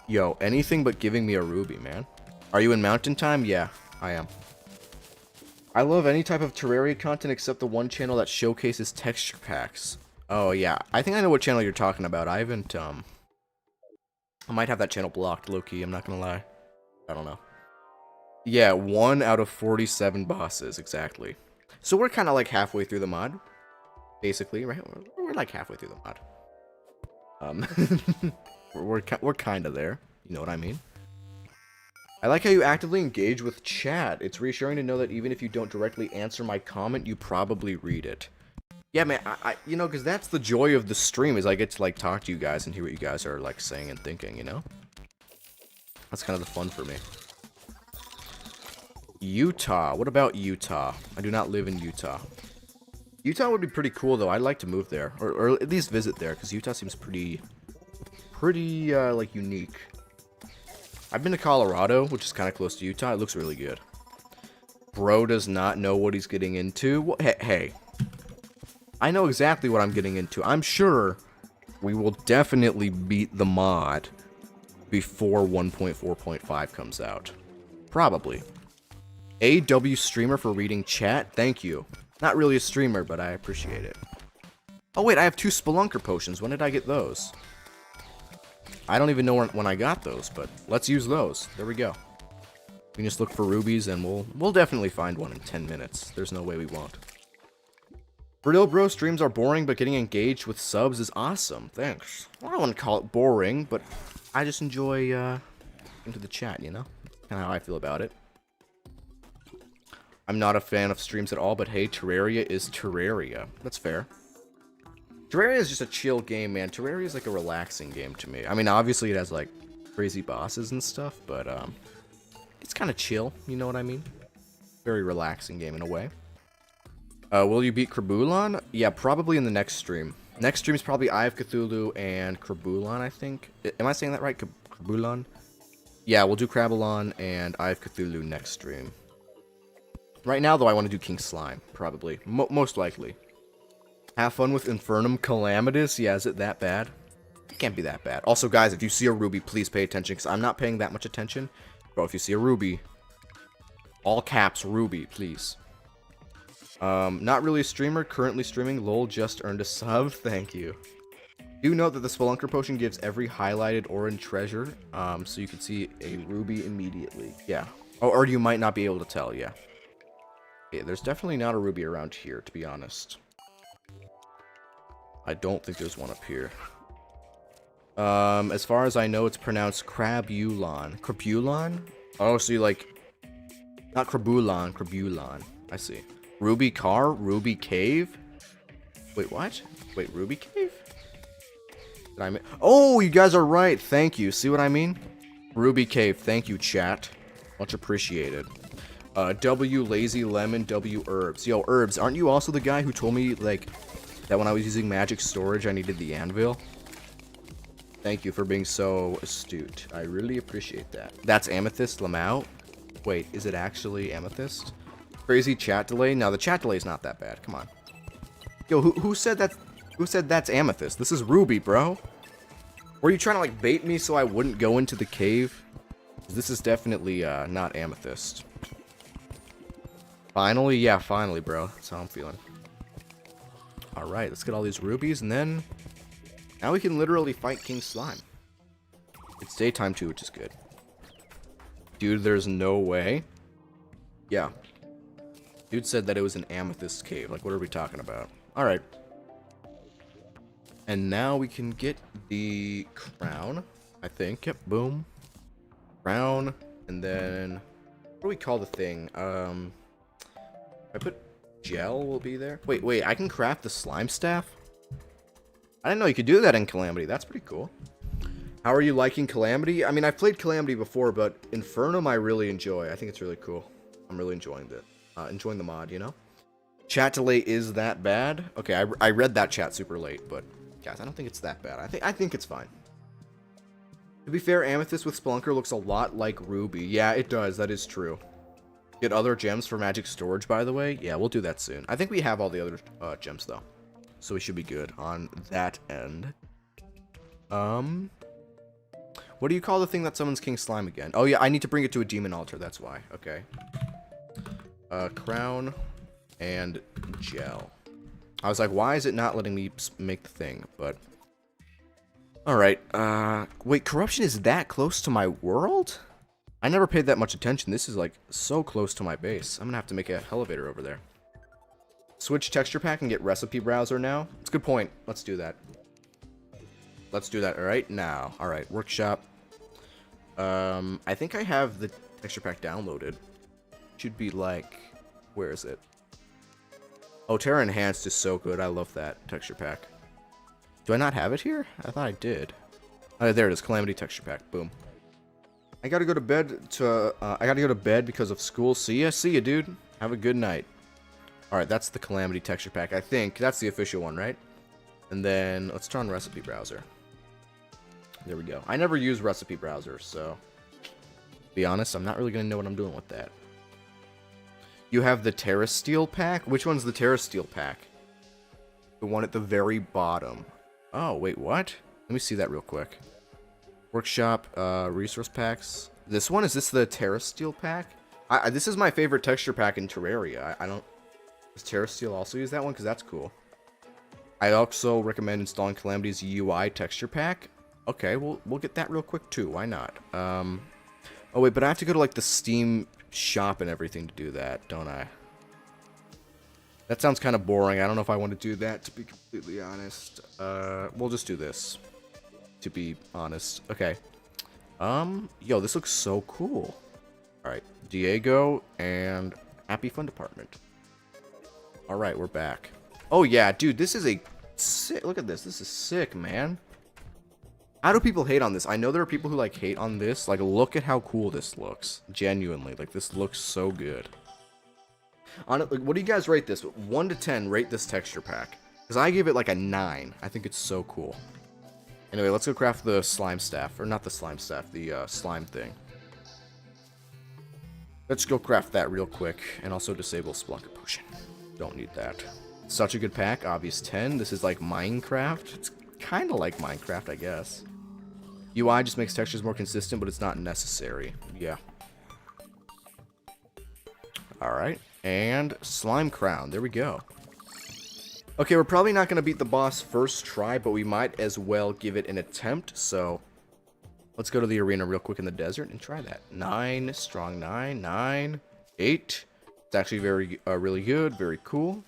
Yo, anything but giving me a Ruby, man. Are you in Mountain Time? Yeah, I am. I love any type of Terraria content except the one channel that showcases texture packs. Oh, yeah. I think I know what channel you're talking about. I haven't, I might have that channel blocked, low-key, I'm not gonna lie. I don't know. Yeah, 1 out of 47 bosses, exactly. So we're kind of like halfway through the mod. Basically, right? We're like halfway through the mod. We're kind of there. You know what I mean? I like how you actively engage with chat. It's reassuring to know that even if you don't directly answer my comment, you probably read it. Yeah, man, you know, because that's the joy of the stream, is I get to, like, talk to you guys and hear what you guys are, like, saying and thinking, you know? That's kind of the fun for me. Utah. What about Utah? I do not live in Utah. Utah would be pretty cool, though. I'd like to move there, or at least visit there, because Utah seems pretty, like, unique. I've been to Colorado, which is kind of close to Utah. It looks really good. Bro does not know what he's getting into. Hey. I know exactly what I'm getting into. I'm sure we will definitely beat the mod before 1.4.5 comes out. Probably. AW streamer for reading chat. Thank you. Not really a streamer, but I appreciate it. Oh wait, I have 2 Spelunker potions. When did I get those? I don't even know when I got those, but let's use those. There we go. We can just look for rubies, and we'll definitely find one in 10 minutes. There's no way we won't. For real, bro, streams are boring, but getting engaged with subs is awesome. Thanks. Well, I don't want to call it boring, but I just enjoy into the chat, you know? Kind of how I feel about it. I'm not a fan of streams at all, but hey, Terraria is Terraria. That's fair. Terraria is just a chill game, man. Terraria is like a relaxing game to me. I mean, obviously it has like crazy bosses and stuff, but it's kind of chill, you know what I mean? Very relaxing game in a way. Will you beat Krabulon? Yeah, probably in the next stream. Next stream is probably Eye of Cthulhu and Krabulon, I think. Am I saying that right? Krabulon? Yeah, we'll do Krabulon and Eye of Cthulhu next stream. Right now, though, I want to do King Slime, probably. Most likely. Have fun with Infernum Calamitous? Yeah, is it that bad? It can't be that bad. Also, guys, if you see a ruby, please pay attention, because I'm not paying that much attention. Bro, if you see a ruby, all caps, ruby, please. Not really a streamer, currently streaming. Lol, just earned a sub. Thank you. Do note that the Spelunker potion gives every highlighted orange treasure, so you can see a ruby immediately. Yeah. Oh, or you might not be able to tell, yeah. Okay, there's definitely not a ruby around here, to be honest. I don't think there's one up here. As far as I know, it's pronounced Krabulon. Krabulon? Oh, so you like... Not Krabulon, Krabulon. I see. Ruby Car? Ruby Cave? Wait, what? Wait, Ruby Cave? Did I oh, you guys are right. Thank you. See what I mean? Ruby Cave. Thank you, chat. Much appreciated. W Lazy Lemon, W Herbs. Yo, Herbs, aren't you also the guy who told me, like, that when I was using magic storage, I needed the anvil? Thank you for being so astute. I really appreciate that. That's Amethyst Lamau? Wait, is it actually Amethyst? Crazy chat delay? No, the chat delay is not that bad. Come on. Yo, who said that? Who said that's Amethyst? This is Ruby, bro. Were you trying to, like, bait me so I wouldn't go into the cave? This is definitely, not amethyst. Finally? Yeah, finally, bro. That's how I'm feeling. Alright, let's get all these rubies, and then... Now we can literally fight King Slime. It's daytime, too, which is good. Dude, there's no way. Yeah. Dude said that it was an amethyst cave. Like, what are we talking about? Alright. And now we can get the crown, I think. Yep, boom. Crown, and then... What do we call the thing? I put gel will be there. Wait, I can craft the slime staff? I didn't know you could do that in Calamity. That's pretty cool. How are you liking Calamity? I mean, I've played Calamity before, but Infernum I really enjoy. I think it's really cool. I'm really enjoying it. Enjoying the mod, you know? Chat delay is that bad? Okay, I read that chat super late, but guys, I don't think it's that bad. I think it's fine. To be fair, Amethyst with Spelunker looks a lot like Ruby. Yeah, it does. That is true. Get other gems for magic storage, by the way. Yeah, we'll do that soon. I think we have all the other gems, though. So we should be good on that end. What do you call the thing that summons King Slime again? Oh, yeah, I need to bring it to a demon altar. That's why. Okay. Crown and gel. I was like, why is it not letting me make the thing? But... Alright, wait, corruption is that close to my world? I never paid that much attention. This is, like, so close to my base. I'm gonna have to make an elevator over there. Switch texture pack and get recipe browser now? It's a good point. Let's do that. Let's do that right now. Alright, workshop. I think I have the texture pack downloaded. Should be, like... Where is it? Oh, Terra Enhanced is so good. I love that texture pack. Do I not have it here? I thought I did. Oh, there it is. Calamity texture pack. Boom. I gotta go to bed because of school. See ya, dude. Have a good night. Alright, that's the Calamity texture pack. I think that's the official one, right? And then let's turn on recipe browser. There we go. I never use recipe browser, so to be honest, I'm not really gonna know what I'm doing with that. You have the Terra Steel pack? Which one's the Terra Steel pack? The one at the very bottom. Oh, wait, what? Let me see that real quick. Workshop, resource packs. This one? Is this the Terra Steel pack? This is my favorite texture pack in Terraria. I don't... Does Terra Steel also use that one? Because that's cool. I also recommend installing Calamity's UI texture pack. Okay, we'll get that real quick too. Why not? Oh, wait, but I have to go to, like, the Steam shop and everything to do that, don't I? That sounds kind of boring. I don't know if I want to do that, to be completely honest. We'll just do this, to be honest. Okay. Yo, this looks so cool. Alright, Diego and Happy Fun Department. Alright, we're back. Oh, yeah, dude, this is a sick... Look at this. This is sick, man. How do people hate on this? I know there are people who, like, hate on this. Like, look at how cool this looks. Genuinely. Like, this looks so good. What do you guys rate this? 1 to 10, rate this texture pack. Because I give it, like, a 9. I think it's so cool. Anyway, let's go craft the slime staff. Or not the slime staff, the slime thing. Let's go craft that real quick. And also disable Spelunker Potion. Don't need that. Such a good pack. Obvious 10. This is like Minecraft. It's kind of like Minecraft, I guess. UI just makes textures more consistent, but it's not necessary. Yeah. Alright. And Slime Crown. There we go. Okay, we're probably not going to beat the boss first try, but we might as well give it an attempt. So, let's go to the arena real quick in the desert and try that. 9. Strong 9. 9. 8. It's actually very, really good. Very cool.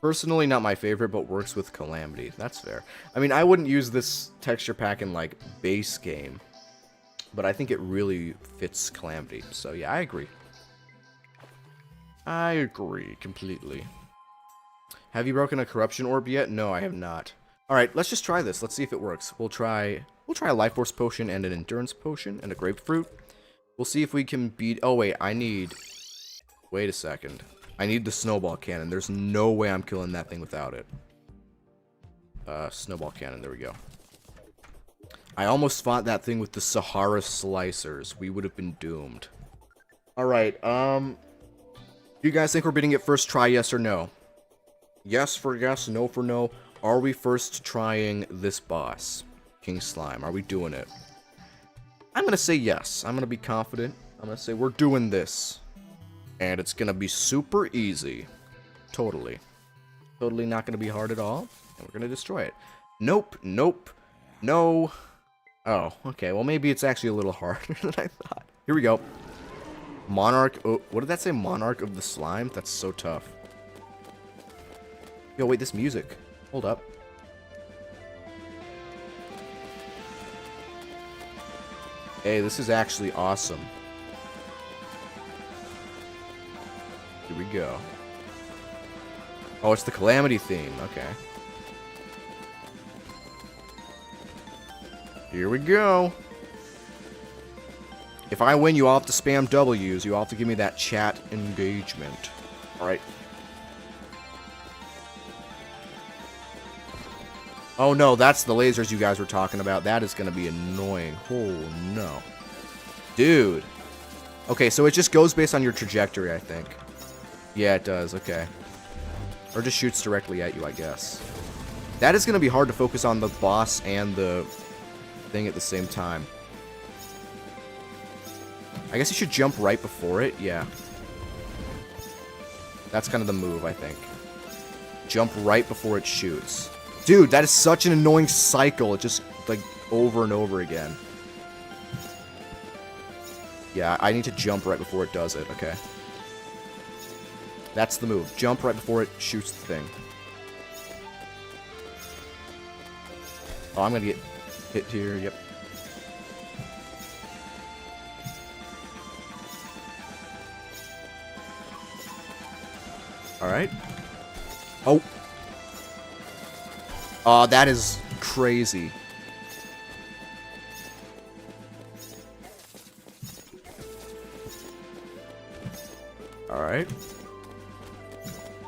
Personally, not my favorite, but works with Calamity. That's fair. I mean, I wouldn't use this texture pack in, like, base game. But I think it really fits Calamity. So, yeah, I agree. I agree completely. Have you broken a corruption orb yet? No, I have not. Alright, let's just try this. Let's see if it works. We'll try a life force potion and an endurance potion and a grapefruit. We'll see if we can beat... Oh, wait, I need... Wait a second. I need the snowball cannon. There's no way I'm killing that thing without it. Snowball cannon. There we go. I almost fought that thing with the Sahara slicers. We would have been doomed. Alright, do you guys think we're beating it first try, yes or no? Yes for yes, no for no. Are we first trying this boss? King Slime. Are we doing it? I'm gonna say yes. I'm gonna be confident. I'm gonna say we're doing this. And it's gonna be super easy. Totally. Totally not gonna be hard at all. And we're gonna destroy it. Nope, nope, no. Oh, okay, well maybe it's actually a little harder than I thought. Here we go. Monarch, oh, what did that say? Monarch of the Slime? That's so tough. Yo, wait, this music. Hold up. Hey, this is actually awesome. Here we go. Oh, it's the Calamity theme. Okay. Here we go. If I win, you all have to spam W's. You all have to give me that chat engagement. Alright. Oh no, that's the lasers you guys were talking about. That is going to be annoying. Oh no. Dude. Okay, so it just goes based on your trajectory, I think. Yeah, it does. Okay. Or just shoots directly at you, I guess. That is going to be hard to focus on the boss and the thing at the same time. I guess you should jump right before it. Yeah. That's kind of the move, I think. Jump right before it shoots. Dude, that is such an annoying cycle. It just, like, over and over again. Yeah, I need to jump right before it does it. Okay. That's the move. Jump right before it shoots the thing. Oh, I'm gonna get hit here. Yep. Alright. Oh. Oh, that is crazy. Alright.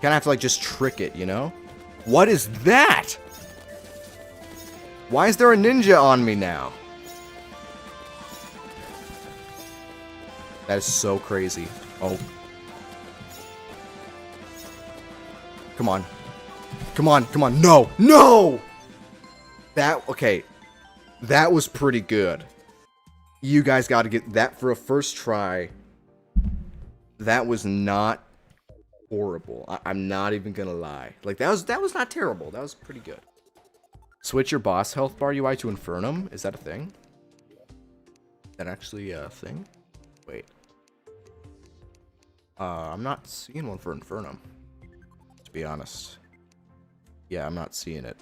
Kinda have to, like, just trick it, you know? What is that? Why is there a ninja on me now? That is so crazy. Oh. Come on. Come on, come on. No! No! That, okay. That was pretty good. You guys gotta get that for a first try. That was not horrible. I'm not even gonna lie. Like, that was not terrible. That was pretty good. Switch your boss health bar UI to Infernum? Is that a thing? Is that actually a thing? Wait. I'm not seeing one for Infernum, to be honest. Yeah, I'm not seeing it.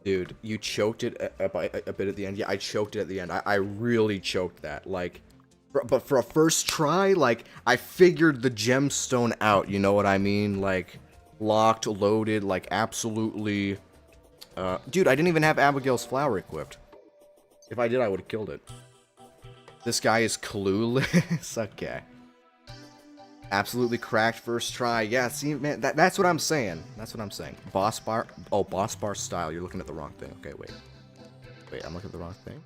Dude, you choked it a bit at the end. Yeah, I choked it at the end. I really choked that. Like, but for a first try, like, I figured the gemstone out, you know what I mean? Like, locked, loaded, like, absolutely... dude, I didn't even have Abigail's flower equipped. If I did, I would have killed it. This guy is clueless. Okay. Absolutely cracked first try. Yeah, see, man, that's what I'm saying. That's what I'm saying. Boss bar. Oh, boss bar style. You're looking at the wrong thing. Okay, wait. Wait, I'm looking at the wrong thing.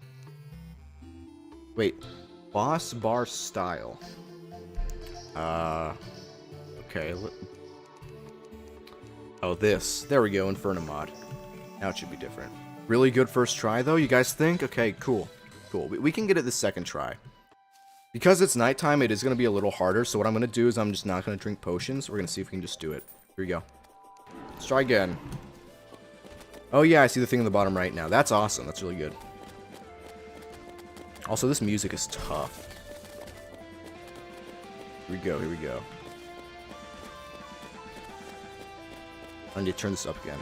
Wait. Boss bar style. Okay. Oh, this. There we go, Infernum mod. Now it should be different. Really good first try, though, you guys think? Okay, cool. Cool. We can get it the second try. Because it's nighttime, it is going to be a little harder, so what I'm going to do is I'm just not going to drink potions. We're going to see if we can just do it. Here we go. Let's try again. Oh yeah, I see the thing in the bottom right now. That's awesome. That's really good. Also, this music is tough. Here we go, here we go. I need to turn this up again.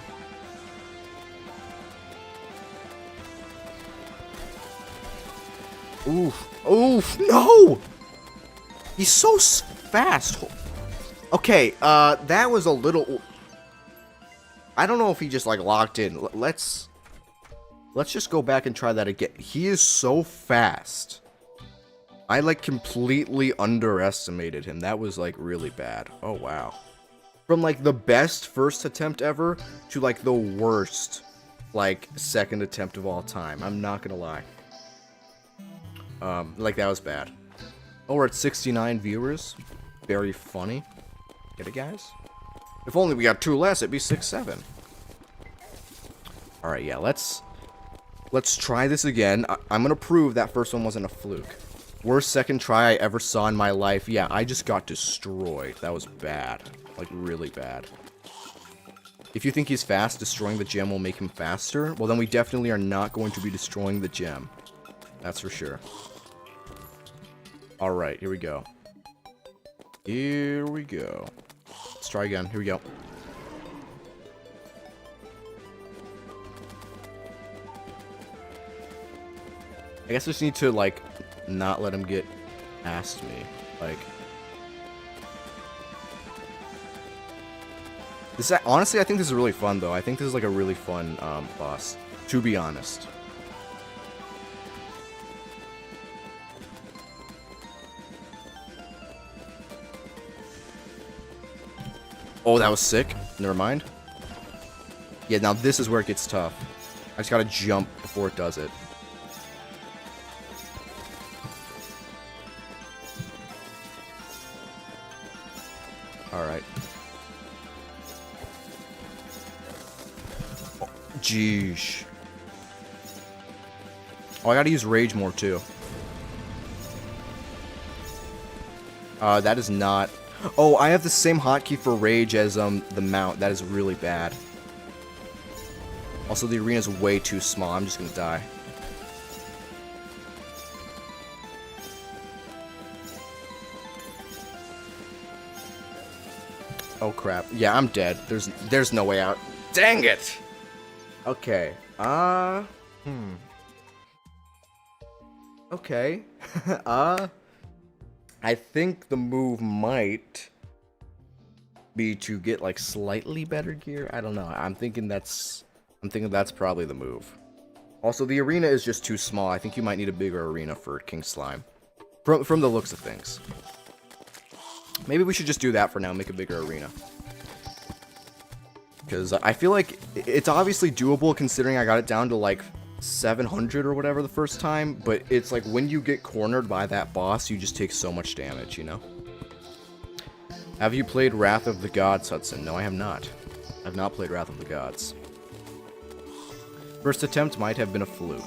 Oof. Oof. No! He's so fast. Okay, that was a little... I don't know if he just, like, locked in. Let's just go back and try that again. He is so fast. I, like, completely underestimated him. That was, like, really bad. Oh, wow. From, like, the best first attempt ever to, like, the worst, like, second attempt of all time. I'm not gonna lie. Like, that was bad. Oh, we're at 69 viewers. Very funny. Get it, guys? If only we got 2 less, it'd be 6-7. Alright, yeah, let's Let's try this again. I'm gonna prove that first one wasn't a fluke. Worst second try I ever saw in my life. Yeah, I just got destroyed. That was bad. Like, really bad. If you think he's fast, destroying the gem will make him faster. Well, then we definitely are not going to be destroying the gem. That's for sure. Alright, here we go. Here we go. Let's try again. Here we go. I guess I just need to, like, not let him get past me. Like... This, honestly, I think this is really fun, though. I think this is, like, a really fun, boss. To be honest. Oh, that was sick. Never mind. Yeah, now this is where it gets tough. I just gotta jump before it does it. Alright. Oh, jeez. Oh, I gotta use rage more, too. That is not... Oh, I have the same hotkey for rage as, the mount. That is really bad. Also, the arena is way too small. I'm just gonna die. Oh, crap. Yeah, I'm dead. There's no way out. Dang it! Okay. Okay. I think the move might be to get, like, slightly better gear. I don't know. I'm thinking that's probably the move. Also, the arena is just too small. I think you might need a bigger arena for King Slime. From the looks of things. Maybe we should just do that for now, make a bigger arena. Because I feel like it's obviously doable considering I got it down to, like, 700 or whatever the first time, but it's like when you get cornered by that boss, you just take so much damage, you know? Have you played Wrath of the Gods, Hudson? No, I have not. I've not played Wrath of the Gods. First attempt might have been a fluke.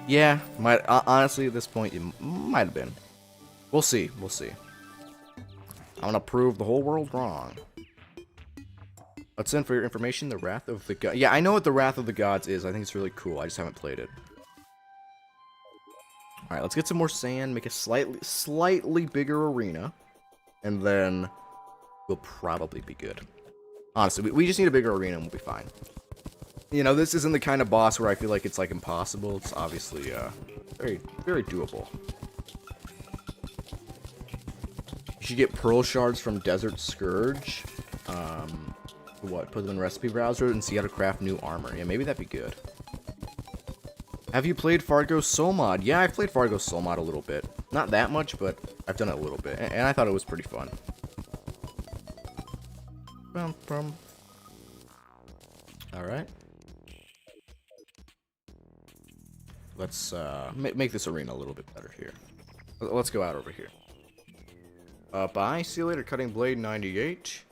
Yeah, honestly, at this point, it might have been. We'll see, we'll see. I'm gonna prove the whole world wrong. Let's in for your information, the Wrath of the Gods. Yeah, I know what the Wrath of the Gods is. I think it's really cool. I just haven't played it. Alright, let's get some more sand, make a slightly bigger arena, and then we'll probably be good. Honestly, we just need a bigger arena and we'll be fine. You know, this isn't the kind of boss where I feel like it's, like, impossible. It's obviously, very, very doable. You should get Pearl Shards from Desert Scourge. What? Put them in recipe browser and see how to craft new armor. Yeah, maybe that'd be good. Have you played Fargo Soul Mod? Yeah, I've played Fargo Soul Mod a little bit. Not that much, but I've done it a little bit. And I thought it was pretty fun. Alright. Let's make this arena a little bit better here. Let's go out over here. Bye. See you later, Cutting Blade 98.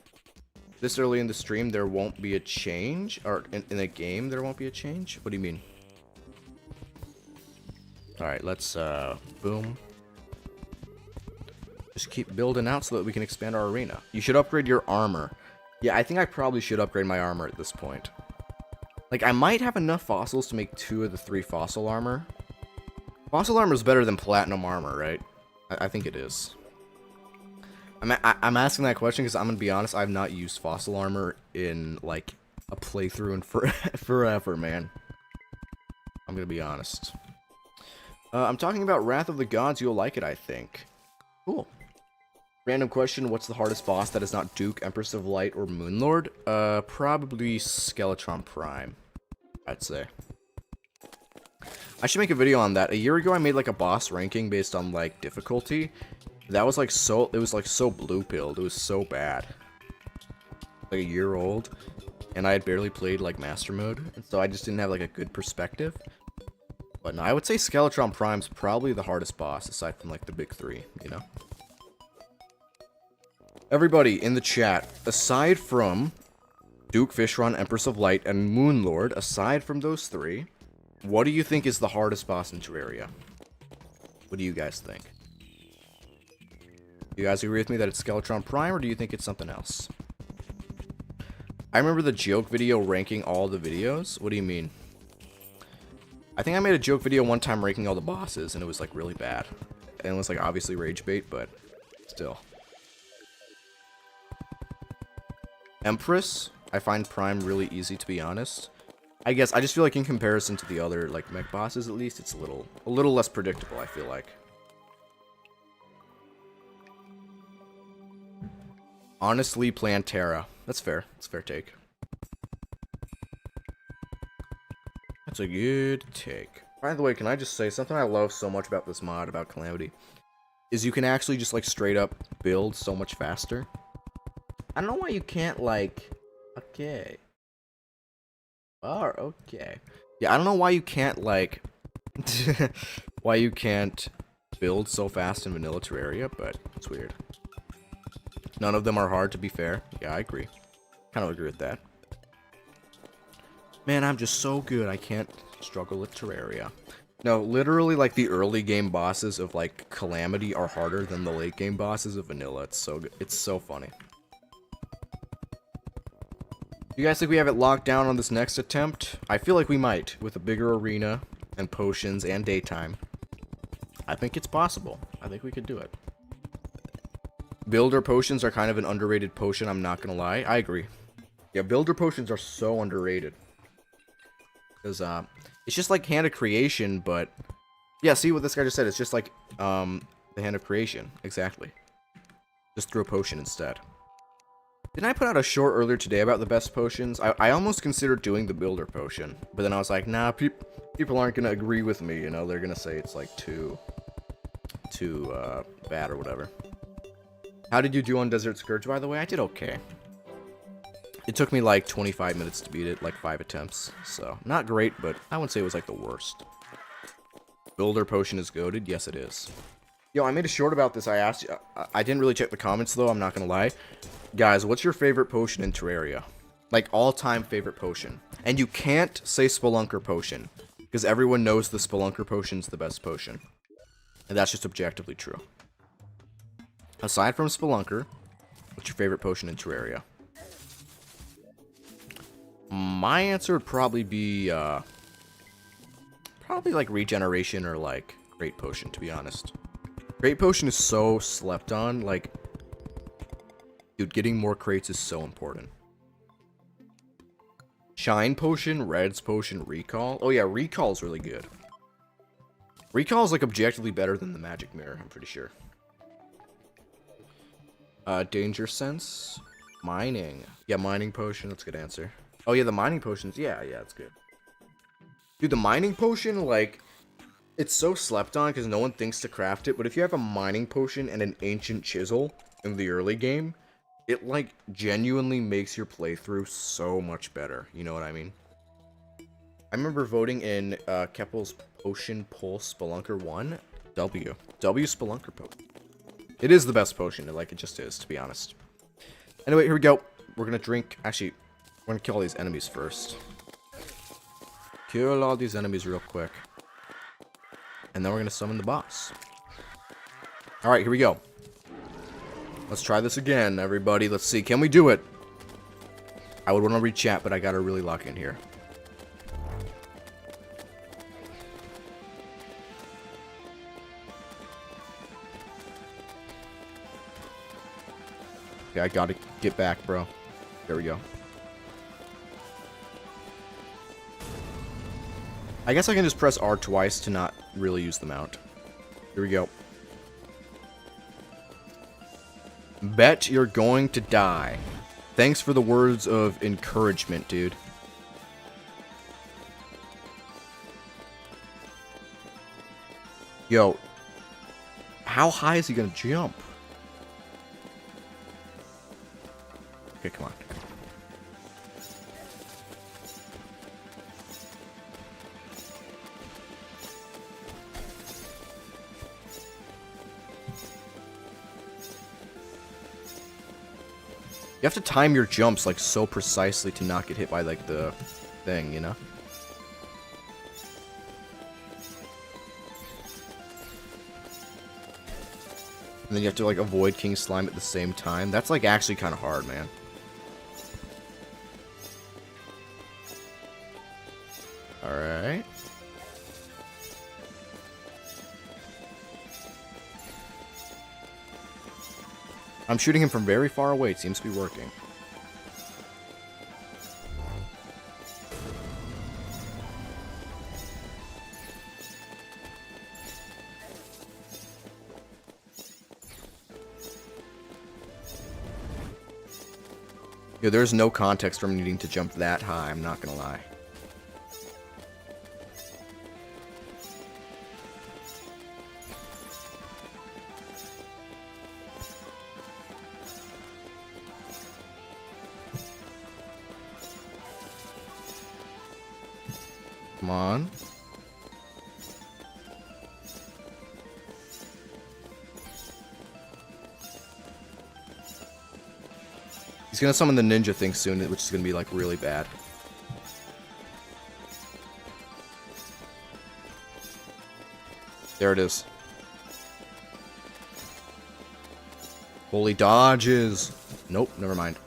This early in the stream, there won't be a change? Or in the game, there won't be a change? What do you mean? Alright, let's, boom. Just keep building out so that we can expand our arena. You should upgrade your armor. Yeah, I think I probably should upgrade my armor at this point. Like, I might have enough fossils to make 2 of the 3 fossil armor. Fossil armor is better than platinum armor, right? I think it is. I'm asking that question because I'm gonna be honest, I've not used fossil armor in, like, a playthrough in forever, man. I'm gonna be honest. I'm talking about Wrath of the Gods. You'll like it, I think. Cool. Random question, what's the hardest boss that is not Duke, Empress of Light, or Moonlord? Probably Skeletron Prime, I'd say. I should make a video on that. A year ago, I made, like, a boss ranking based on, like, difficulty. That was, like, so... It was, like, so blue-pilled. It was so bad. Like, a year old. And I had barely played, like, Master Mode. And so I just didn't have, like, a good perspective. But no, I would say Skeletron Prime's probably the hardest boss, aside from, like, the big 3, you know? Everybody in the chat, aside from Duke, Fishron, Empress of Light, and Moonlord, aside from those 3, What do you think is the hardest boss in Terraria? What do you guys think? Do you guys agree with me that it's Skeletron Prime, or do you think it's something else? I remember the joke video ranking all the videos. What do you mean? I think I made a joke video one time ranking all the bosses, and it was like really bad. And it was like obviously rage bait, but still. Empress, I find Prime really easy, to be honest. I guess I just feel like in comparison to the other like mech bosses, at least it's a little less predictable, I feel like. Honestly, Plantera. That's fair. That's a fair take. That's a good take. By the way, can I just say something I love so much about this mod, about Calamity, is you can actually just like straight up build so much faster. I don't know why you can't like... Okay. Oh, okay. Yeah, I don't know why you can't like... why you can't build so fast in vanilla Terraria, but it's weird. None of them are hard, to be fair. Yeah, I agree. Kind of agree with that. Man, I'm just so good. I can't struggle with Terraria. No, literally, like, the early game bosses of, like, Calamity are harder than the late game bosses of vanilla. It's so good. It's so funny. You guys think we have it locked down on this next attempt? I feel like we might, with a bigger arena and potions and daytime. I think it's possible. I think we could do it. Builder potions are kind of an underrated potion, I'm not gonna lie. I agree. Yeah, builder potions are so underrated. Because, it's just like Hand of Creation, but... Yeah, see what this guy just said? It's just like, the Hand of Creation. Exactly. Just throw a potion instead. Didn't I put out a short earlier today about the best potions? I almost considered doing the builder potion. But then I was like, nah, people aren't gonna agree with me, you know? They're gonna say it's, like, too bad or whatever. How did you do on Desert Scourge, by the way? I did okay. It took me like 25 minutes to beat it, like 5 attempts. So, not great, but I wouldn't say it was like the worst. Builder potion is goated? Yes, it is. Yo, I made a short about this. I asked you, I didn't really check the comments though, I'm not gonna lie. Guys, what's your favorite potion in Terraria? Like, all-time favorite potion. And you can't say Spelunker potion, because everyone knows the Spelunker potion's the best potion. And that's just objectively true. Aside from Spelunker, what's your favorite potion in Terraria? My answer would probably be, probably like Regeneration or like Great Potion, to be honest. Great Potion is so slept on, like, dude, getting more crates is so important. Shine Potion, Red's Potion, Recall. Oh yeah, Recall is really good. Recall is like objectively better than the Magic Mirror, I'm pretty sure. Danger Sense. Mining. Yeah, Mining Potion, that's a good answer. Oh yeah, the Mining Potions, yeah, that's good. Dude, the Mining Potion, like, it's so slept on because no one thinks to craft it, but if you have a Mining Potion and an Ancient Chisel in the early game, it, like, genuinely makes your playthrough so much better, you know what I mean? I remember voting in, Keppel's Potion Pulse Spelunker 1, W Spelunker Potion. It is the best potion, like, it just is, to be honest. Anyway, here we go. We're gonna drink, actually, we're gonna kill all these enemies first. Kill all these enemies real quick. And then we're gonna summon the boss. Alright, here we go. Let's try this again, everybody. Let's see, can we do it? I would want to read chat, but I gotta really lock in here. Okay, I gotta get back, bro. There we go. I guess I can just press R twice to not really use the mount. Here we go. Bet you're going to die. Thanks for the words of encouragement, dude. Yo. How high is he gonna jump? Okay, come on. You have to time your jumps, like, so precisely to not get hit by, like, the thing, you know? And then you have to, like, avoid King Slime at the same time. That's, like, actually kind of hard, man. Alright. I'm shooting him from very far away. It seems to be working. Yo, there's no context from needing to jump that high, I'm not gonna lie. Come on. He's gonna summon the ninja thing soon, which is gonna be, like, really bad. There it is. Holy dodges! Nope, never mind.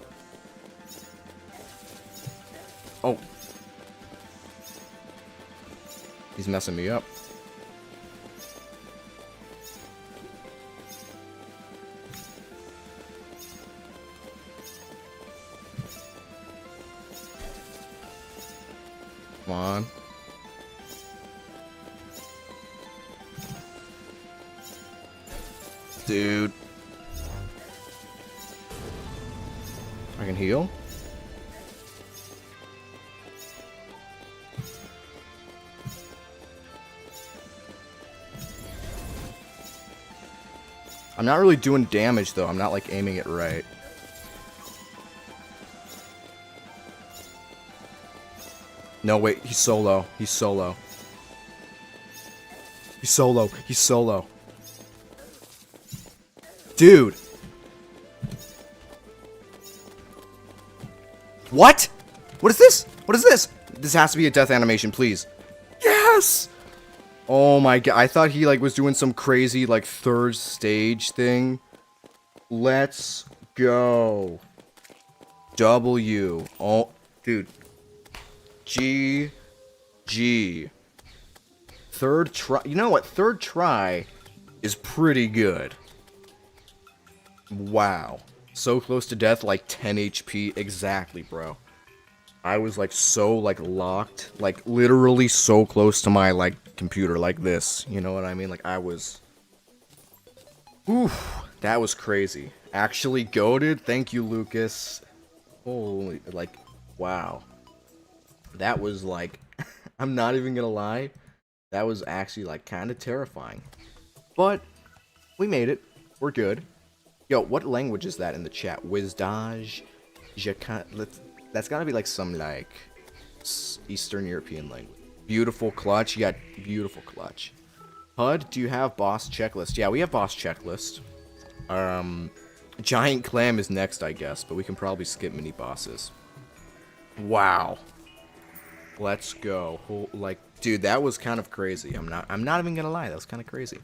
Oh. He's messing me up. Come on. Dude. I can heal? I'm not really doing damage, though. I'm not, like, aiming it right. No, wait. He's solo. He's solo. He's solo. He's solo. Dude. What? What is this? What is this? This has to be a death animation, please. Yes! Oh my god. I thought he, like, was doing some crazy, like, third stage thing. Let's go. W. Oh, dude. G. Third try. You know what? Third try is pretty good. Wow. So close to death, like 10 HP. Exactly, bro. I was, like, so, like, locked. Like, literally so close to my, like, computer, like this. You know what I mean? Like, I was... Oof. That was crazy. Actually goated. Thank you, Lucas. Holy, like, wow. That was, like... I'm not even gonna lie. That was actually, like, kind of terrifying. But, we made it. We're good. Yo, what language is that in the chat? Wizdaj? That's gotta be, like, some, like, Eastern European language. Beautiful clutch. You got beautiful clutch. HUD, do you have boss checklist? Yeah, we have boss checklist. Giant Clam is next, I guess, but we can probably skip mini bosses. Wow. Let's go. Like, dude, that was kind of crazy. I'm not even gonna lie, that was kind of crazy.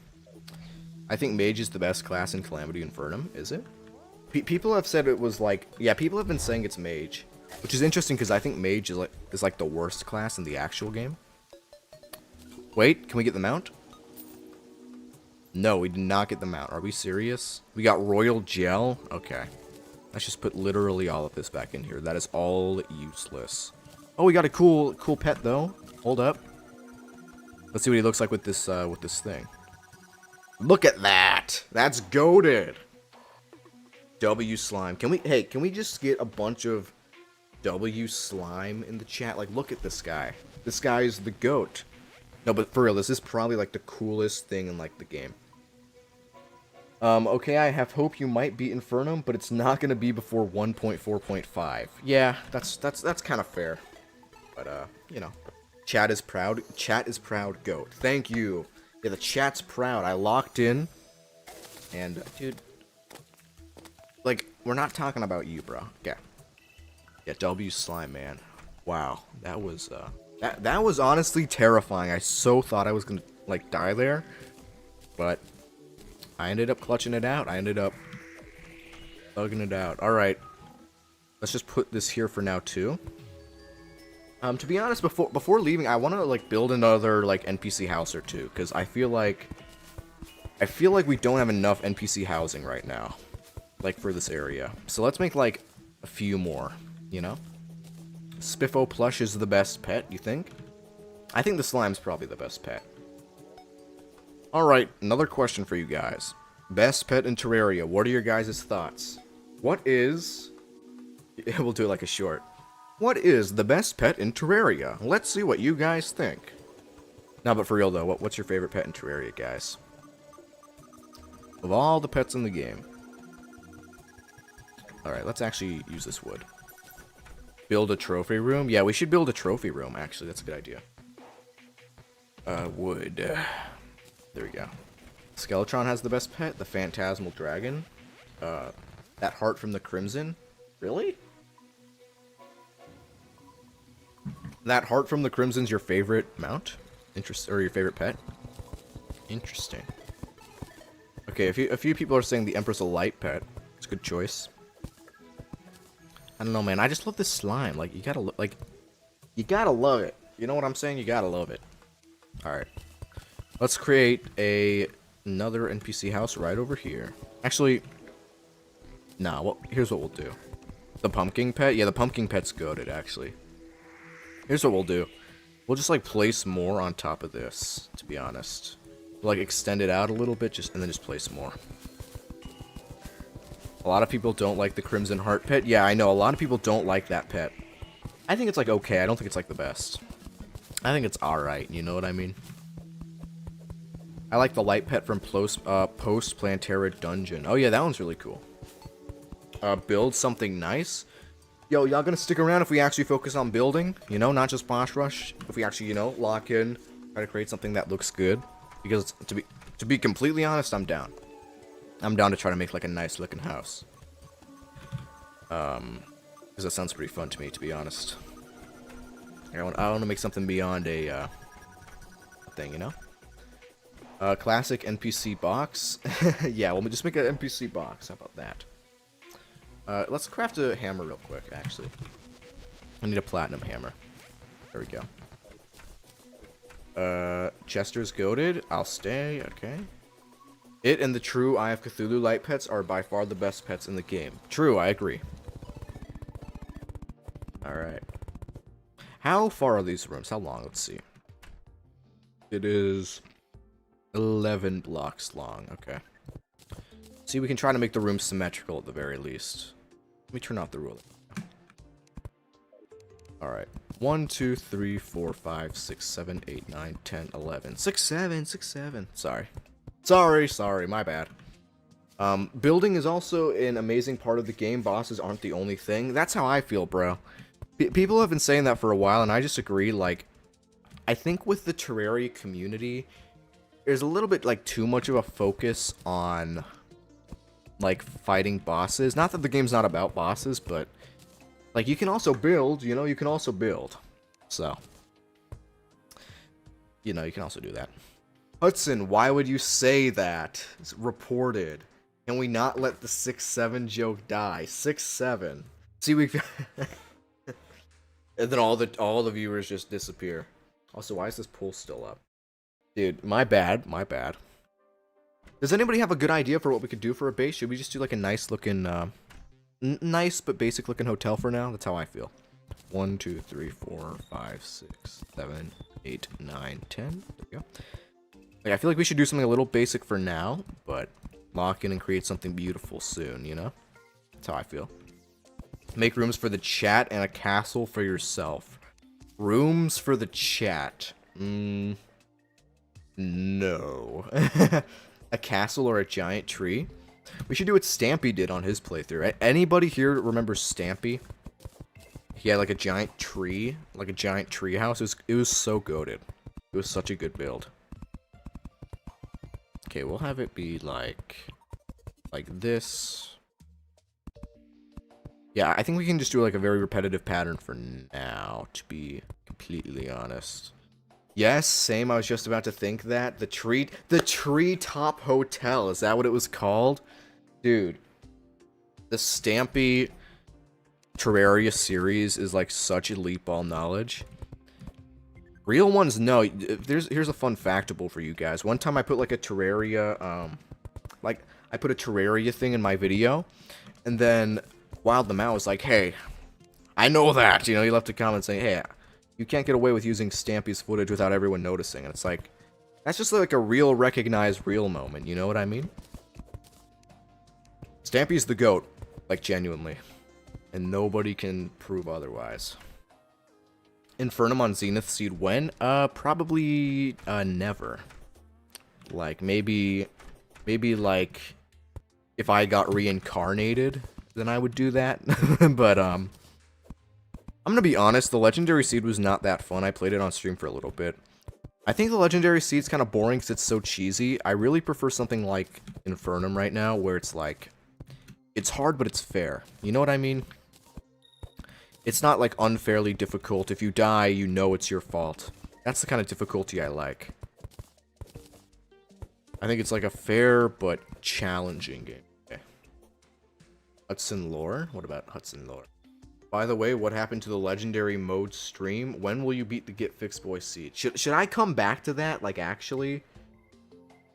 I think Mage is the best class in Calamity Infernum, is it? People have said it was like, yeah, people have been saying it's Mage, which is interesting because I think Mage is like the worst class in the actual game. Wait, can we get the mount? No, we did not get the mount. Are we serious? We got Royal Gel? Okay. Let's just put literally all of this back in here. That is all useless. Oh, we got a cool pet though. Hold up. Let's see what he looks like with this thing. Look at that! That's goated! W slime. Can we just get a bunch of W slime in the chat? Like, look at this guy. This guy is the goat. No, but for real, this is probably, like, the coolest thing in, like, the game. Okay, I have hope you might beat Infernum, but it's not gonna be before 1.4.5. Yeah, that's kind of fair. But, you know. Chat is proud. Chat is proud, goat. Thank you. Yeah, the chat's proud. I locked in. And, dude. Like, we're not talking about you, bro. Yeah. Yeah, W slime, man. Wow. That was, that was honestly terrifying. I so thought I was gonna, like, die there. But I ended up clutching it out. I ended up thugging it out. Alright. Let's just put this here for now, too. To be honest, before leaving, I want to, like, build another, like, NPC house or two. Because I feel like we don't have enough NPC housing right now. Like, for this area. So let's make, like, a few more, you know? Spiffo plush is the best pet, you think? I think the slime's probably the best pet. Alright, another question for you guys. Best pet in Terraria, what are your guys' thoughts? What is... We'll do it like a short. What is the best pet in Terraria? Let's see what you guys think. No, but for real though, what's your favorite pet in Terraria, guys? Of all the pets in the game. Alright, let's actually use this wood. Build a trophy room? Yeah, we should build a trophy room, actually. That's a good idea. Wood. There we go. Skeletron has the best pet, the Phantasmal Dragon. That heart from the Crimson. Really? That heart from the Crimson's your favorite mount? Or your favorite pet? Interesting. Okay, a few people are saying the Empress of Light pet. It's a good choice. I don't know, man. I just love this slime. Like, you gotta love it. You know what I'm saying? You gotta love it. Alright. Let's create another NPC house right over here. Actually, nah, here's what we'll do. The pumpkin pet? Yeah, the pumpkin pet's goated, actually. Here's what we'll do. We'll just, like, place more on top of this, to be honest. We'll, like, extend it out a little bit, and then just place more. A lot of people don't like the Crimson Heart pet. Yeah, I know. A lot of people don't like that pet. I think it's, like, okay. I don't think it's, like, the best. I think it's alright. You know what I mean? I like the light pet from Post Plantera Dungeon. Oh, yeah, that one's really cool. Build something nice. Yo, y'all gonna stick around if we actually focus on building? You know, not just boss rush. If we actually, you know, lock in, try to create something that looks good. Because, to be completely honest, I'm down. I'm down to try to make, like, a nice looking house. Because that sounds pretty fun to me, to be honest. I want to make something beyond a thing, you know? Classic NPC box. Yeah, we'll just make an NPC box. How about that? Let's craft a hammer real quick, actually. I need a platinum hammer. There we go. Chester's goated. I'll stay, okay. It and the true Eye of Cthulhu light pets are by far the best pets in the game. True, I agree. Alright. How far are these rooms? How long? Let's see. It is 11 blocks long. Okay. See, we can try to make the room symmetrical at the very least. Let me turn off the ruler. Alright. 1, 2, 3, 4, 5, 6, 7, 8, 9, 10, 11. 6, 7, 6, 7. Sorry, my bad. Building is also an amazing part of the game. Bosses aren't the only thing. That's how I feel, bro. People have been saying that for a while, and I just agree. Like, I think with the Terraria community, there's a little bit, like, too much of a focus on, like, fighting bosses. Not that the game's not about bosses, but, like, you can also build, you know, you can also build. So, you know, you can also do that. Hudson, why would you say that? It's reported. Can we not let the 6-7 joke die? 6-7. See, we and then all the viewers just disappear. Also, why is this pool still up? Dude, my bad. Does anybody have a good idea for what we could do for a base? Should we just do like a nice looking, nice but basic looking hotel for now? That's how I feel. 1, 2, 3, 4, 5, 6, 7, 8, 9, 10. There we go. Like, I feel like we should do something a little basic for now, but lock in and create something beautiful soon, you know? That's how I feel. Make rooms for the chat and a castle for yourself. Rooms for the chat. No. A castle or a giant tree? We should do what Stampy did on his playthrough. Anybody here remembers Stampy? He had like a giant tree, like a giant tree house. It was so goated. It was such a good build. Okay, we'll have it be like this. Yeah, I think we can just do like a very repetitive pattern for now, to be completely honest. Yes, same. I was just about to think that. The Treetop Hotel. Is that what it was called? Dude, the Stampy Terraria series is like such a leap all knowledge. Real ones, no. Here's a fun factable for you guys. One time I put like a Terraria, like I put a Terraria thing in my video, and then Wild the Mouse was like, "Hey, I know that." You know, he left a comment saying, "Hey, you can't get away with using Stampy's footage without everyone noticing." And it's like, that's just like a real recognized real moment. You know what I mean? Stampy's the GOAT, like genuinely, and nobody can prove otherwise. Infernum on Zenith Seed when? Probably never. Like maybe like if I got reincarnated, then I would do that. But I'm gonna be honest, the Legendary Seed was not that fun. I played it on stream for a little bit. I think the Legendary Seed's kind of boring because it's so cheesy. I really prefer something like Infernum right now, where it's like, it's hard but it's fair. You know what I mean? It's not like unfairly difficult. If you die, you know it's your fault. That's the kind of difficulty I like. I think it's like a fair but challenging game. Okay. Hudson Lore? What about Hudson Lore? By the way, what happened to the legendary mode stream? When will you beat the Get Fixed Boy seed? Should I come back to that? Like, actually?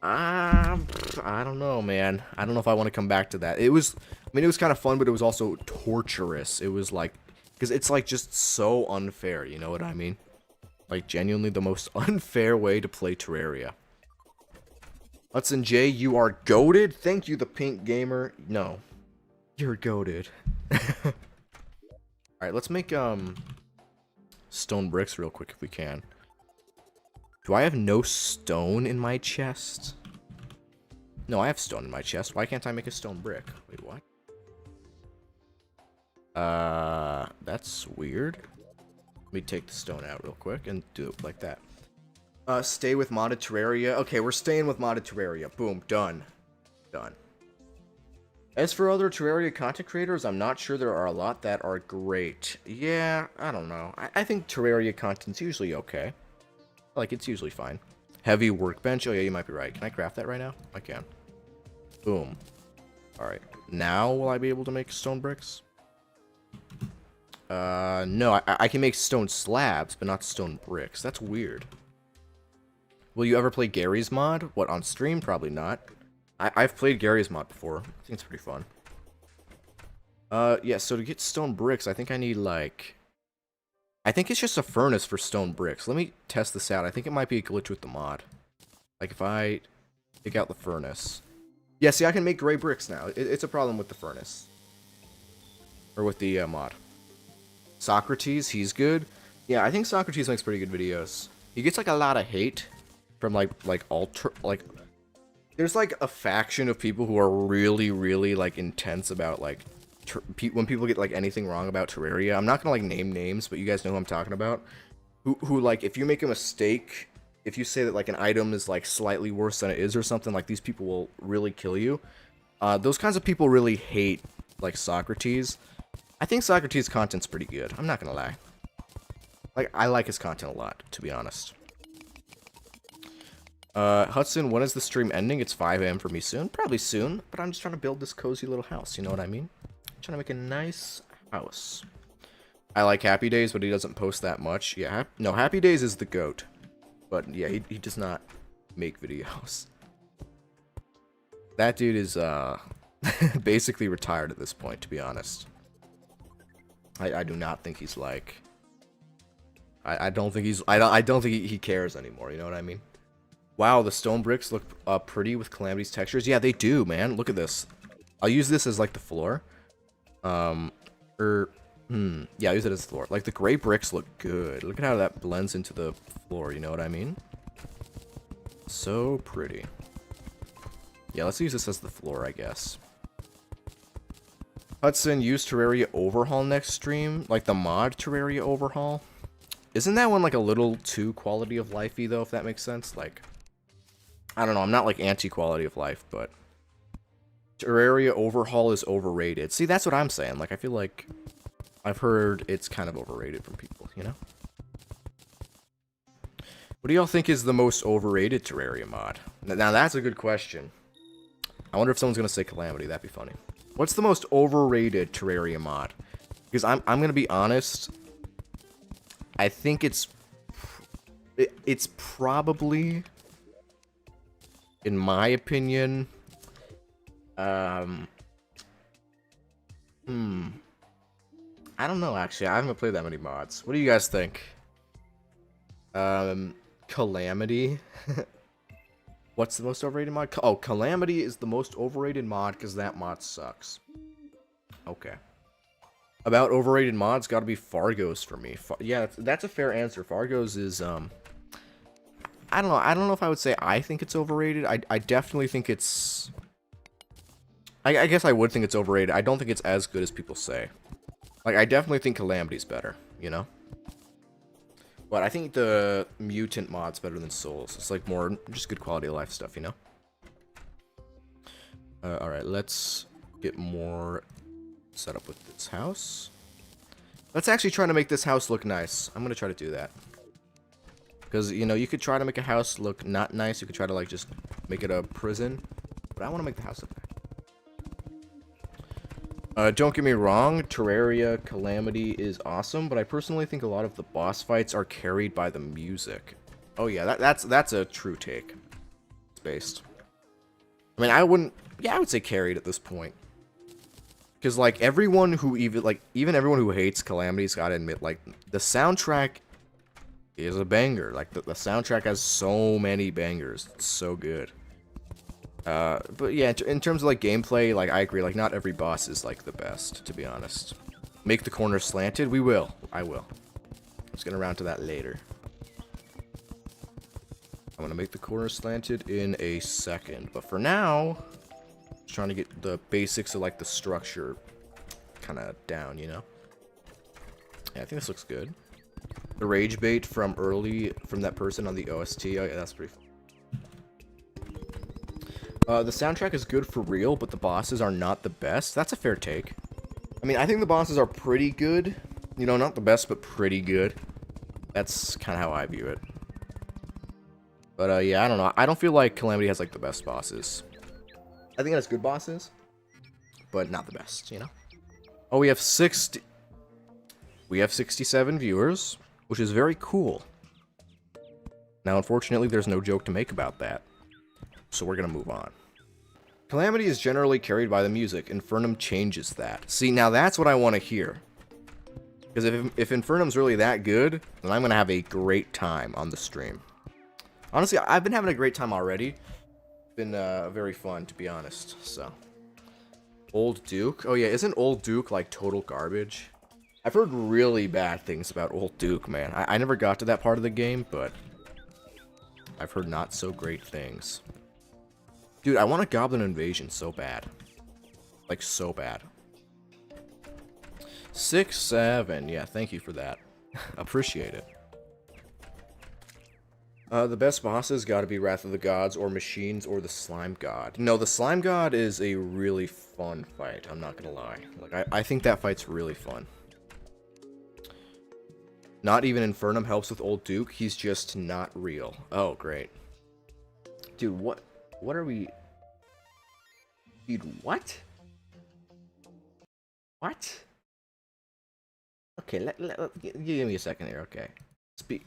I don't know, man. I don't know if I want to come back to that. It was kind of fun, but it was also torturous. It was like, because it's like just so unfair, you know what I mean? Like, genuinely the most unfair way to play Terraria. Hudson J, you are goated? Thank you, the Pink Gamer. No. You're goated. Alright, let's make, stone bricks real quick if we can. Do I have no stone in my chest? No, I have stone in my chest. Why can't I make a stone brick? Wait, what? That's weird. Let me take the stone out real quick and do it like that. Stay with modded Terraria. Okay, we're staying with modded Terraria. Boom, done. Done. As for other Terraria content creators, I'm not sure there are a lot that are great. Yeah, I don't know. I think Terraria content's usually okay. Like, it's usually fine. Heavy workbench. Oh, yeah, you might be right. Can I craft that right now? I can. Boom. Alright. Now will I be able to make stone bricks? No. I can make stone slabs, but not stone bricks. That's weird. Will you ever play Gary's mod? What, on stream? Probably not. I've played Gary's mod before. I think it's pretty fun. Yeah, so to get stone bricks, I think I need, like... I think it's just a furnace for stone bricks. Let me test this out. I think it might be a glitch with the mod. Like, if I take out the furnace. Yeah, see, I can make gray bricks now. It's a problem with the furnace. Or with the mod. Socrates, he's good. Yeah, I think Socrates makes pretty good videos. He gets, like, a lot of hate from, like there's, like, a faction of people who are really, really, like, intense about, like, when people get, like, anything wrong about Terraria. I'm not gonna, like, name names, but you guys know who I'm talking about. Who, like, if you make a mistake, if you say that, like, an item is, like, slightly worse than it is or something, like, these people will really kill you. Those kinds of people really hate, like, Socrates. I think Socrates' content's pretty good. I'm not gonna lie. Like, I like his content a lot, to be honest. Hudson, when is the stream ending? It's 5 AM for me soon. Probably soon, but I'm just trying to build this cozy little house, you know what I mean? I'm trying to make a nice house. I like Happy Days, but he doesn't post that much. Yeah, no, Happy Days is the GOAT. But yeah, he does not make videos. That dude is, basically retired at this point, to be honest. I do not think he's like... I don't think he's... I don't think he cares anymore, you know what I mean? Wow, the stone bricks look pretty with Calamity's textures. Yeah, they do, man. Look at this. I'll use this as, like, the floor. Yeah, I'll use it as the floor. Like, the gray bricks look good. Look at how that blends into the floor, you know what I mean? So pretty. Yeah, let's use this as the floor, I guess. Hudson, use Terraria Overhaul next stream. Like, the mod Terraria Overhaul. Isn't that one, like, a little too quality of life-y, though, if that makes sense? Like... I don't know, I'm not, like, anti-quality of life, but... Terraria Overhaul is overrated. See, that's what I'm saying. Like, I feel like... I've heard it's kind of overrated from people, you know? What do y'all think is the most overrated Terraria mod? Now that's a good question. I wonder if someone's gonna say Calamity. That'd be funny. What's the most overrated Terraria mod? Because I'm gonna be honest. I think it's probably, in my opinion, I don't know, actually. I haven't played that many mods. What do you guys think? Calamity. What's the most overrated mod? Oh, Calamity is the most overrated mod because that mod sucks. Okay. About overrated mods, gotta be Fargo's for me. Yeah, that's a fair answer. Fargo's is, I don't know. I don't know if I would say I think it's overrated. I definitely think it's... I guess I would think it's overrated. I don't think it's as good as people say. Like, I definitely think Calamity's better, you know? But I think the Mutant mod's better than Souls. It's like more just good quality of life stuff, you know? Alright, let's get more set up with this house. Let's actually try to make this house look nice. I'm gonna try to do that. Because, you know, you could try to make a house look not nice. You could try to, like, just make it a prison. But I want to make the house look nice. Don't get me wrong, Terraria Calamity is awesome, but I personally think a lot of the boss fights are carried by the music. Oh yeah, that's a true take. It's based. I mean, I would say carried at this point. Because, like, everyone who even everyone who hates Calamity's gotta admit, like, the soundtrack is a banger. Like, the soundtrack has so many bangers. It's so good. But yeah, in terms of, like, gameplay, like, I agree, like, not every boss is, like, the best, to be honest. Make the corners slanted? We will. I will. Let's get around to that later. I'm gonna make the corners slanted in a second, but for now, just trying to get the basics of, like, the structure kind of down, you know? Yeah, I think this looks good. The rage bait from that person on the OST, oh yeah, that's pretty fun. The soundtrack is good for real, but the bosses are not the best. That's a fair take. I mean, I think the bosses are pretty good. You know, not the best, but pretty good. That's kind of how I view it. But, yeah, I don't know. I don't feel like Calamity has, like, the best bosses. I think it has good bosses, but not the best, you know? Oh, we have 67 viewers, which is very cool. Now, unfortunately, there's no joke to make about that. So we're gonna move on. Calamity is generally carried by the music. Infernum changes that. See, now that's what I want to hear. Because if Infernum's really that good, then I'm gonna have a great time on the stream. Honestly, I've been having a great time already. It's been very fun, to be honest. So, Old Duke. Oh yeah, isn't Old Duke like total garbage? I've heard really bad things about Old Duke, man. I never got to that part of the game, but I've heard not so great things. Dude, I want a Goblin Invasion so bad. Like, so bad. 6, 7. Yeah, thank you for that. Appreciate it. The best bosses gotta be Wrath of the Gods, or Machines, or the Slime God. No, the Slime God is a really fun fight, I'm not gonna lie. Like, I think that fight's really fun. Not even Infernum helps with Old Duke, he's just not real. Oh, great. Dude, what are we... Dude, what? What? Okay, give me a second here, okay. Speak.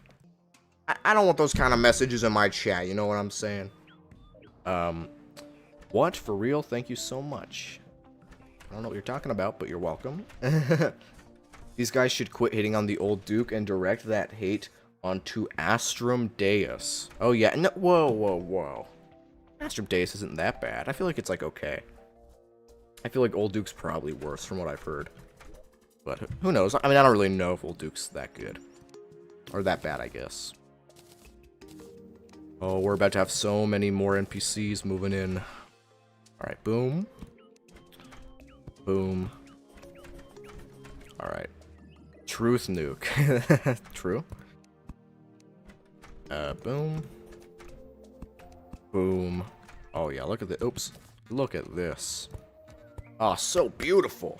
I don't want those kind of messages in my chat, you know what I'm saying? What? For real? Thank you so much. I don't know what you're talking about, but you're welcome. These guys should quit hating on the Old Duke and direct that hate onto Astrum Deus. Oh yeah, no, whoa. Astrum Deus isn't that bad. I feel like it's like okay. I feel like Old Duke's probably worse from what I've heard. But who knows? I mean, I don't really know if Old Duke's that good. Or that bad, I guess. Oh, we're about to have so many more NPCs moving in. Alright, boom. Boom. Alright. Truth nuke. True. Boom. Boom. Oh yeah, look at the oops. Look at this. Oh, so beautiful.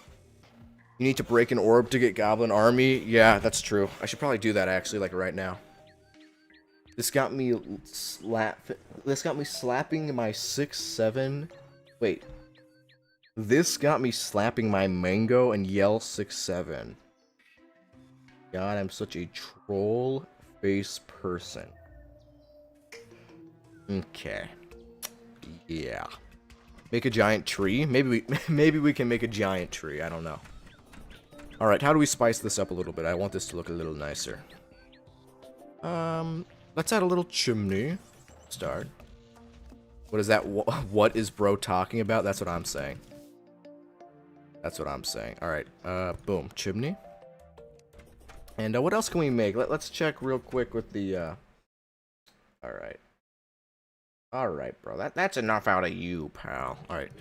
You need to break an orb to get Goblin Army? Yeah, that's true. I should probably do that actually, like right now. This got me This got me slapping my 6-7. Wait. This got me slapping my mango and yell 6-7. God, I'm such a troll face person. Okay. Yeah. Make a giant tree? Maybe we can make a giant tree. I don't know. All right, how do we spice this up a little bit? I want this to look a little nicer. Let's add a little chimney. Start. What is that? What is bro talking about? That's what I'm saying. That's what I'm saying. All right. Boom. Chimney. And what else can we make? Let's check real quick with the. All right. All right, bro. That's enough out of you, pal. All right.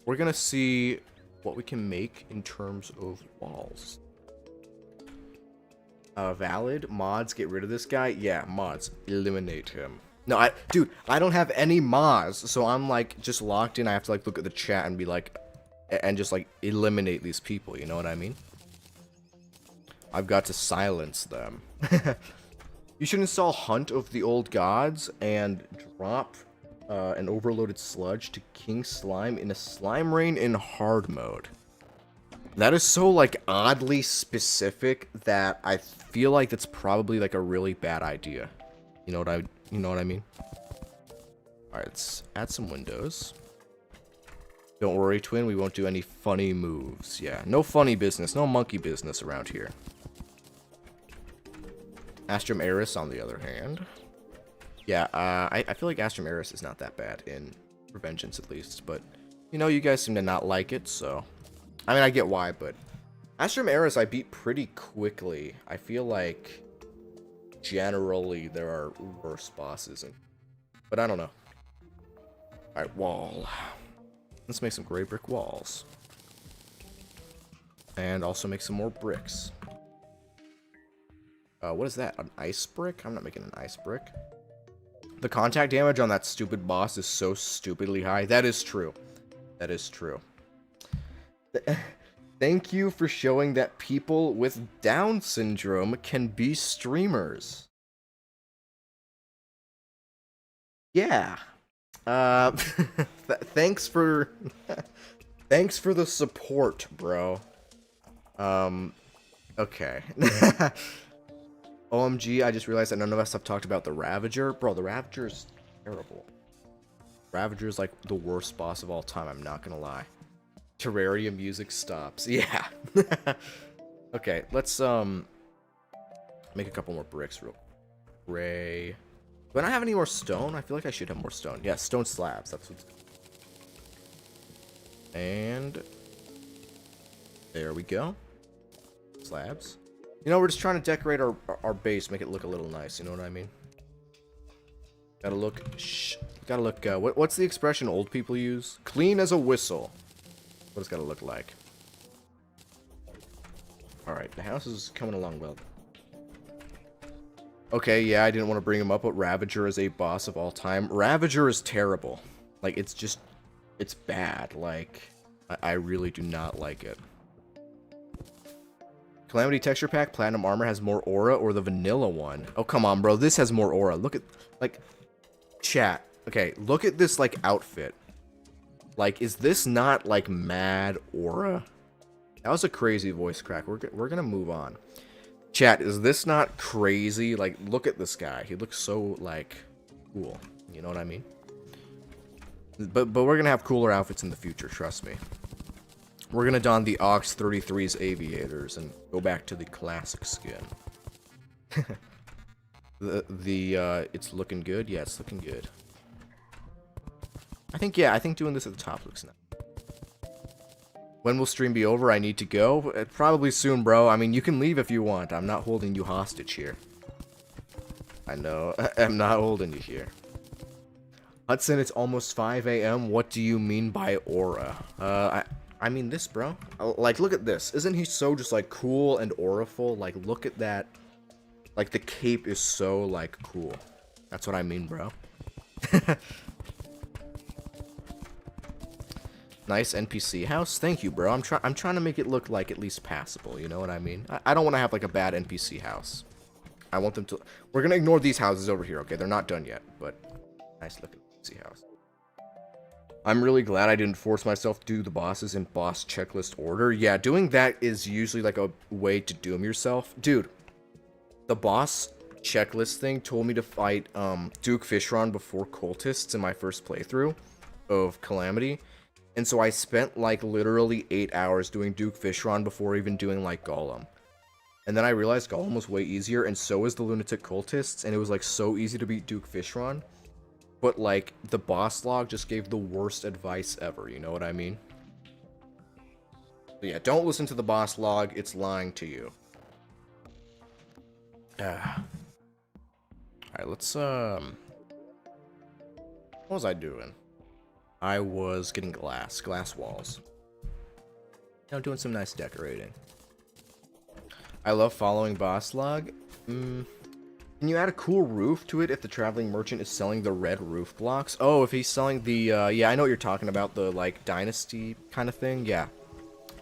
We're gonna see what we can make in terms of walls. Valid mods. Get rid of this guy. Yeah, mods. Eliminate him. No, dude, I don't have any mods, so I'm like just locked in. I have to like look at the chat and be like, and just like eliminate these people. You know what I mean? I've got to silence them. You should install Hunt of the Old Gods and drop an overloaded sludge to King Slime in a slime rain in hard mode. That is so like oddly specific that I feel like that's probably like a really bad idea. You know what I mean? Alright, let's add some windows. Don't worry, twin, we won't do any funny moves. Yeah, no funny business, no monkey business around here. Astrum Eris, on the other hand. Yeah, I feel like Astrum Eris is not that bad in Revengeance, at least. But, you know, you guys seem to not like it, so... I mean, I get why, but... Astrum Eris I beat pretty quickly. I feel like... generally, there are worse bosses. But I don't know. Alright, wall. Let's make some gray brick walls. And also make some more bricks. What is that? An ice brick? I'm not making an ice brick. The contact damage on that stupid boss is so stupidly high. That is true. That is true. Thank you for showing that people with Down syndrome can be streamers. Yeah. Thanks for thanks for the support, bro. Okay. OMG, I just realized that none of us have talked about the Ravager. Bro, the Ravager is terrible. Ravager is like the worst boss of all time, I'm not gonna lie. Terraria music stops. Yeah. Okay, let's make a couple more bricks real quick. Gray. Do I not have any more stone? I feel like I should have more stone. Yeah, stone slabs. That's what's... And... there we go. Slabs. You know, we're just trying to decorate our base, make it look a little nice, you know what I mean? Gotta look... gotta look... what's the expression old people use? Clean as a whistle. What it's gotta look like. Alright, the house is coming along well. Okay, yeah, I didn't want to bring him up, but Ravager is a boss of all time. Ravager is terrible. Like, it's just... it's bad. Like, I really do not like it. Calamity Texture Pack, Platinum Armor has more aura, or the vanilla one? Oh, come on, bro. This has more aura. Look at... like... chat. Okay, look at this, like, outfit. Like, is this not, like, mad aura? That was a crazy voice crack. We're gonna move on. Chat, is this not crazy? Like, look at this guy. He looks so, like, cool. You know what I mean? But we're gonna have cooler outfits in the future, trust me. We're gonna don the Ox 33's aviators and go back to the classic skin. It's looking good? Yeah, it's looking good. I think doing this at the top looks nice. When will stream be over? I need to go. Probably soon, bro. I mean, you can leave if you want. I'm not holding you hostage here. I know. I'm not holding you here. Hudson, it's almost 5 a.m. What do you mean by aura? I mean this, bro. Like, look at this. Isn't he so just, like, cool and auraful? Like, look at that. Like, the cape is so, like, cool. That's what I mean, bro. Nice NPC house. Thank you, bro. I'm trying to make it look like at least passable. You know what I mean? I don't want to have like a bad NPC house. I want them to... We're going to ignore these houses over here, okay? They're not done yet, but nice looking fancy house. I'm really glad I didn't force myself to do the bosses in boss checklist order. Yeah, doing that is usually like a way to doom yourself. Dude, the boss checklist thing told me to fight Duke Fishron before cultists in my first playthrough of Calamity. And so I spent like literally 8 hours doing Duke Fishron before even doing like Golem. And then I realized Golem was way easier, and so is the Lunatic Cultists, and it was like so easy to beat Duke Fishron. But like the boss log just gave the worst advice ever, you know what I mean? So yeah, don't listen to the boss log, it's lying to you. Alright, let's what was I doing? I was getting glass walls. You know, doing some nice decorating. I love following boss log. Can you add a cool roof to it if the traveling merchant is selling the red roof blocks? Oh, if he's selling the, yeah, I know what you're talking about, the, like, dynasty kind of thing, yeah.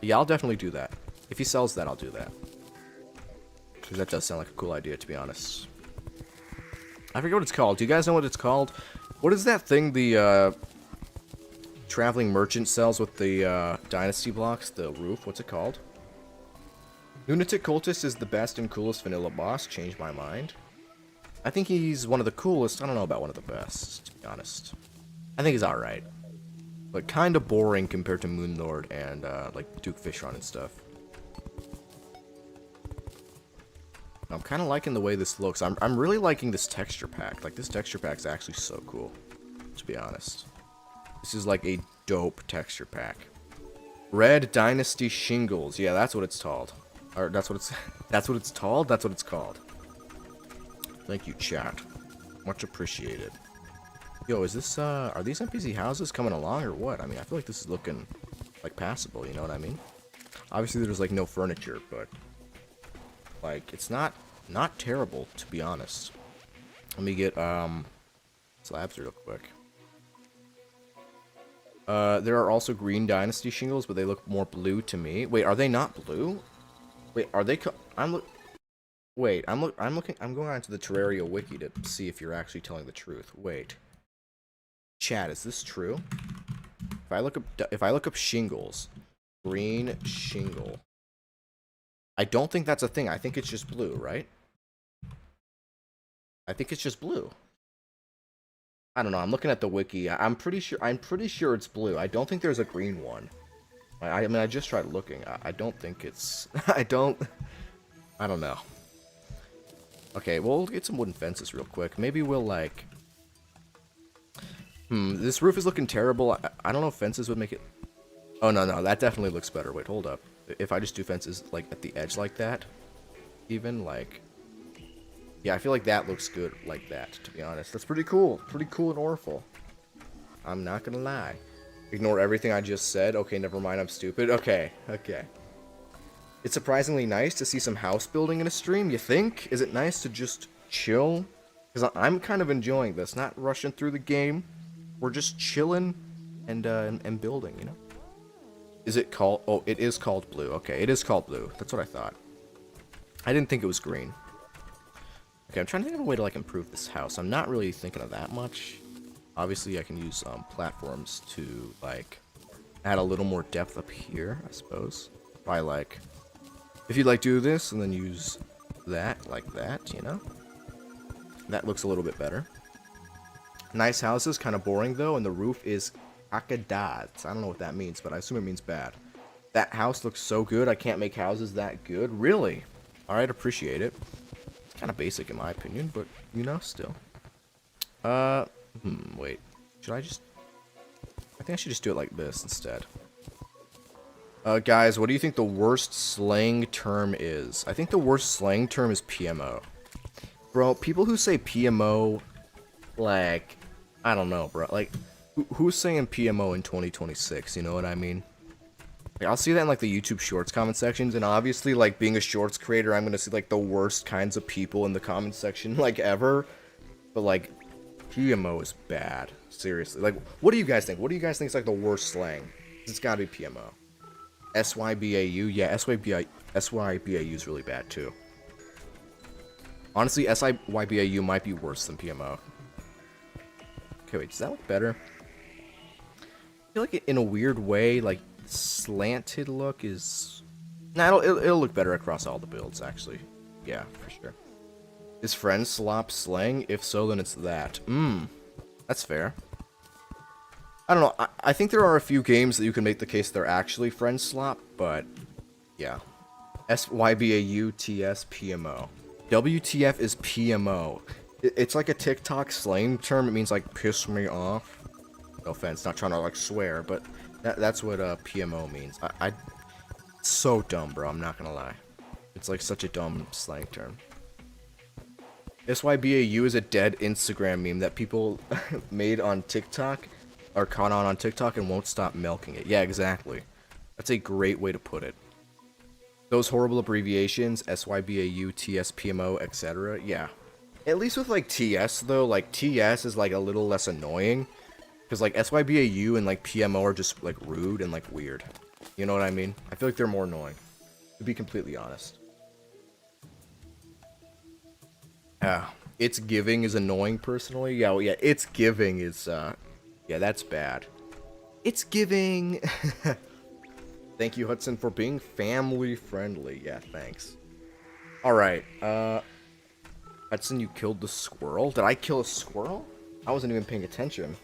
Yeah, I'll definitely do that. If he sells that, I'll do that. Because that does sound like a cool idea, to be honest. I forget what it's called. Do you guys know what it's called? What is that thing the, traveling merchant sells with the, dynasty blocks? The roof? What's it called? Lunatic Cultist is the best and coolest vanilla boss. Changed my mind. I think he's one of the coolest. I don't know about one of the best, to be honest. I think he's alright. But kind of boring compared to Moonlord and, like, Duke Fishron and stuff. I'm kind of liking the way this looks. I'm really liking this texture pack. Like, this texture pack's actually so cool, to be honest. This is, like, a dope texture pack. Red Dynasty Shingles. Yeah, that's what it's called. Or that's what it's that's what it's called? That's what it's called. Thank you, chat. Much appreciated. Yo, is this are these NPC houses coming along or what? I mean, I feel like this is looking like passable, you know what I mean? Obviously there's like no furniture, but like it's not terrible, to be honest. Let me get slabs real quick. There are also green dynasty shingles, but they look more blue to me. Wait, are they not blue? Wait, are they? I'm going on to the Terraria wiki to see if you're actually telling the truth. Wait, chat, is this true? If I look up shingles, green shingle. I don't think that's a thing. I think it's just blue, right? I think it's just blue. I don't know. I'm looking at the wiki. I'm pretty sure it's blue. I don't think there's a green one. I mean, I just tried looking. I don't think it's... I don't know. Okay, well, we'll get some wooden fences real quick. Maybe we'll, like... this roof is looking terrible. I don't know if fences would make it... Oh, no, that definitely looks better. Wait, hold up. If I just do fences, like, at the edge like that, even, like... Yeah, I feel like that looks good like that, to be honest. That's pretty cool. Pretty cool and orful. I'm not gonna lie. Ignore everything I just said. Okay, never mind, I'm stupid. Okay. It's surprisingly nice to see some house building in a stream, you think? Is it nice to just chill? Because I'm kind of enjoying this, not rushing through the game. We're just chilling and building, you know? Is it called... Oh, it is called blue. Okay, it is called blue. That's what I thought. I didn't think it was green. Okay, I'm trying to think of a way to, like, improve this house. I'm not really thinking of that much. Obviously, I can use platforms to, like, add a little more depth up here, I suppose. By, like, if you, like, do this and then use that, like that, you know? That looks a little bit better. Nice houses, kind of boring, though, and the roof is akadat. I don't know what that means, but I assume it means bad. That house looks so good, I can't make houses that good. Really? Alright, appreciate it. It's kind of basic in my opinion, but, you know, still. Wait. Should I just... I think I should just do it like this instead. Guys, what do you think the worst slang term is? I think the worst slang term is PMO. Bro, people who say PMO, like, I don't know, bro. Like, who's saying PMO in 2026? You know what I mean? Like, I'll see that in, like, the YouTube Shorts comment sections, and obviously, like, being a Shorts creator, I'm gonna see, like, the worst kinds of people in the comment section, like, ever. But, like, PMO is bad. Seriously. Like, what do you guys think? What do you guys think is, like, the worst slang? It's gotta be PMO. SYBAU? Yeah, SYBAU is really bad, too. Honestly, SIYBAU might be worse than PMO. Okay, wait, does that look better? I feel like in a weird way, like, slanted look is... Nah, it'll look better across all the builds, actually. Yeah, for sure. Is friend slop slang? If so, then it's that. That's fair. I don't know, I think there are a few games that you can make the case they're actually friend slop, but... Yeah. SYBAU, TS, PMO. WTF is PMO. It's like a TikTok slang term. It means like piss me off. No offense, not trying to like swear, but that's what PMO means. It's so dumb, bro. I'm not gonna lie. It's like such a dumb slang term. SYBAU is a dead Instagram meme that people made on TikTok, or caught on TikTok, and won't stop milking it. Yeah, exactly. That's a great way to put it. Those horrible abbreviations, SYBAU, TS, PMO, etc. Yeah. At least with, like, TS, though, like, TS is, like, a little less annoying. Because, like, SYBAU and, like, PMO are just, like, rude and, like, weird. You know what I mean? I feel like they're more annoying. To be completely honest. It's giving is annoying, personally. Yeah, well, yeah, it's giving is, yeah, that's bad. It's giving... Thank you, Hudson, for being family-friendly. Yeah, thanks. Alright, Hudson, you killed the squirrel? Did I kill a squirrel? I wasn't even paying attention.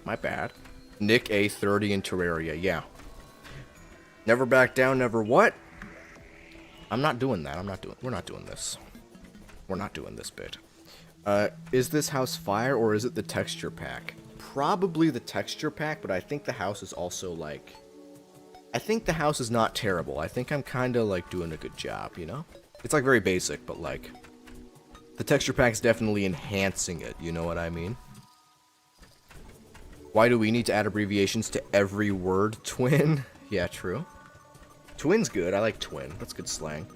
My bad. Nick A30 in Terraria, yeah. Never back down, never what? I'm not doing that. We're not doing this. We're not doing this bit. Is this house fire, or is it the texture pack? Probably the texture pack, but I think the house is also, like... I think the house is not terrible. I think I'm kind of, like, doing a good job, you know? It's, like, very basic, but, like... The texture pack's definitely enhancing it, you know what I mean? Why do we need to add abbreviations to every word? Twin? Yeah, true. Twin's good. I like twin. That's good slang.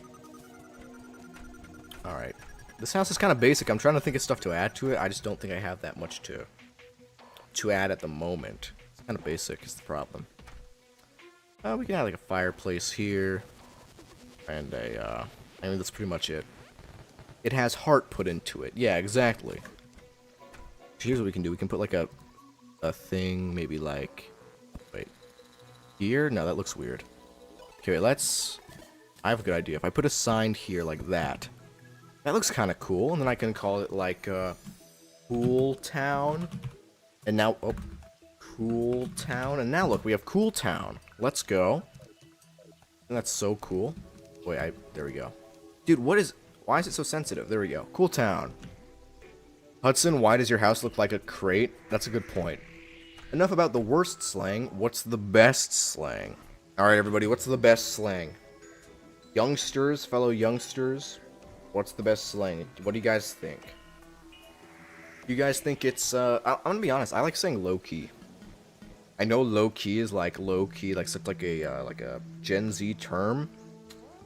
Alright. This house is kind of basic. I'm trying to think of stuff to add to it. I just don't think I have that much to add at the moment. It's kind of basic is the problem. We can have like a fireplace here. And I mean, that's pretty much it. It has heart put into it. Yeah, exactly. Here's what we can do. We can put like a thing, maybe like... Wait. Here? No, that looks weird. Okay, wait, I have a good idea. If I put a sign here like that, that looks kind of cool. And then I can call it like, Cool Town. And now, oh, Cool Town. And now look, we have Cool Town. Let's go. And that's so cool. Wait, there we go. Dude, why is it so sensitive? There we go. Cool Town. Hudson, why does your house look like a crate? That's a good point. Enough about the worst slang. What's the best slang? Alright, everybody, what's the best slang? Youngsters, fellow youngsters, what's the best slang? What do you guys think? You guys think it's, I'm gonna be honest, I like saying low-key. I know low-key is like low-key, like such like a Gen Z term,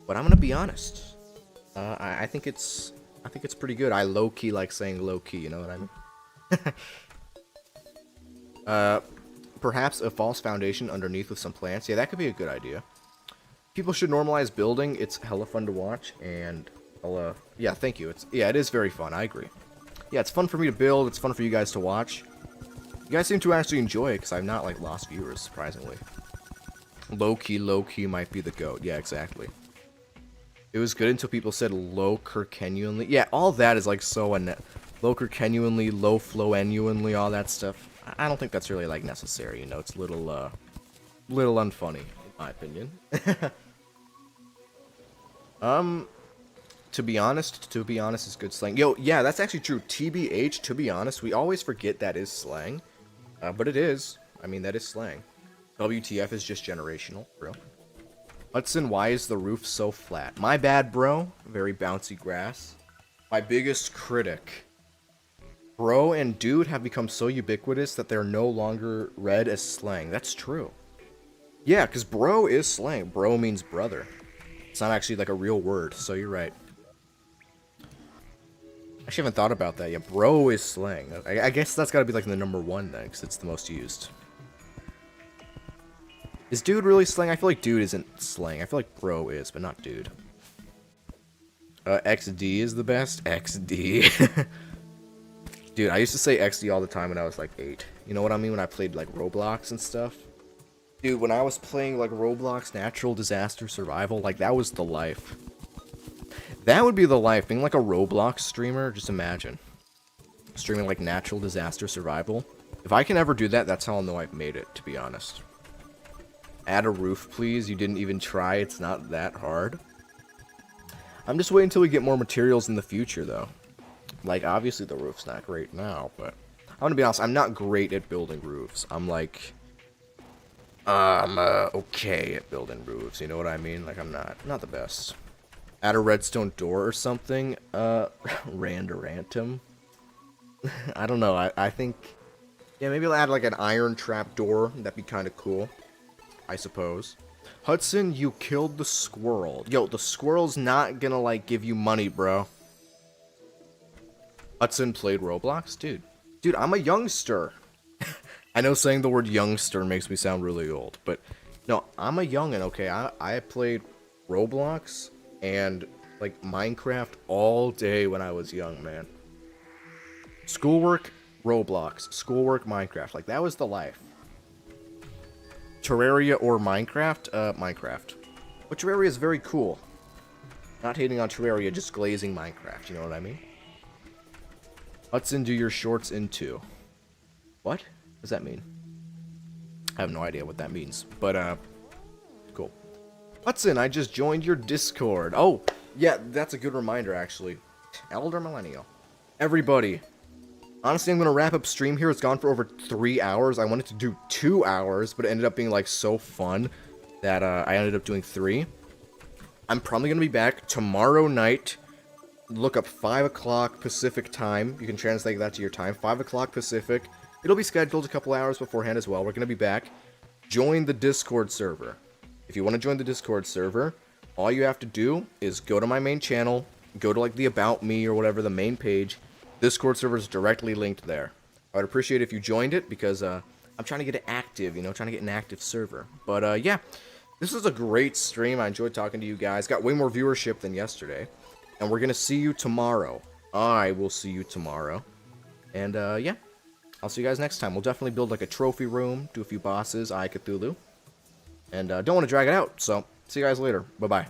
but I'm gonna be honest. I think it's pretty good. I low-key like saying low-key, you know what I mean? Perhaps a false foundation underneath with some plants. Yeah, that could be a good idea. People should normalize building. It's hella fun to watch, and yeah, thank you. It is very fun. I agree. Yeah, it's fun for me to build. It's fun for you guys to watch. You guys seem to actually enjoy it, because I've not, like, lost viewers, surprisingly. Low-key might be the GOAT. Yeah, exactly. It was good until people said low-kerkenuinely. Yeah, all that is, like, so low-kerkenuinely, low-flow-enuinely, all that stuff. I don't think that's really, like, necessary, you know? It's a little unfunny, in my opinion. To be honest is good slang. Yo, yeah, that's actually true. TBH, to be honest, we always forget that is slang. But it is. I mean, that is slang. WTF is just generational, bro. Hudson, why is the roof so flat? My bad, bro. Very bouncy grass. My biggest critic. Bro and dude have become so ubiquitous that they're no longer read as slang. That's true. Yeah, because bro is slang. Bro means brother. It's not actually like a real word, so you're right. I actually haven't thought about that yet. Bro is slang. I guess that's gotta be like the #1 then, because it's the most used. Is dude really slang? I feel like dude isn't slang. I feel like bro is, but not dude. XD is the best. XD. Dude, I used to say XD all the time when I was like 8. You know what I mean? When I played like Roblox and stuff. Dude, when I was playing like Roblox Natural Disaster Survival, like that was the life. That would be the life. Being like a Roblox streamer, just imagine. Streaming like Natural Disaster Survival. If I can ever do that, that's how I'll know I've made it, to be honest. Add a roof, please. You didn't even try. It's not that hard. I'm just waiting until we get more materials in the future, though. Like, obviously the roof's not great now, but I'm gonna be honest, I'm not great at building roofs. I'm like, I'm okay at building roofs, you know what I mean? Like, I'm not the best. Add a redstone door or something, randorantum. I don't know, I think, yeah, maybe I'll add like an iron trap door, that'd be kind of cool, I suppose. Hudson, you killed the squirrel. Yo, the squirrel's not gonna, like, give you money, bro. Hudson played Roblox? Dude, I'm a youngster. I know saying the word youngster makes me sound really old, but no, I'm a youngin', okay? I played Roblox and, like, Minecraft all day when I was young, man. Schoolwork, Roblox. Schoolwork, Minecraft. Like, that was the life. Terraria or Minecraft? Minecraft. But Terraria is very cool. Not hating on Terraria, just glazing Minecraft, you know what I mean? Hudson, do your shorts into. What does that mean? I have no idea what that means, but, cool. Hudson, I just joined your Discord. Oh, yeah, that's a good reminder, actually. Elder Millennial. Everybody. Honestly, I'm going to wrap up stream here. It's gone for over 3 hours. I wanted to do 2 hours, but it ended up being, like, so fun that, I ended up doing 3. I'm probably going to be back tomorrow night. Look up 5 o'clock Pacific time. You can translate that to your time. 5 o'clock Pacific. It'll be scheduled a couple hours beforehand as well. We're going to be back. Join the Discord server. If you want to join the Discord server, all you have to do is go to my main channel, go to like the About Me or whatever, the main page. Discord server is directly linked there. I would appreciate if you joined it because I'm trying to get it active, you know, trying to get an active server. But yeah, this was a great stream. I enjoyed talking to you guys. Got way more viewership than yesterday. And we're going to see you tomorrow. I will see you tomorrow. And, yeah. I'll see you guys next time. We'll definitely build, like, a trophy room, do a few bosses, I Cthulhu. And, don't want to drag it out, so see you guys later. Bye-bye.